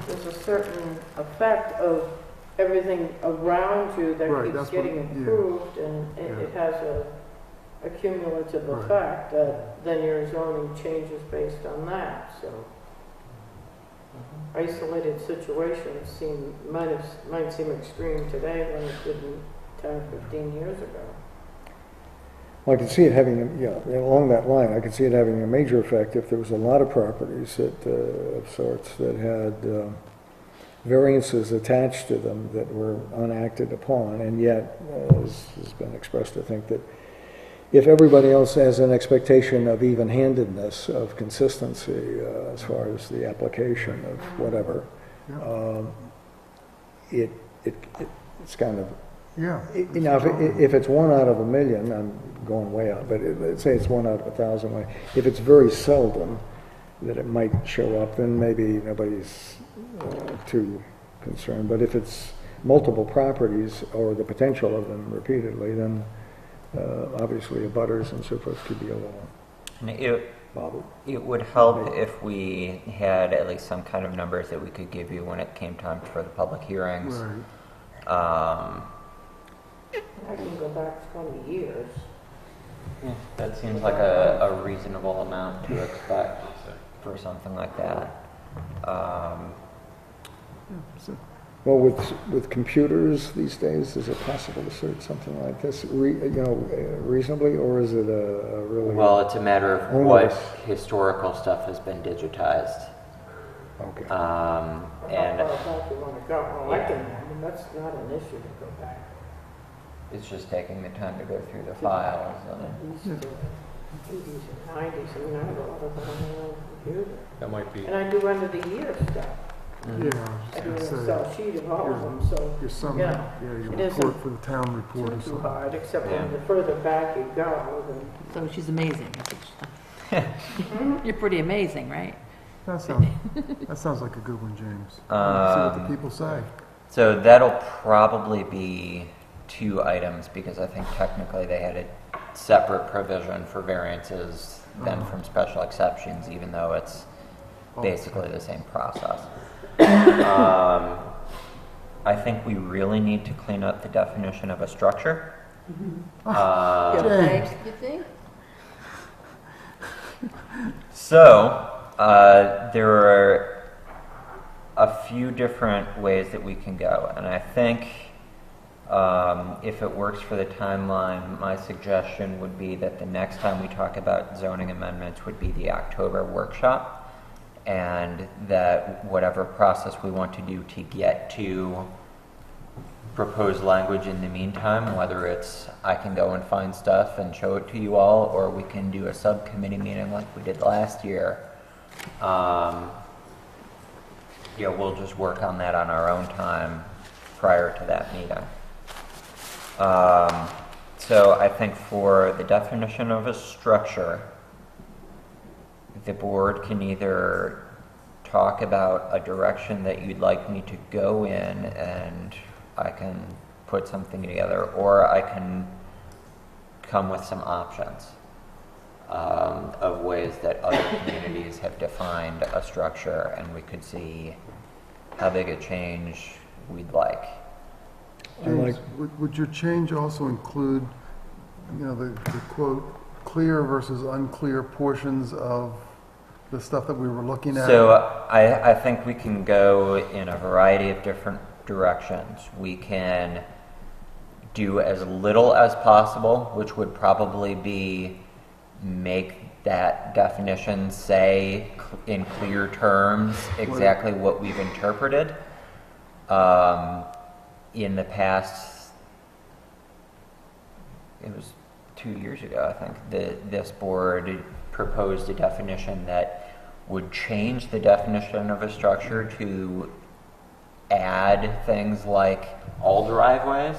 there's a certain effect of everything around you that Right, keeps that's what- getting yeah. improved, and it has a cumulative Right. effect, that then your zoning changes based on that, so. Isolated situations might seem extreme today when it didn't 10, 15 years ago. Well, I can see it having, along that line, I can see it having a major effect if there was a lot of properties that, of sorts that had variances attached to them that were unacted upon, and yet, as has been expressed, I think that if everybody else has an expectation of even-handedness, of consistency, as far as the application of whatever, it's kind of, Yeah. you know, if it's 1 out of 1,000,000, I'm going way out, but let's say it's 1 out of 1,000. If it's very seldom that it might show up, then maybe nobody's too concerned. But if it's multiple properties or the potential of them repeatedly, then obviously abutters and so forth could be a little. And Bob? It would help if we had at least some kind of numbers that we could give you when it came time for the public hearings. Right. I can go back 20 years. That seems like a reasonable amount to expect for something like that. Well, with computers these days, is it possible to search something like this, reasonably, or is it a really? Well, it's a matter of what historical stuff has been digitized. Okay. And How far back you want to go? Well, I mean, that's not an issue to go back. it's just taking the time to go through the files. At least the 80s and 90s, I mean, I have a lot of them on my own computer. That might be, And I do end of the year stuff. Yeah, I do an I was gonna Excel sheet of all of them, so your summary, yeah, your it report isn't for the town report or too something. hard, except Yeah. when the further back you go, then So she's amazing. That's what she- You're pretty amazing, right? That sounds like a good one, James. See what the people say. So that'll probably be 2 items because I think technically they had a separate provision for variances than from special exceptions, even though it's basically the same process. I think we really need to clean up the definition of a structure. James. You think? So, there are a few different ways that we can go, and I think if it works for the timeline, my suggestion would be that the next time we talk about zoning amendments would be the October workshop, and that whatever process we want to do to get to proposed language in the meantime, whether it's I can go and find stuff and show it to you all, or we can do a subcommittee meeting like we did last year. We'll just work on that on our own time prior to that meeting. So I think for the definition of a structure, the board can either talk about a direction that you'd like me to go in and I can put something together, or I can come with some options of ways that other communities have defined a structure, and we could see how big a change we'd like. James, would your change also include, the quote, clear versus unclear portions of the stuff that we were looking at? So I think we can go in a variety of different directions. We can do as little as possible, which would probably be make that definition say in clear terms exactly what we've interpreted. In the past, it was 2 years ago, I think, this board proposed a definition that would change the definition of a structure to add things like all driveways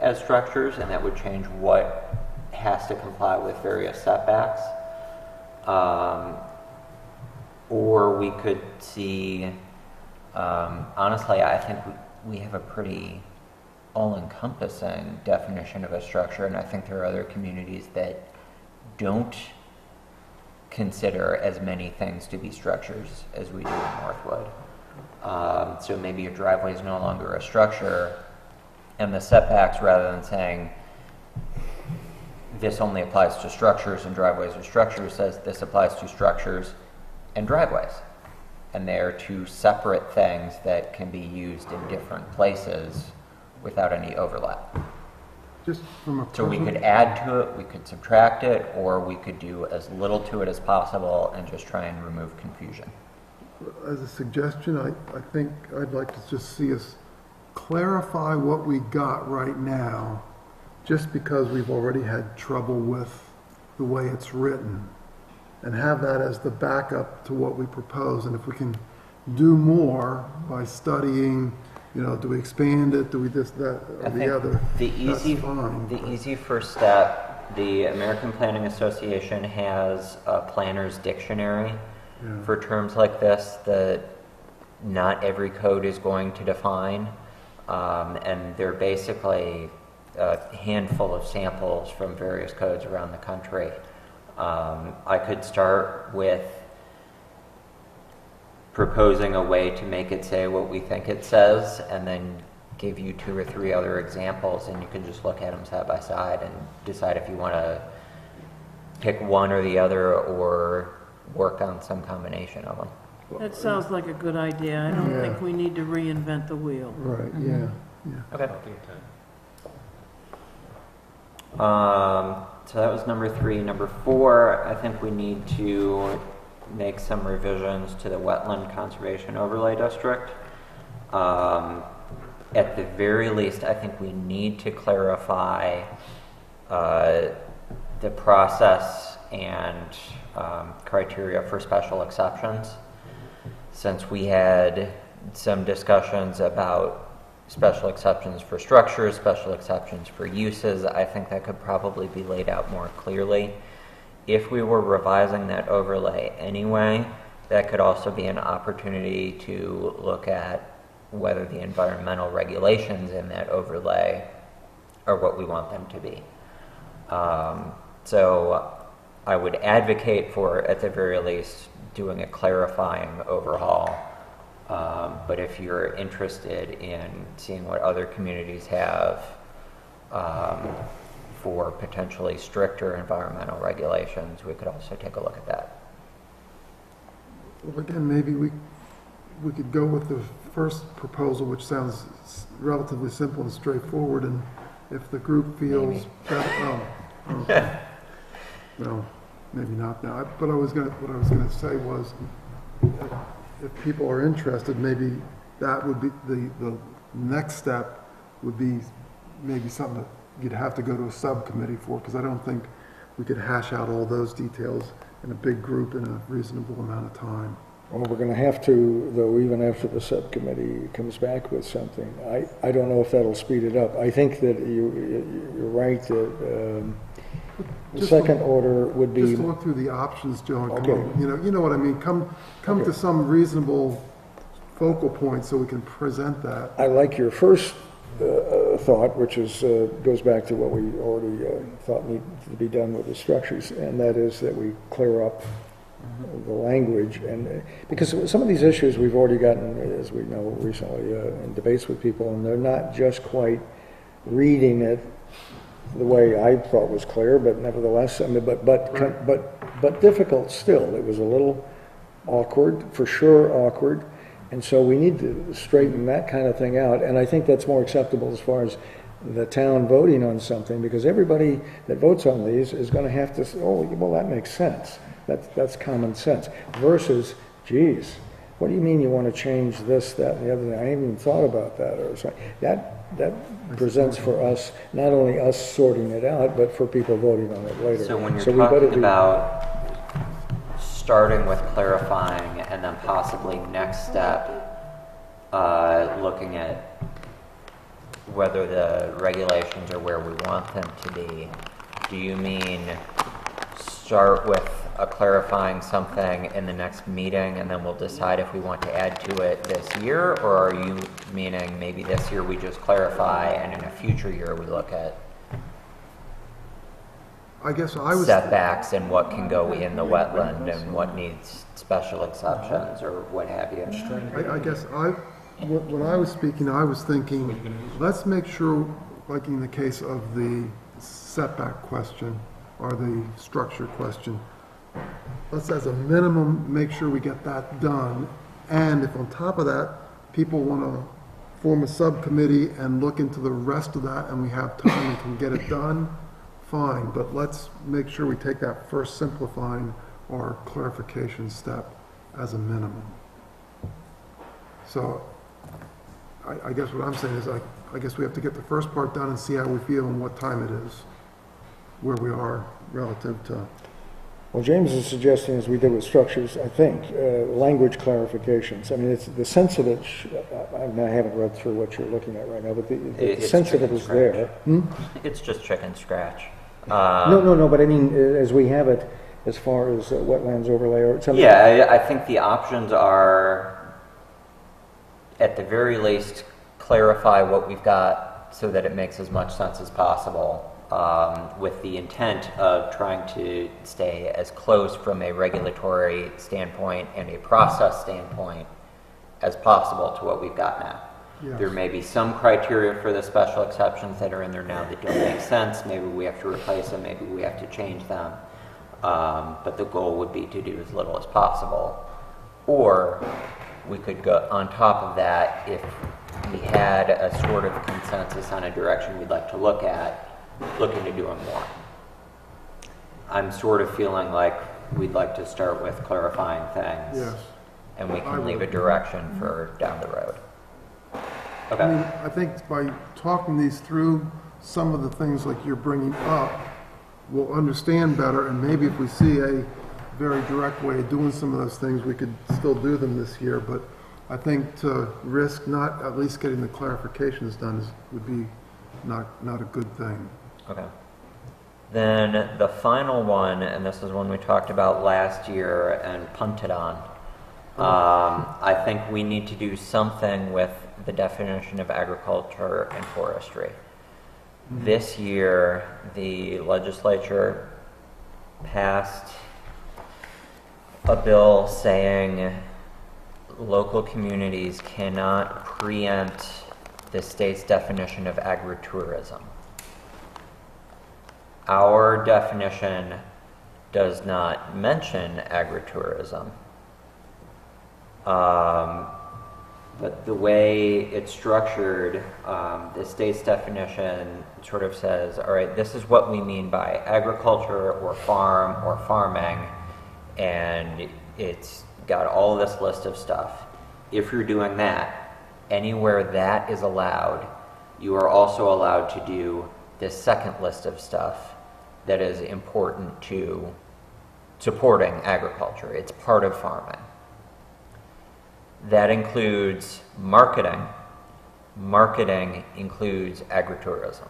as structures, and that would change what has to comply with various setbacks. Or we could see, honestly, I think we have a pretty all-encompassing definition of a structure, and I think there are other communities that don't consider as many things to be structures as we do in Northwood. So maybe a driveway is no longer a structure, and the setbacks, rather than saying this only applies to structures and driveways are structures, says this applies to structures and driveways. And they are 2 separate things that can be used in different places without any overlap. Just from a So we could add to it, we could subtract it, or we could do as little to it as possible and just try and remove confusion. As a suggestion, I think I'd like to just see us clarify what we got right now, just because we've already had trouble with the way it's written, and have that as the backup to what we propose. And if we can do more by studying, do we expand it, do we this, that, or I the think other, the easy, that's fine. the easy first step, the American Planning Association has a planner's dictionary Yeah. for terms like this that not every code is going to define, and they're basically a handful of samples from various codes around the country. I could start with proposing a way to make it say what we think it says, and then give you 2 or 3 other examples, and you can just look at them side by side and decide if you want to pick one or the other or work on some combination of them. That sounds like a good idea. I don't Yeah. think we need to reinvent the wheel. Right, yeah. Okay. So that was number 3. Number 4, I think we need to make some revisions to the wetland conservation overlay district. At the very least, I think we need to clarify the process and criteria for special exceptions. Since we had some discussions about special exceptions for structures, special exceptions for uses, I think that could probably be laid out more clearly. If we were revising that overlay anyway, that could also be an opportunity to look at whether the environmental regulations in that overlay are what we want them to be. So I would advocate for, at the very least, doing a clarifying overhaul. But if you're interested in seeing what other communities have for potentially stricter environmental regulations, we could also take a look at that. Well, again, maybe we could go with the first proposal, which sounds relatively simple and straightforward, and if the group feels that, okay. No, maybe not now. But what I was gonna say was, if people are interested, maybe that would be the next step would be maybe something that you'd have to go to a subcommittee for, because I don't think we could hash out all those details in a big group in a reasonable amount of time. Well, we're going to have to, though, even after the subcommittee comes back with something. I don't know if that'll speed it up. I think that you're right that the second order would be... Just look through the options, Joe, and Okay. come up, you know what I mean? Come Okay. to some reasonable focal point so we can present that. I like your first thought, which is goes back to what we already thought needed to be done with the structures, and that is that we clear up the language, and because some of these issues we've already gotten, as we know recently, in debates with people, and they're not just quite reading it the way I thought was clear, but nevertheless, I mean, but difficult still. It was a little awkward, for sure awkward, and so we need to straighten that kind of thing out. And I think that's more acceptable as far as the town voting on something, because everybody that votes on these is going to have to say, oh, well, that makes sense. That's common sense. Versus, geez, what do you mean you want to change this, that, and the other thing? I haven't even thought about that, or something. That presents for us, not only us sorting it out, but for people voting on it later. So when you're we better talking about starting with clarifying and then possibly next step, looking at whether the regulations are where we want them to be, do you mean start with a clarifying something in the next meeting and then we'll decide if we want to add to it this year? Or are you meaning maybe this year we just clarify and in a future year we look at I guess I was... setbacks and what can go in the wetland and what needs special exceptions or what have you? I guess when I was speaking, I was thinking, let's make sure, like in the case of the setback question or the structure question, let's as a minimum make sure we get that done. And if on top of that, people want to form a subcommittee and look into the rest of that and we have time and can get it done, fine. But let's make sure we take that first simplifying or clarification step as a minimum. So I guess what I'm saying is I guess we have to get the first part done and see how we feel and what time it is, where we are relative to... Well, James is suggesting, as we did with structures, I think, language clarifications. I mean, it's the sense of it, I haven't read through what you're looking at right now, but the sense of it is there. Hmm? It's just chicken scratch. No, but I mean, as we have it, as far as wetlands overlay or something. Yeah, I think the options are, at the very least, clarify what we've got so that it makes as much sense as possible. with the intent of trying to stay as close from a regulatory standpoint and a process standpoint as possible to what we've got now. Yes. There may be some criteria for the special exceptions that are in there now that don't make sense. Maybe we have to replace them, maybe we have to change them. But the goal would be to do as little as possible. Or we could go on top of that if we had a sort of consensus on a direction we'd like to look into doing more. I'm sort of feeling like we'd like to start with clarifying things. Yes. And we I can leave a would. direction for down the road. Okay. I mean, I think by talking these through, some of the things like you're bringing up, we'll understand better, and maybe if we see a very direct way of doing some of those things, we could still do them this year, but I think to risk not at least getting the clarifications done would be not a good thing. Okay. Then the final one, and this is one we talked about last year and punted on. I think we need to do something with the definition of agriculture and forestry. This year, the legislature passed a bill saying local communities cannot preempt the state's definition of agritourism. Our definition does not mention agritourism. But the way it's structured, the state's definition sort of says, all right, this is what we mean by agriculture or farm or farming, and it's got all this list of stuff. If you're doing that, anywhere that is allowed, you are also allowed to do this second list of stuff that is important to supporting agriculture. It's part of farming. That includes marketing. Marketing includes agritourism.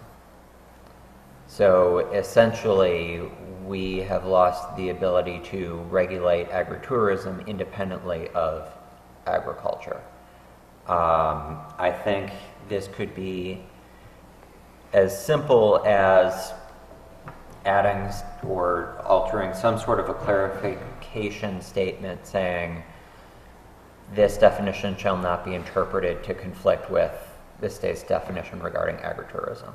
So essentially, we have lost the ability to regulate agritourism independently of agriculture. I think this could be as simple as adding or altering some sort of a clarification statement saying, this definition shall not be interpreted to conflict with the state's definition regarding agritourism.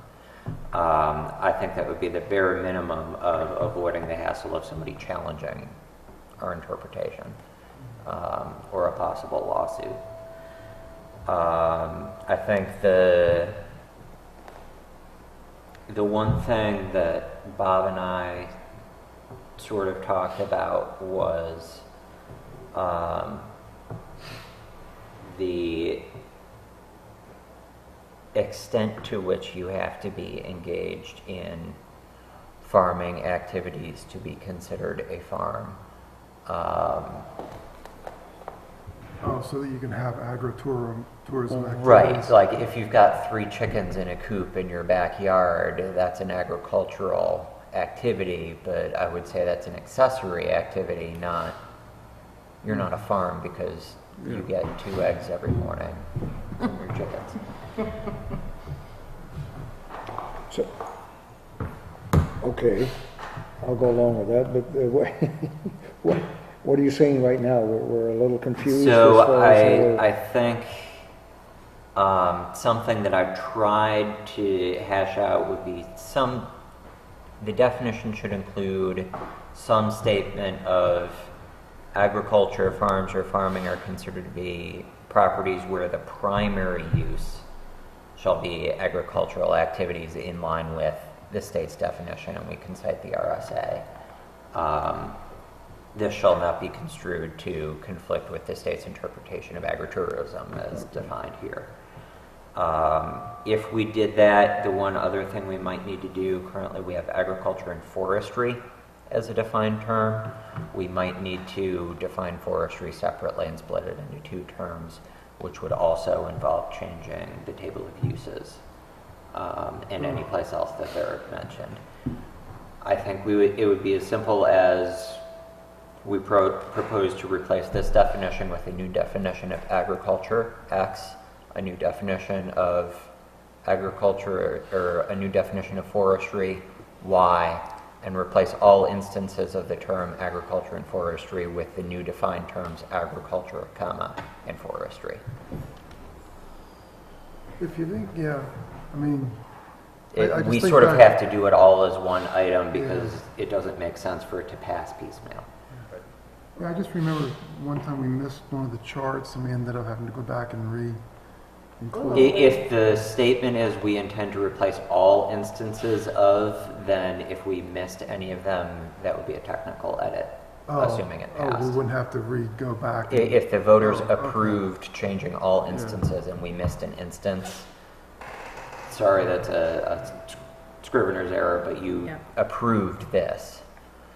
I think that would be the bare minimum of avoiding the hassle of somebody challenging our interpretation or a possible lawsuit. I think the one thing that Bob and I sort of talked about was the extent to which you have to be engaged in farming activities to be considered a farm. So that you can have agritourism activities. Right, like if you've got 3 chickens in a coop in your backyard, that's an agricultural activity, but I would say that's an accessory activity, you're not a farm because you get 2 eggs every morning from your chickens. So, okay, I'll go along with that, but what are you saying right now? We're a little confused. So as far as I think something that I've tried to hash out would be the definition should include some statement of agriculture, farms, or farming are considered to be properties where the primary use shall be agricultural activities in line with the state's definition, and we can cite the RSA. This shall not be construed to conflict with the state's interpretation of agritourism as defined here. If we did that, the one other thing we might need to do, currently we have agriculture and forestry as a defined term. We might need to define forestry separately and split it into 2 terms, which would also involve changing the table of uses and any place else that they're mentioned. I think it would be as simple as we propose to replace this definition with a new definition of agriculture, X, a new definition of agriculture, or a new definition of forestry, why, and replace all instances of the term agriculture and forestry with the new defined terms agriculture, comma, and forestry. If you think, yeah, I mean, I just We think sort of back- have to do it all as one item because it doesn't make sense for it to pass piecemeal. yeah, I just remember one time we missed one of the charts and we ended up having to go back and re-include. If the statement is we intend to replace all instances of, then if we missed any of them, that would be a technical edit, assuming it Oh, we passed. wouldn't have to go back. and- If the voters Oh, okay. approved changing all instances and we missed an instance, sorry, that's a scrivener's error, but you Yeah. approved this.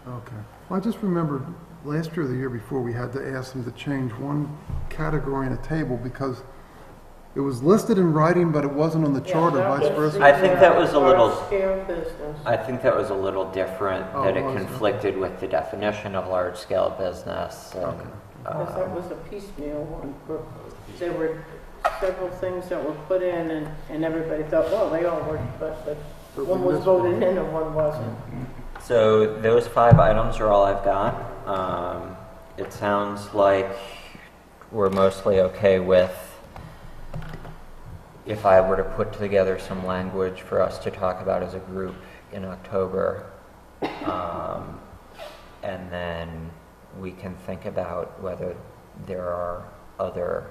Okay. Well, I just remember last year or the year before, we had to ask them to change one category in a table because it was listed in writing, but it wasn't on the chart or vice versa. I think that was a little- Large-scale business. I think that was a little different, Oh, that it was it? conflicted with the definition of large-scale business. And, Because that was a piecemeal one. But there were several things that were put in and everybody thought, well, they all worked, but one was voted in and one wasn't. So those 5 items are all I've got. It sounds like we're mostly okay with if I were to put together some language for us to talk about as a group in October, and then we can think about whether there are other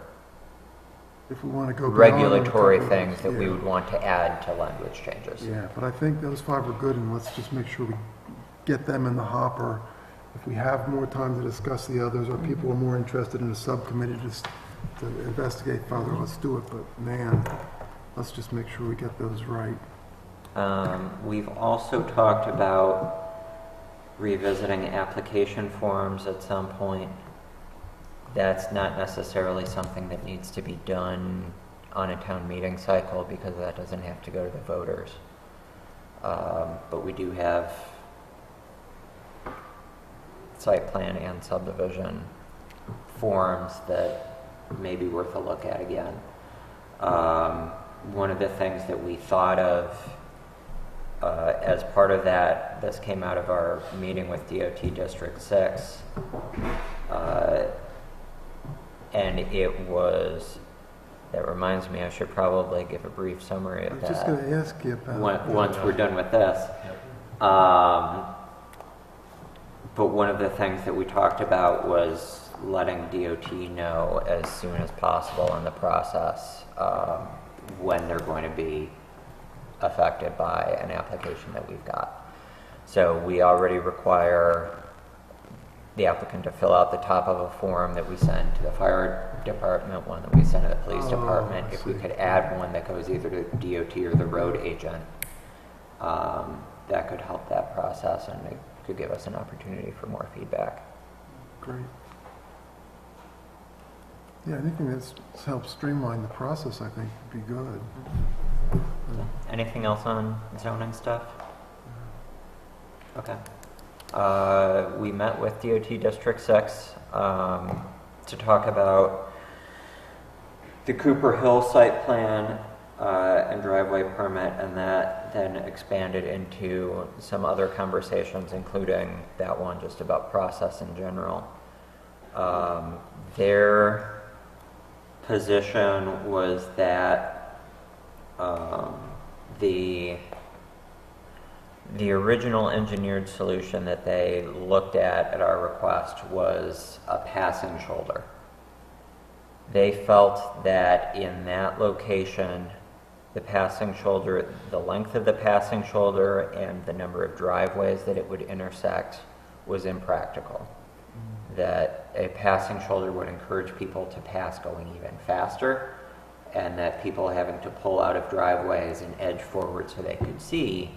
If we want to go beyond regulatory October, things that we yeah. would want to add to language changes. Yeah, but I think those 5 are good, and let's just make sure we get them in the hopper. If we have more time to discuss the others, or people are more interested in a subcommittee to investigate further, let's do it. But man, let's just make sure we get those right. We've also talked about revisiting application forms at some point. That's not necessarily something that needs to be done on a town meeting cycle because that doesn't have to go to the voters. But we do have site plan and subdivision forms that may be worth a look at again. One of the things that we thought of as part of that, this came out of our meeting with DOT District 6, and it was, that reminds me, I should probably give a brief summary I of was just that going to ask you about once we're done with this. But one of the things that we talked about was letting DOT know as soon as possible in the process when they're going to be affected by an application that we've got. So we already require the applicant to fill out the top of a form that we send to the fire department, one that we send to the police department. I If we see. could add one that goes either to DOT or the road agent, that could help that process and it could give us an opportunity for more feedback. Great. Yeah, anything that's helped streamline the process, I think, would be good. Anything else on zoning stuff? Okay. We met with DOT District 6 to talk about the Cooper Hill site plan and driveway permit, and that then expanded into some other conversations, including that one just about process in general. Their position was that the original engineered solution that they looked at our request was a passing shoulder. They felt that in that location, the passing shoulder, the length of the passing shoulder and the number of driveways that it would intersect was impractical. That a passing shoulder would encourage people to pass going even faster, and that people having to pull out of driveways and edge forward so they could see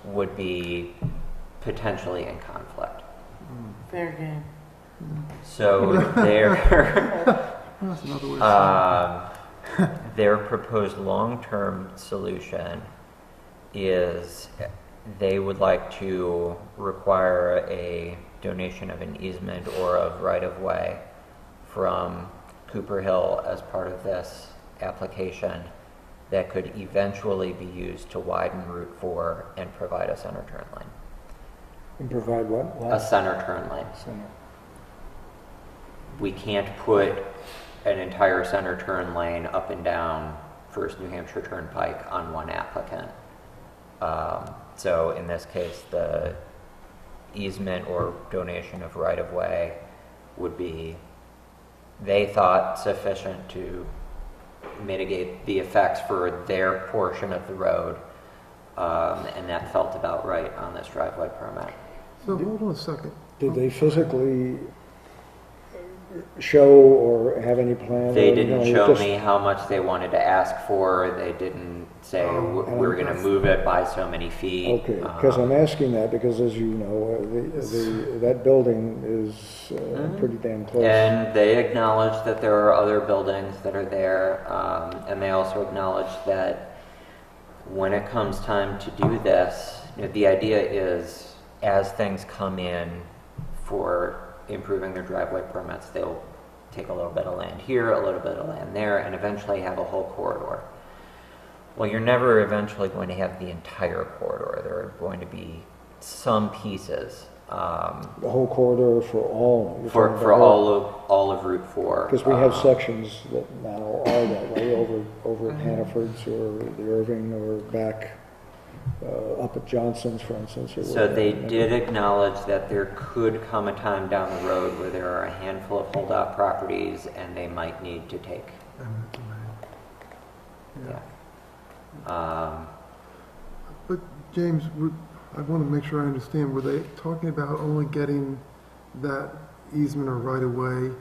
would be potentially in conflict. Fair game. So That's another way of saying it. their proposed long-term solution is they would like to require a donation of an easement or of right-of-way from Cooper Hill as part of this application that could eventually be used to widen Route 4 and provide a center turn lane. And provide what? A center turn lane. Center. We can't put an entire center turn lane up and down First New Hampshire Turnpike on one applicant. So in this case, the easement or donation of right-of-way would be, they thought, sufficient to mitigate the effects for their portion of the road, and that felt about right on this driveway permit. So hold on a second. Did they physically show or have any plan? They or, didn't you know, show just- me how much they wanted to ask for. They didn't say we're going to move it by so many feet. Okay, because I'm asking that because, as you know, that building is pretty damn close. And they acknowledge that there are other buildings that are there, and they also acknowledge that when it comes time to do this, the idea is as things come in for improving their driveway permits, they'll take a little bit of land here, a little bit of land there, and eventually have a whole corridor. Well, you're never eventually going to have the entire corridor. There are going to be some pieces. The whole corridor for all? you're talking For about all of Route 4. Because we have sections that now are that way, over at Hannaford's or the Irving or back up at Johnson's, for instance. Or So they whatever. did acknowledge that there could come a time down the road where there are a handful of holdout properties and they might need to take. Yeah. But James, I want to make sure I understand, were they talking about only getting that easement or right-of-way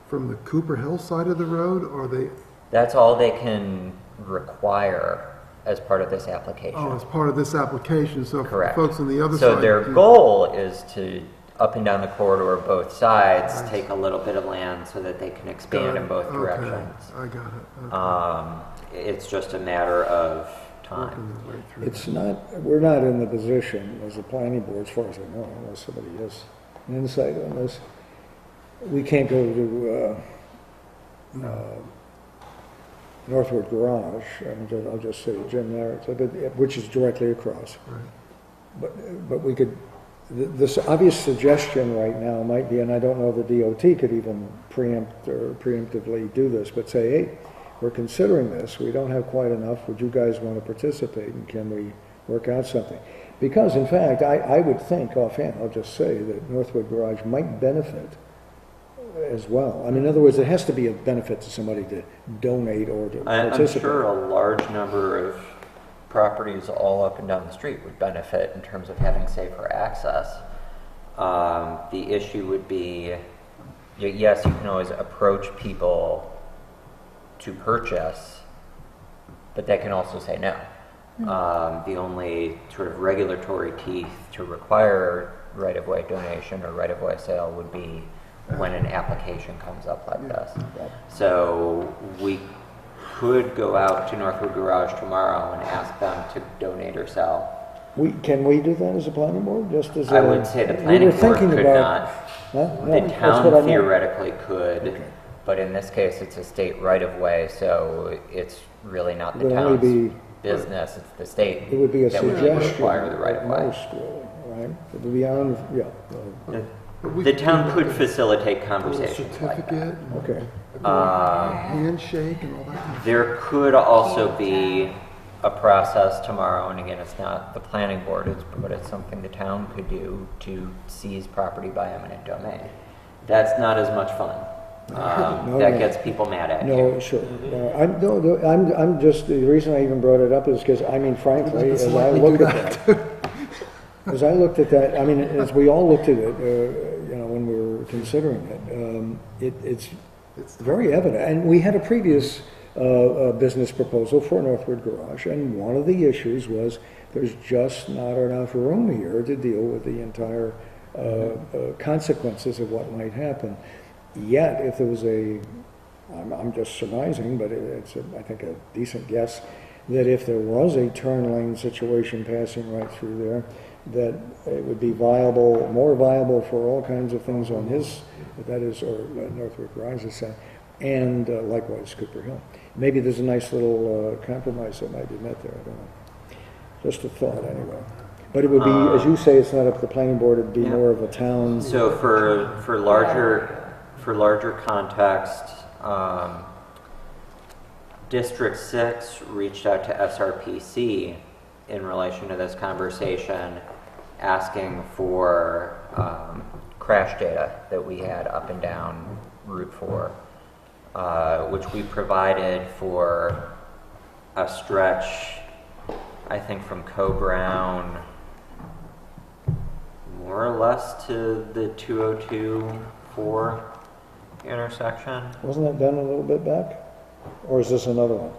from the Cooper Hill side of the road, or they, That's all they can require as part of this application. oh, as part of this application, so Correct. folks on the other side? So their do- goal is to, up and down the corridor, both sides, Nice. take a little bit of land so that they can Got expand in it. both Okay, directions. I got it. Okay. It's just a matter of time. Working their way through. It's not, we're not in the position as a planning board, as far as I know, unless somebody has an insight on this. We can't go to Northwood Garage, I'll just say Jim Merritt, which is directly across. Right. But we could, this obvious suggestion right now might be, and I don't know if the DOT could even preempt or preemptively do this, but say, hey, we're considering this, we don't have quite enough, would you guys want to participate, and can we work out something? Because in fact, I would think offhand, I'll just say that Northwood Garage might benefit as well. I mean, in other words, it has to be a benefit to somebody to donate or to I'm participate. sure a large number of properties all up and down the street would benefit in terms of having safer access. The issue would be, yes, you can always approach people to purchase, but they can also say no. The only sort of regulatory teeth to require right-of-way donation or right-of-way sale would be when an application comes up like this. So we could go out to Northwood Garage tomorrow and ask them to donate or sell. Can we do that as a planning board, just as I a- would say the we planning were board thinking could about- not. Huh? No, The that's what I town meant. theoretically could, Okay. but in this case, it's a state right-of-way, so it's really not the It would only town's be- business, it's the state It would be a that would suggestion require the at right-of-way. most, really, right? It would be on, yeah, But we The could do town like could a facilitate little conversations like certificate, that. okay. handshake and all that kind of There could also be a process tomorrow, and again, it's not the planning board, but it's something the town could do to seize property by eminent domain. That's not as much fun. No, That no. gets people mad at you. No, sure. No, I'm just, the reason I even brought it up is because, I mean, frankly, as I look at that, as I looked at that, I mean, as we all looked at it, you know, when we were considering it, it's very evident. And we had a previous business proposal for Northwood Garage, and one of the issues was there's just not enough room here to deal with the entire consequences of what might happen. Yet, if there was I'm just surmising, but it's, I think, a decent guess, that if there was a turn lane situation passing right through there, that it would be viable, more viable for all kinds of things on his, that is, or Northwood Rises side, and likewise Cooper Hill. maybe there's a nice little compromise that might be met there, I don't know. Just a thought, anyway. But it would be, as you say, it's not up to the planning board, it'd be Yeah. more of a town. So for larger context, District 6 reached out to SRPC in relation to this conversation, asking for crash data that we had up and down Route 4, which we provided for a stretch, I think from Co-Brown more or less to the 202-4 intersection. Wasn't that done a little bit back? Or is this another one?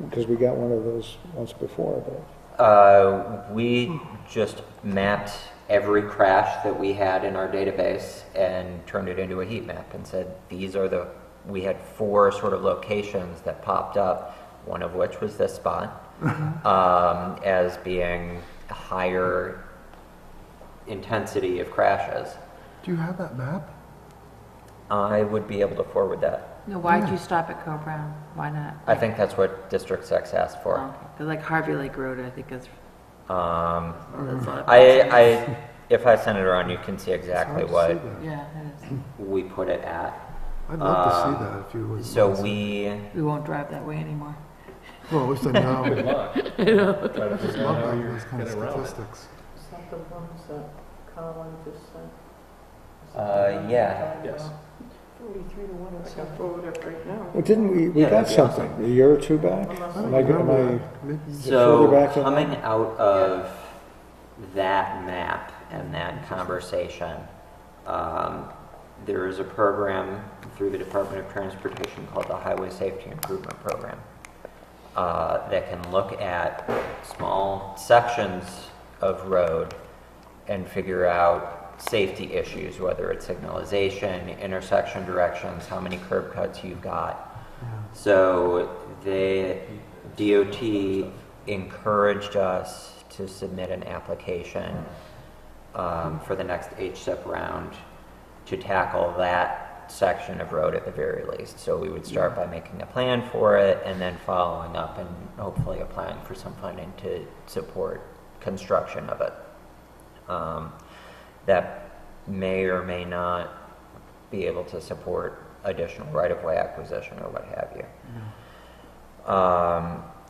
Because we got one of those once before, but. We just mapped every crash that we had in our database and turned it into a heat map and said, we had 4 sort of locations that popped up, one of which was this spot, as being higher intensity of crashes. Do you have that map? I would be able to forward that. No, why'd you stop at Co-Brown? Why not? I think that's what District 6 asked for. Because like Harvey Lake Road, I think is. That's a lot. If I send it around, you can see exactly It's hard what to see that. Yeah, it is. we put it at. I'd love to see that if you would. So we, We won't drive that way anymore. Well, at least I know. Good luck. Try to Just figure love out how that, you're those kind of getting around it. statistics. Is that the ones that Colin just sent? yeah. Yes. 43 to 1 I and can 7. forward it right now. Well, didn't we Yeah, got that'd be something, a year or two back? Unless- Am I further So back than coming that? out of that map and that conversation, there is a program through the Department of Transportation called the Highway Safety Improvement Program that can look at small sections of road and figure out safety issues, whether it's signalization, intersection directions, how many curb cuts you've got. So the DOT encouraged us to submit an application for the next HSIP round to tackle that section of road at the very least. So we would start by making a plan for it and then following up and hopefully applying for some funding to support construction of it. That may or may not be able to support additional right-of-way acquisition or what have you.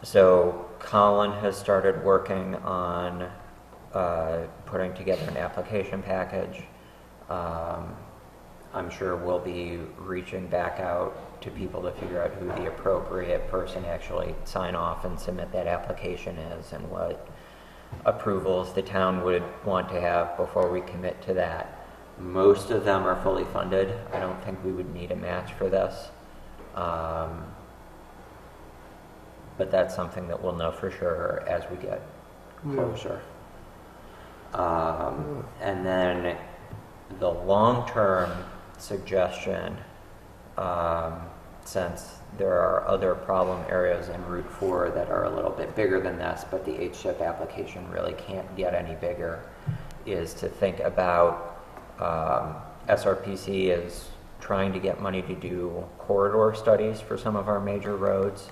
So Colin has started working on putting together an application package. I'm sure we'll be reaching back out to people to figure out who the appropriate person to actually sign off and submit that application is and what approvals the town would want to have before we commit to that. Most of them are fully funded. I don't think we would need a match for this. But that's something that we'll know for sure as we get closer. And then the long-term suggestion, since there are other problem areas in Route 4 that are a little bit bigger than this, but the HSIP application really can't get any bigger, is to think about SRPC is trying to get money to do corridor studies for some of our major roads.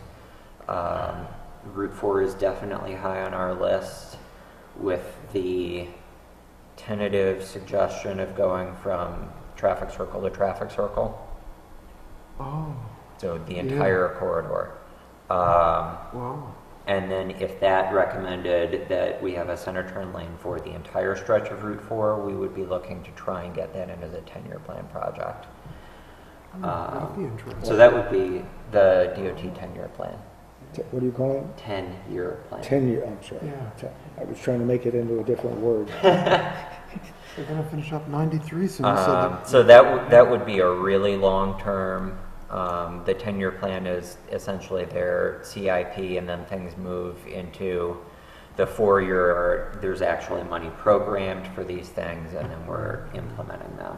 Route 4 is definitely high on our list, with the tentative suggestion of going from traffic circle to traffic circle. Oh, So the entire corridor. wow. And then if that recommended that we have a center turn lane for the entire stretch of Route 4, we would be looking to try and get that into the 10-year plan project. That'd be interesting. So that would be the DOT 10-year plan. What do you call it? 10-year plan. 10-year, I'm sorry. Yeah. I was trying to make it into a different word. They're gonna finish up 93 soon, So that would be a really long term. The 10-year plan is essentially their CIP, and then things move into the 4-year. There's actually money programmed for these things, and then we're implementing them.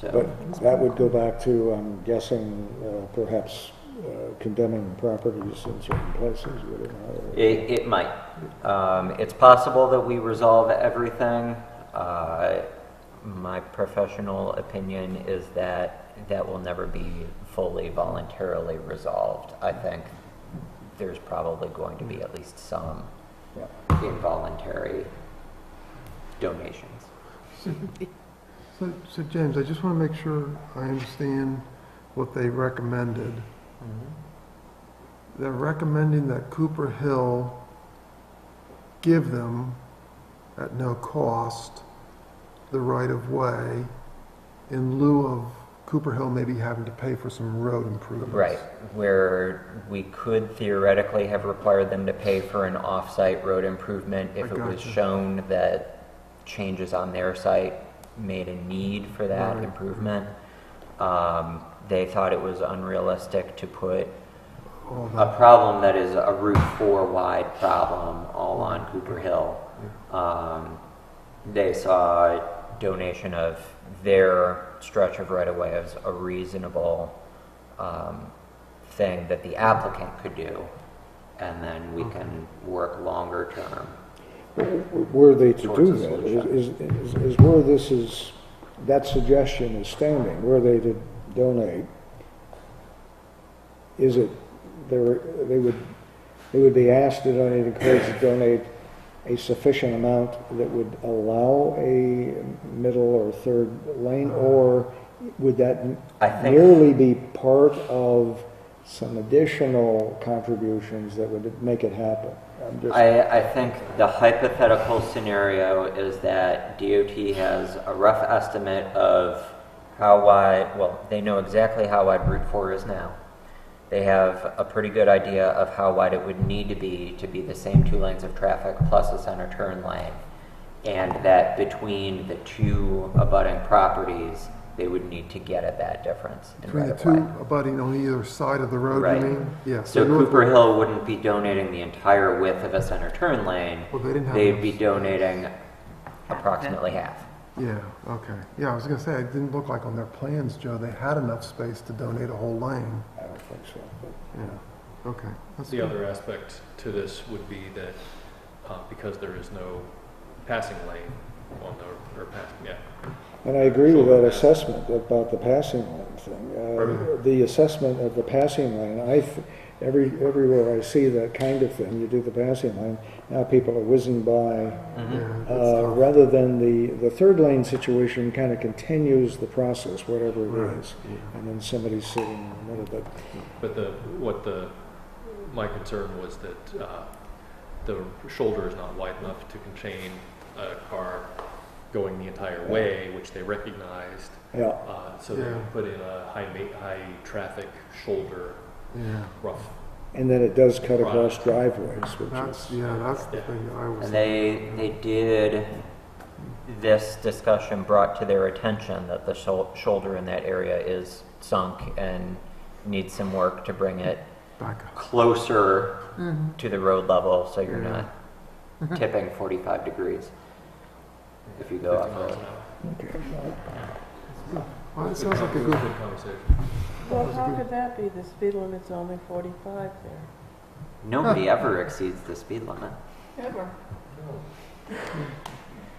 But that would go back to, I'm guessing, perhaps condemning properties in certain places, would it not? It might. It's possible that we resolve everything. My professional opinion is that that will never be fully voluntarily resolved. I think there's probably going to be at least some involuntary donations. So James, I just want to make sure I understand what they recommended. They're recommending that Cooper Hill give them, at no cost, the right-of-way in lieu of Cooper Hill maybe having to pay for some road improvements. Right, where we could theoretically have required them to pay for an off-site road improvement if it was gotcha. shown that changes on their site made a need for that Right. improvement. They thought it was unrealistic to put All a that. problem that is a Route 4 wide problem all on Cooper Hill. They saw a donation of their stretch of right-of-way as a reasonable thing that the applicant could do, and then we can work longer term. Were they to Towards do a that, solution. is where this is, that suggestion is standing, were they to donate, is it, they would be asked to donate, encouraged to donate a sufficient amount that would allow a middle or third lane, or would that I think- merely be part of some additional contributions that would make it happen? I'm just- I think the hypothetical scenario is that DOT has a rough estimate of how wide, well, they know exactly how wide Route 4 is now. They have a pretty good idea of how wide it would need to be the same 2 lanes of traffic plus a center turn lane. And that between the 2 abutting properties, they would need to get at that difference in Between the right-of-way. 2 abutting on either side of the road, Right. you mean? Yes. So Cooper Hill wouldn't be donating the entire width of a center turn lane. Well, they didn't have They'd those. be donating approximately half. Yeah, okay. Yeah, I was gonna say, it didn't look like on their plans, Joe, they had enough space to donate a whole lane. I don't think so, but. Yeah, okay. That's The good. other aspect to this would be that because there is no passing lane on the, or passing, yeah. And I agree with that assessment about the passing lane thing. The assessment of the passing lane, everywhere I see that kind of thing, you do the passing lane, now people are whizzing by. Yeah, that's tough. Rather than the third lane situation kind of continues the process, whatever it Right, is. yeah. And then somebody's sitting in the middle, but My concern was that the shoulder is not wide enough to contain a car going the entire way, which they recognized. yeah. So they Yeah. put in a high traffic shoulder, Yeah, rough. And then it does cut across driveways, which that's, is, that's the Yeah. thing I was. And they did, this discussion brought to their attention that the shoulder in that area is sunk and needs some work to bring it Back up. closer to the road level so you're Yeah. not tipping 45 degrees if you go 50 off miles road. an hour. okay. Well, it sounds like a good, Good conversation. Well, how could that be? The speed limit's only 45 there. Nobody ever exceeds the speed limit. Ever.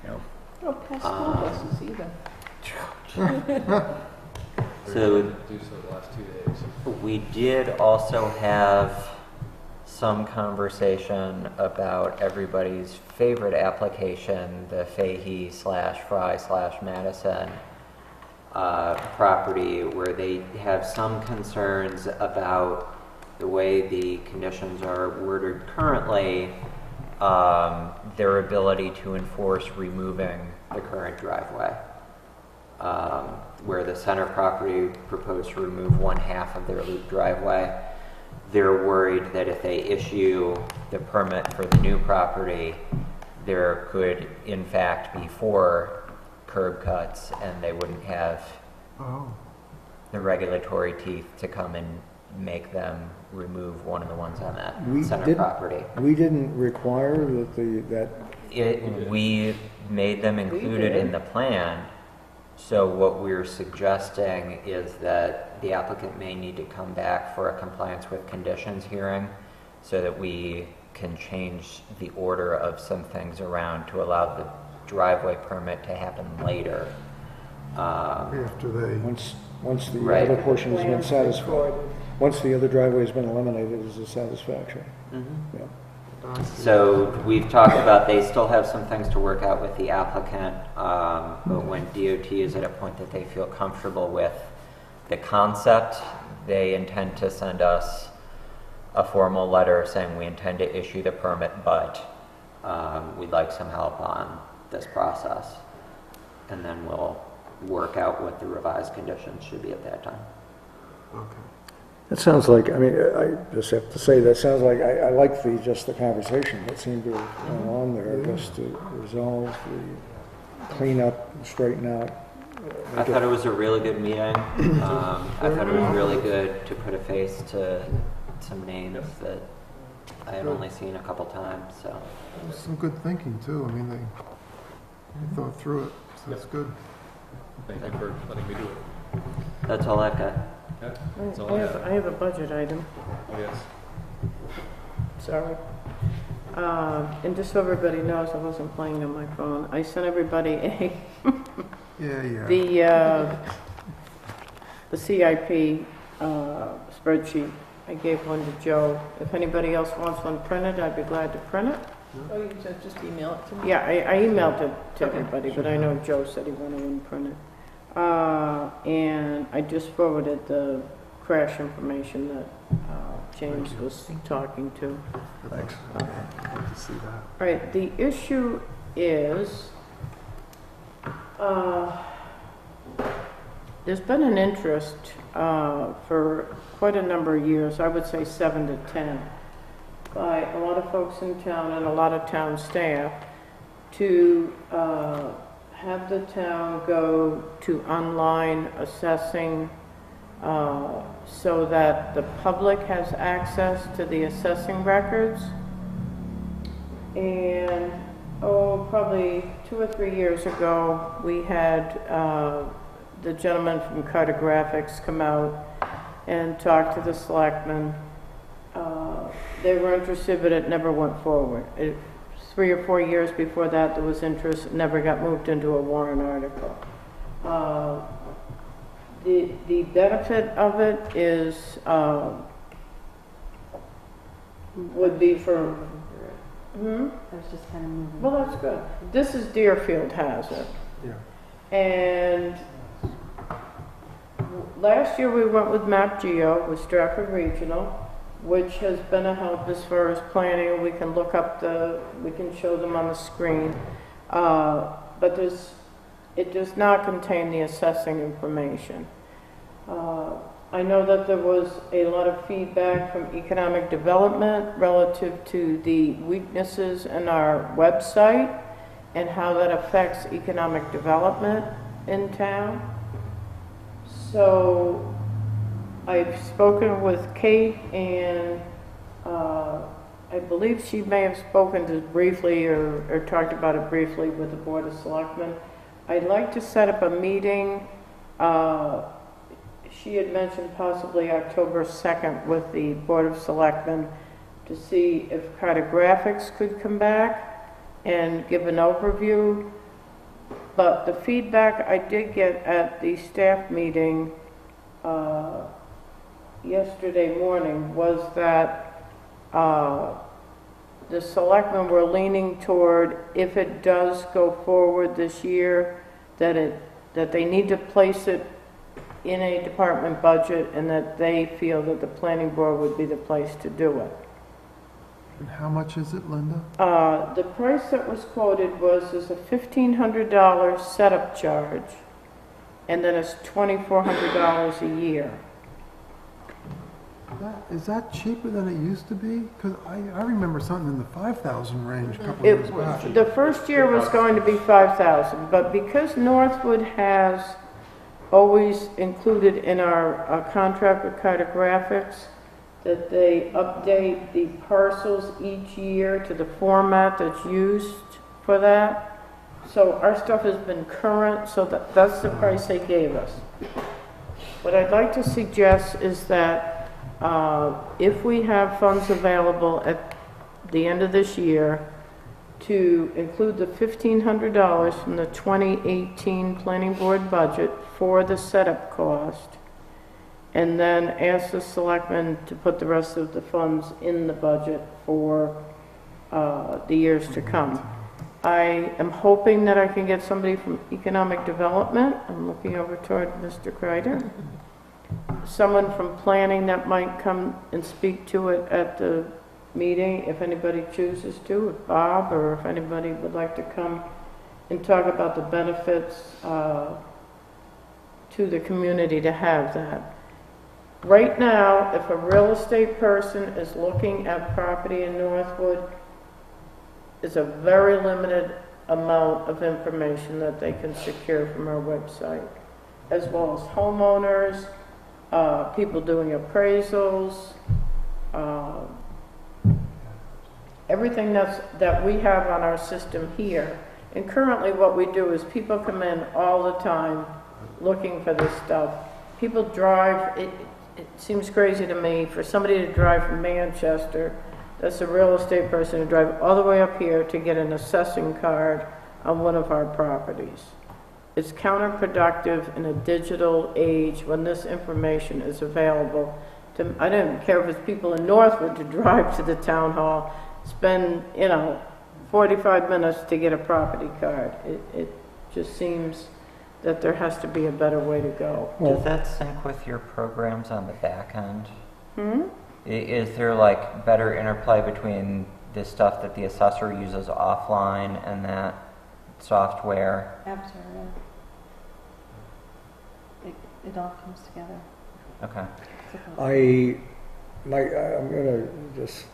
No. Don't pass school buses either. So Do so the last 2 days. we did also have some conversation about everybody's favorite application, the Fahey/Fry/Madison property, where they have some concerns about the way the conditions are worded currently, their ability to enforce removing the current driveway. Where the center property proposed to remove 1/2 of their loop driveway. They're worried that if they issue the permit for the new property, there could in fact be 4 curb cuts and they wouldn't have oh, the regulatory teeth to come and make them remove one of the ones on that We center didn't- property. We didn't require that We made them included did. in the plan, so what we're suggesting is that the applicant may need to come back for a compliance with conditions hearing so that we can change the order of some things around to allow the driveway permit to happen later. after they, once the Right. other portion has been satisfied. Once the other driveway's been eliminated, is a satisfaction. Yeah. So we've talked about they still have some things to work out with the applicant, but when DOT is at a point that they feel comfortable with the concept, they intend to send us a formal letter saying we intend to issue the permit, but we'd like some help on this process. And then we'll work out what the revised conditions should be at that time. That sounds like, I mean, I just have to say, that sounds like, I like just the conversation that seemed to have gone on there, just to resolve the clean up, straighten out. I thought it was a really good meeting. I thought it was really good to put a face to some names that I had only seen a couple times, so. There's some good thinking too. I mean, they thought through it, so it's good. Thank you for letting me do it. That's all I've got. Yeah, that's all I have. I have a budget item, Oh, yes. sorry. And just so everybody knows, I wasn't playing on my phone. I sent everybody Yeah. the CIP spreadsheet. I gave one to Joe. If anybody else wants one printed, I'd be glad to print it. Oh, you said just email it to me? Yeah, I emailed it to everybody, but I know Joe said he wanted one printed. And I just forwarded the crash information that James was talking to. Thanks. Good to see that. All right, the issue is, there's been an interest for quite a number of years, I would say 7 to 10, by a lot of folks in town and a lot of town staff to have the town go to online assessing so that the public has access to the assessing records. And, probably 2 or 3 years ago, we had the gentleman from Cartographics come out and talk to the selectmen. They were interested, but it never went forward. 3 or 4 years before that, there was interest, it never got moved into a warrant article. The benefit of it is, would be for, I was just kind of moving. well, that's good. This is Deerfield has it. Yeah. And last year we went with MapGeo, with Stratford Regional, which has been a help as far as planning. We can look up we can show them on the screen. But it does not contain the assessing information. I know that there was a lot of feedback from economic development relative to the weaknesses in our website and how that affects economic development in town. So I've spoken with Kate, and I believe she may have spoken to briefly or talked about it briefly with the Board of Selectmen. I'd like to set up a meeting. She had mentioned possibly October 2nd with the Board of Selectmen to see if Cartographics could come back and give an overview. But the feedback I did get at the staff meeting yesterday morning was that the selectmen were leaning toward, if it does go forward this year, that they need to place it in a department budget, and that they feel that the planning board would be the place to do it. And how much is it, Linda? The price that was quoted is a $1,500 setup charge, and then it's $2,400 a year. Is that cheaper than it used to be? Because I remember something in the 5,000 range a couple of years back. The first year was going to be $5,000, but because Northwood has always included in our contract with Cartographics that they update the parcels each year to the format that's used for that. So our stuff has been current, so that's the price they gave us. What I'd like to suggest is that if we have funds available at the end of this year to include the $1,500 from the 2018 planning board budget for the setup cost, and then ask the selectmen to put the rest of the funds in the budget for the years to come. I am hoping that I can get somebody from economic development. I'm looking over toward Mr. Kreider. Someone from planning that might come and speak to it at the meeting, if anybody chooses to, if Bob, or if anybody would like to come and talk about the benefits to the community to have that. Right now, if a real estate person is looking at property in Northwood, it's a very limited amount of information that they can secure from our website, as well as homeowners, people doing appraisals, everything that we have on our system here. And currently what we do is people come in all the time looking for this stuff. People drive, it seems crazy to me for somebody to drive from Manchester, that's a real estate person, to drive all the way up here to get an assessing card on one of our properties. It's counterproductive in a digital age when this information is available. I don't care if it's people in Northwood to drive to the town hall, spend, 45 minutes to get a property card. It just seems that there has to be a better way to go. Does that sync with your programs on the back end? Hmm? Is there like better interplay between the stuff that the assessor uses offline and that software? After, it all comes together. Okay. I'm gonna just,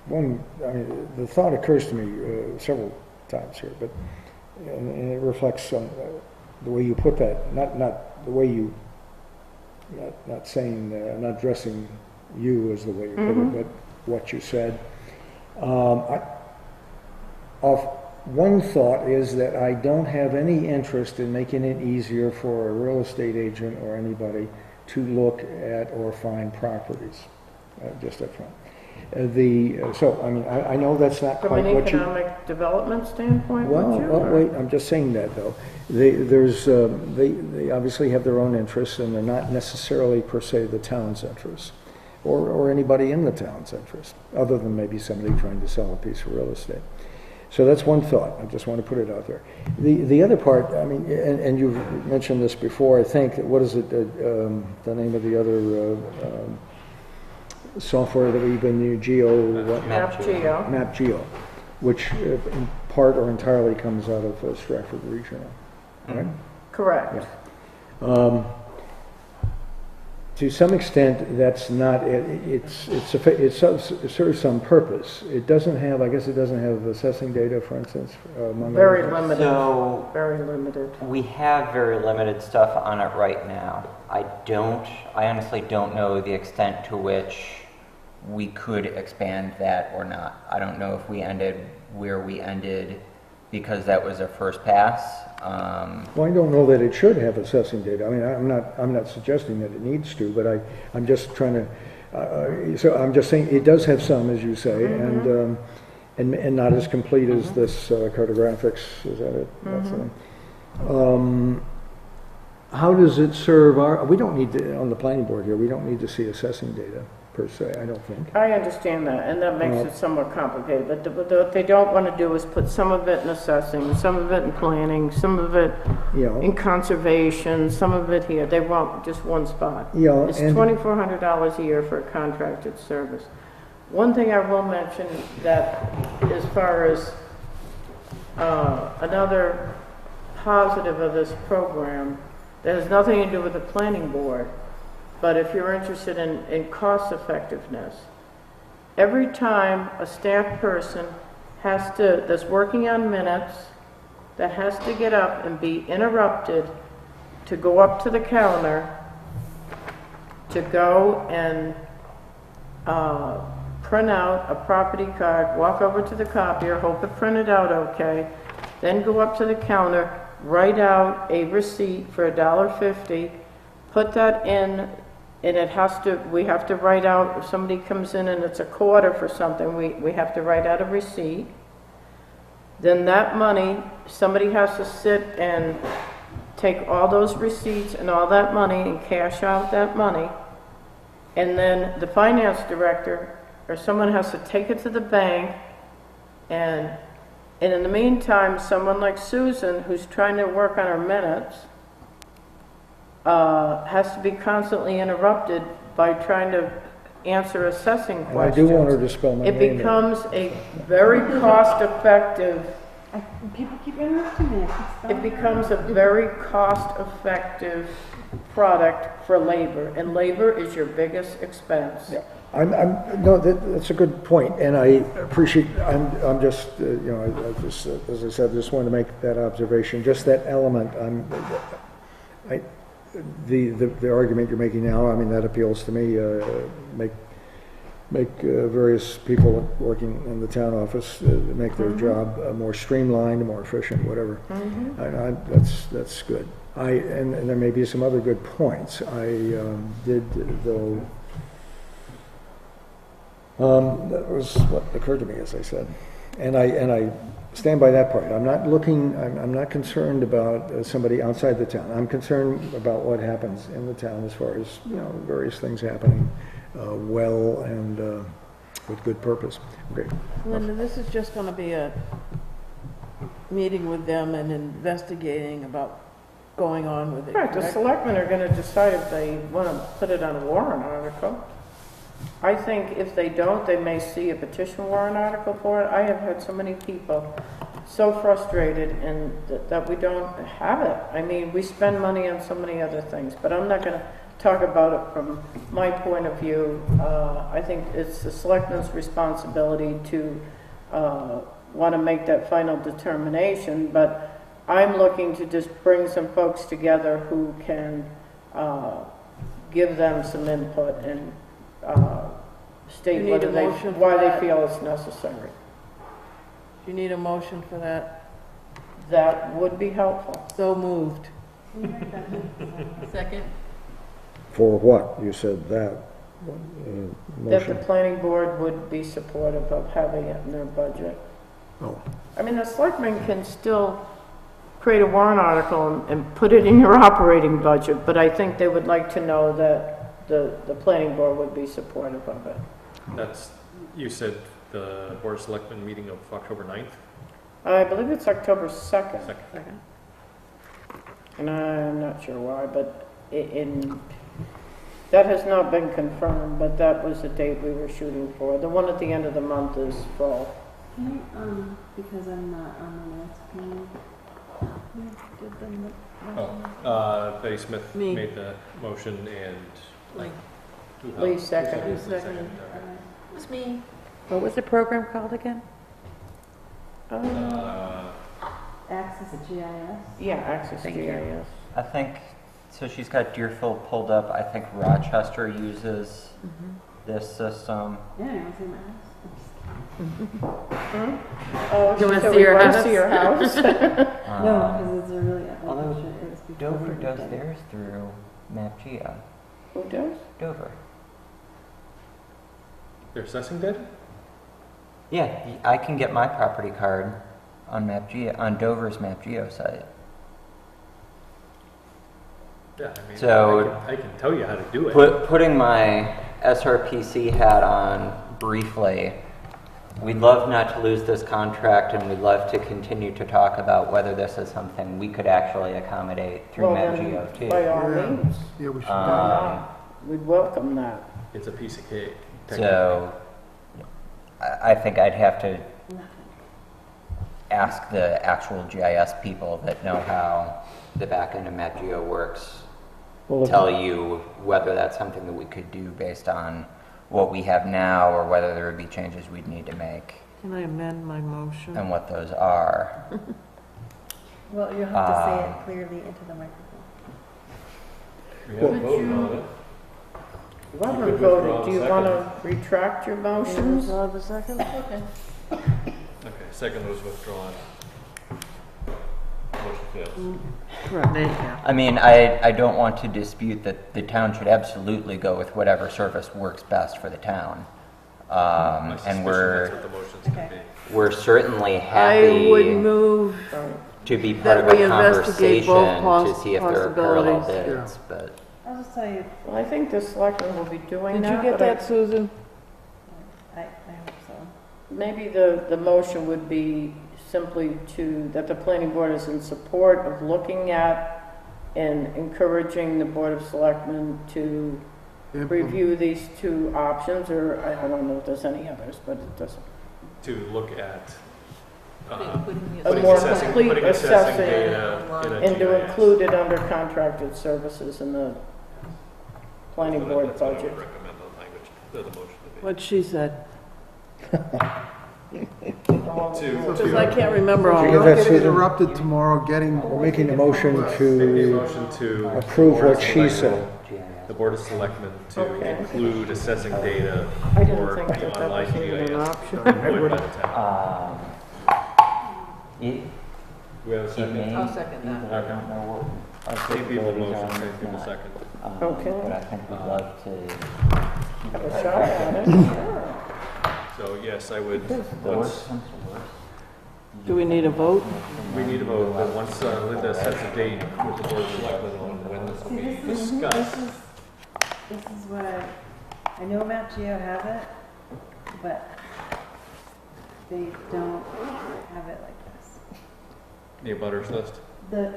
the thought occurs to me several times here, but, and it reflects on the way you put that, not the way you, not saying, not addressing you as the way you put it, but what you said. One thought is that I don't have any interest in making it easier for a real estate agent or anybody to look at or find properties, just up front. I know that's not From quite an what you... economic development standpoint, would you? Well, wait, I'm just saying that, though. They obviously have their own interests, and they're not necessarily, per se, the town's interests, or anybody in the town's interest, other than maybe somebody trying to sell a piece of real estate. So that's one thought. I just want to put it out there. The other part, and you've mentioned this before, I think, what is it, the name of the other software that we've been using, MapGeo, which in part or entirely comes out of Stratford Regional, right? Correct. Yeah. To some extent, that's not, it serves some purpose. It doesn't have, I guess it doesn't have assessing data, for instance, among Very other things. limited. So Very limited. we have very limited stuff on it right now. I honestly don't know the extent to which we could expand that or not. I don't know if we ended where we ended because that was our first pass. Well, I don't know that it should have assessing data. I'm not suggesting that it needs to, but I'm just trying to, so I'm just saying it does have some, as you say, and not as complete as this cartographics, is that it? That's it. How does it serve we don't need to, on the planning board here, we don't need to see assessing data per se, I don't think. I understand that, and that makes it somewhat complicated, but what they don't want to do is put some of it in assessing, some of it in planning, some of it in conservation, some of it here. They want just one spot. It's $2,400 a year for a contracted service. One thing I will mention that as far as another positive of this program that has nothing to do with the planning board, but if you're interested in cost effectiveness, every time a staff person that's working on minutes, that has to get up and be interrupted to go up to the counter to go and print out a property card, walk over to the copier, hope it printed out okay, then go up to the counter, write out a receipt for $1.50, put that in, and we have to write out, if somebody comes in and it's a quarter for something, we have to write out a receipt, then that money, somebody has to sit and take all those receipts and all that money and cash out that money. And then the finance director or someone has to take it to the bank, and in the meantime, someone like Susan, who's trying to work on her minutes, has to be constantly interrupted by trying to answer assessing And I do questions. want her to spell my It name. becomes a very cost-effective, People keep interrupting me. I keep it spelling becomes a very cost-effective product for labor, and labor is your biggest expense. Yeah. No, that's a good point, and I appreciate, I'm just, you know, I just, as I said, just wanted to make that observation, just that element, the argument you're making now, I mean, that appeals to me, make various people working in the town office, make their job more streamlined, more efficient, whatever. That's good. And there may be some other good points. I did, though, that was what occurred to me, as I said. And I stand by that part. I'm not concerned about somebody outside the town. I'm concerned about what happens in the town as far as, you know, various things happening well and with good purpose. Okay. Linda, this is just gonna be a meeting with them and investigating about going on with it. Right, the correct? selectmen are gonna decide if they wanna put it on a warrant article. I think if they don't, they may see a petition warrant article for it. I have had so many people so frustrated and that we don't have it. I mean, we spend money on so many other things, but I'm not gonna talk about it from my point of view. I think it's the selectmen's responsibility to want to make that final determination, but I'm looking to just bring some folks together who can give them some input and state You need whether a motion for why that? they feel it's necessary. You need a motion for that? That would be helpful. So moved. Second. For what? You said that. That the Motion. planning board would be supportive of having it in their budget. Oh. I mean, the selectmen can still create a warrant article and put it in your operating budget, but I think they would like to know that the planning board would be supportive of it. That's, you said the Board of Selectmen meeting of October 9th? I believe it's October 2nd, Second. and I'm not sure why, but that has not been confirmed, but that was the date we were shooting for. The one at the end of the month is fall. Can you, because I'm not on the minutes, can you, who did the motion? Betty Smith Me. made the motion and Like, Lee seconded. Lee seconded. It's me. What was the program called again? Access to GIS. Yeah, Access Thank you. GIS. I think, so she's got Deerfield pulled up. I think Rochester uses this system. Yeah, you want to see my house? Oh, You wanna so see we your wanna house? see your house? No, because it's a really, like, Although it was before Dover we does did it. theirs through MapGeo. Who does? Dover. Their assessing did? Yeah, I can get my property card on MapGeo, on Dover's MapGeo site. Yeah, I mean, So- I can tell you how to do it. Putting my SRPC hat on briefly, we'd love not to lose this contract, and we'd love to continue to talk about whether this is something we could actually accommodate through Well, then, MapGeo too. by all Yeah. means, Yeah, we should. why not? We'd welcome that. It's a piece of cake. So, I think I'd have to ask the actual GIS people that know how the back end of MapGeo works, Well, if- tell you whether that's something that we could do based on what we have now, or whether there would be changes we'd need to make, can I amend my motion? and what those are. Well, you'll have to say it clearly into the microphone. We haven't voted on it. You haven't could withdraw voted. Do the you want to retract your motions? Withdraw the second? Okay. Okay, second was withdrawn. Motion fails. Right, there you go. I mean, I don't want to dispute that the town should absolutely go with whatever service works best for the town. My And suspicion we're, that's what the motion's gonna Okay. be. we're certainly I would happy move to be part of that we a investigate conversation both to see if there are parallel possibilities. bids, but I'll just tell you, Well, I think the selectmen will be doing Did that. you get but I- that, Susan? I hope so. Maybe the motion would be simply that the planning board is in support of looking at and encouraging the Board of Selectmen to review these two options, or I don't know if there's any others, but it doesn't. To look at, A putting more assessing, complete putting assessing assessing data in a and to GIS. include it under contracted services in the planning board That's what I budget. would recommend the language, the motion to be. What she said. Because To I can't remember all Did of you it. get that, Get Susan? interrupted tomorrow getting, We're making a motion make a to motion to. approve the Board of what she Selectmen- said. The Board of Selectmen to Okay. include assessing data I didn't for think the that that online was even an GIS option. employed by the town. it, Do we have a it second? may, I'll second that. even I don't know what our Eight people capabilities motion, are on eight this people not. second. Okay. But I think we'd love to. Have a shot at it. So yes, I would, The once, worst comes to worst. Do we need a vote? we need to vote, but once Linda sets a date with the Board of Selectmen on when this will See, be this is, discussed. this is what I know Matt Geo have it, but they don't have it like this. The abutters list. The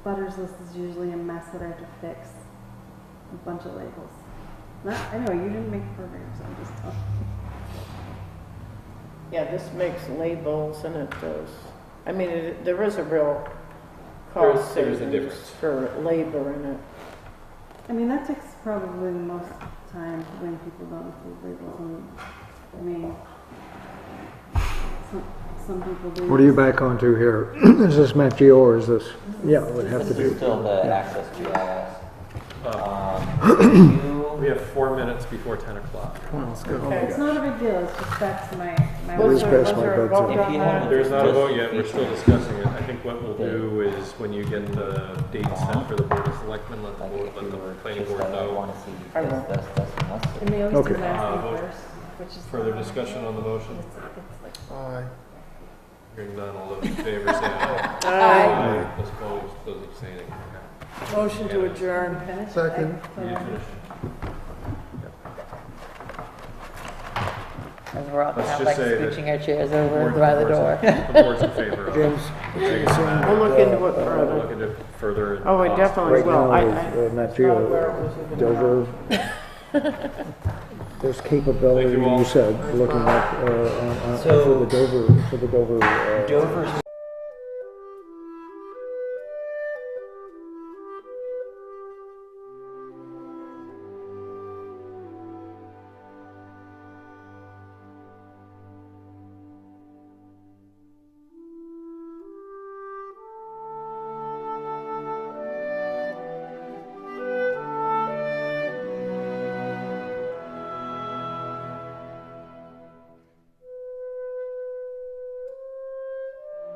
butters list is usually a mess that I have to fix. A bunch of labels. I know, you didn't make programs, I'm just telling you. Yeah, this makes labels and it does, I mean, there is a real cost There is a savings difference. for labor in it. I mean, that takes probably the most time when people don't include labels and, I mean, some people do. What are you back onto here? Is this Matt Geo or is this? Yeah, it would have to This be. is still the Access GIS. We have 4 minutes before 10 o'clock. It's not a big deal, it's just that's my Was there- past my there a bedtime. vote If on you that? haven't- There's not a Just vote yet, we're still feature. discussing it. I think what we'll do is when you get the date set for the Board of Selectmen, let the Like board, if let you the were planning just board like, I know. want to see I this, will. this, this, and this. And they always Okay. do ask me vote. first, which is. Further discussion on the motion? It's like, aye. Hearing none, all those in favor say aye. Aye. Those opposed, those abstaining. Okay. Motion to adjourn. finish? Second. You did finish. And we're all Let's kind of just like say that scooching our chairs over Board- by the board's- door. The board's in favor of it. James, Take us back. We'll look into it We'll further. look into it further. and Oh, we cost. definitely right will. now I- is Matt not aware it was Geo, even Dover. There's capability, Thank you all. you said, looking at, for So- the Dover, Dover's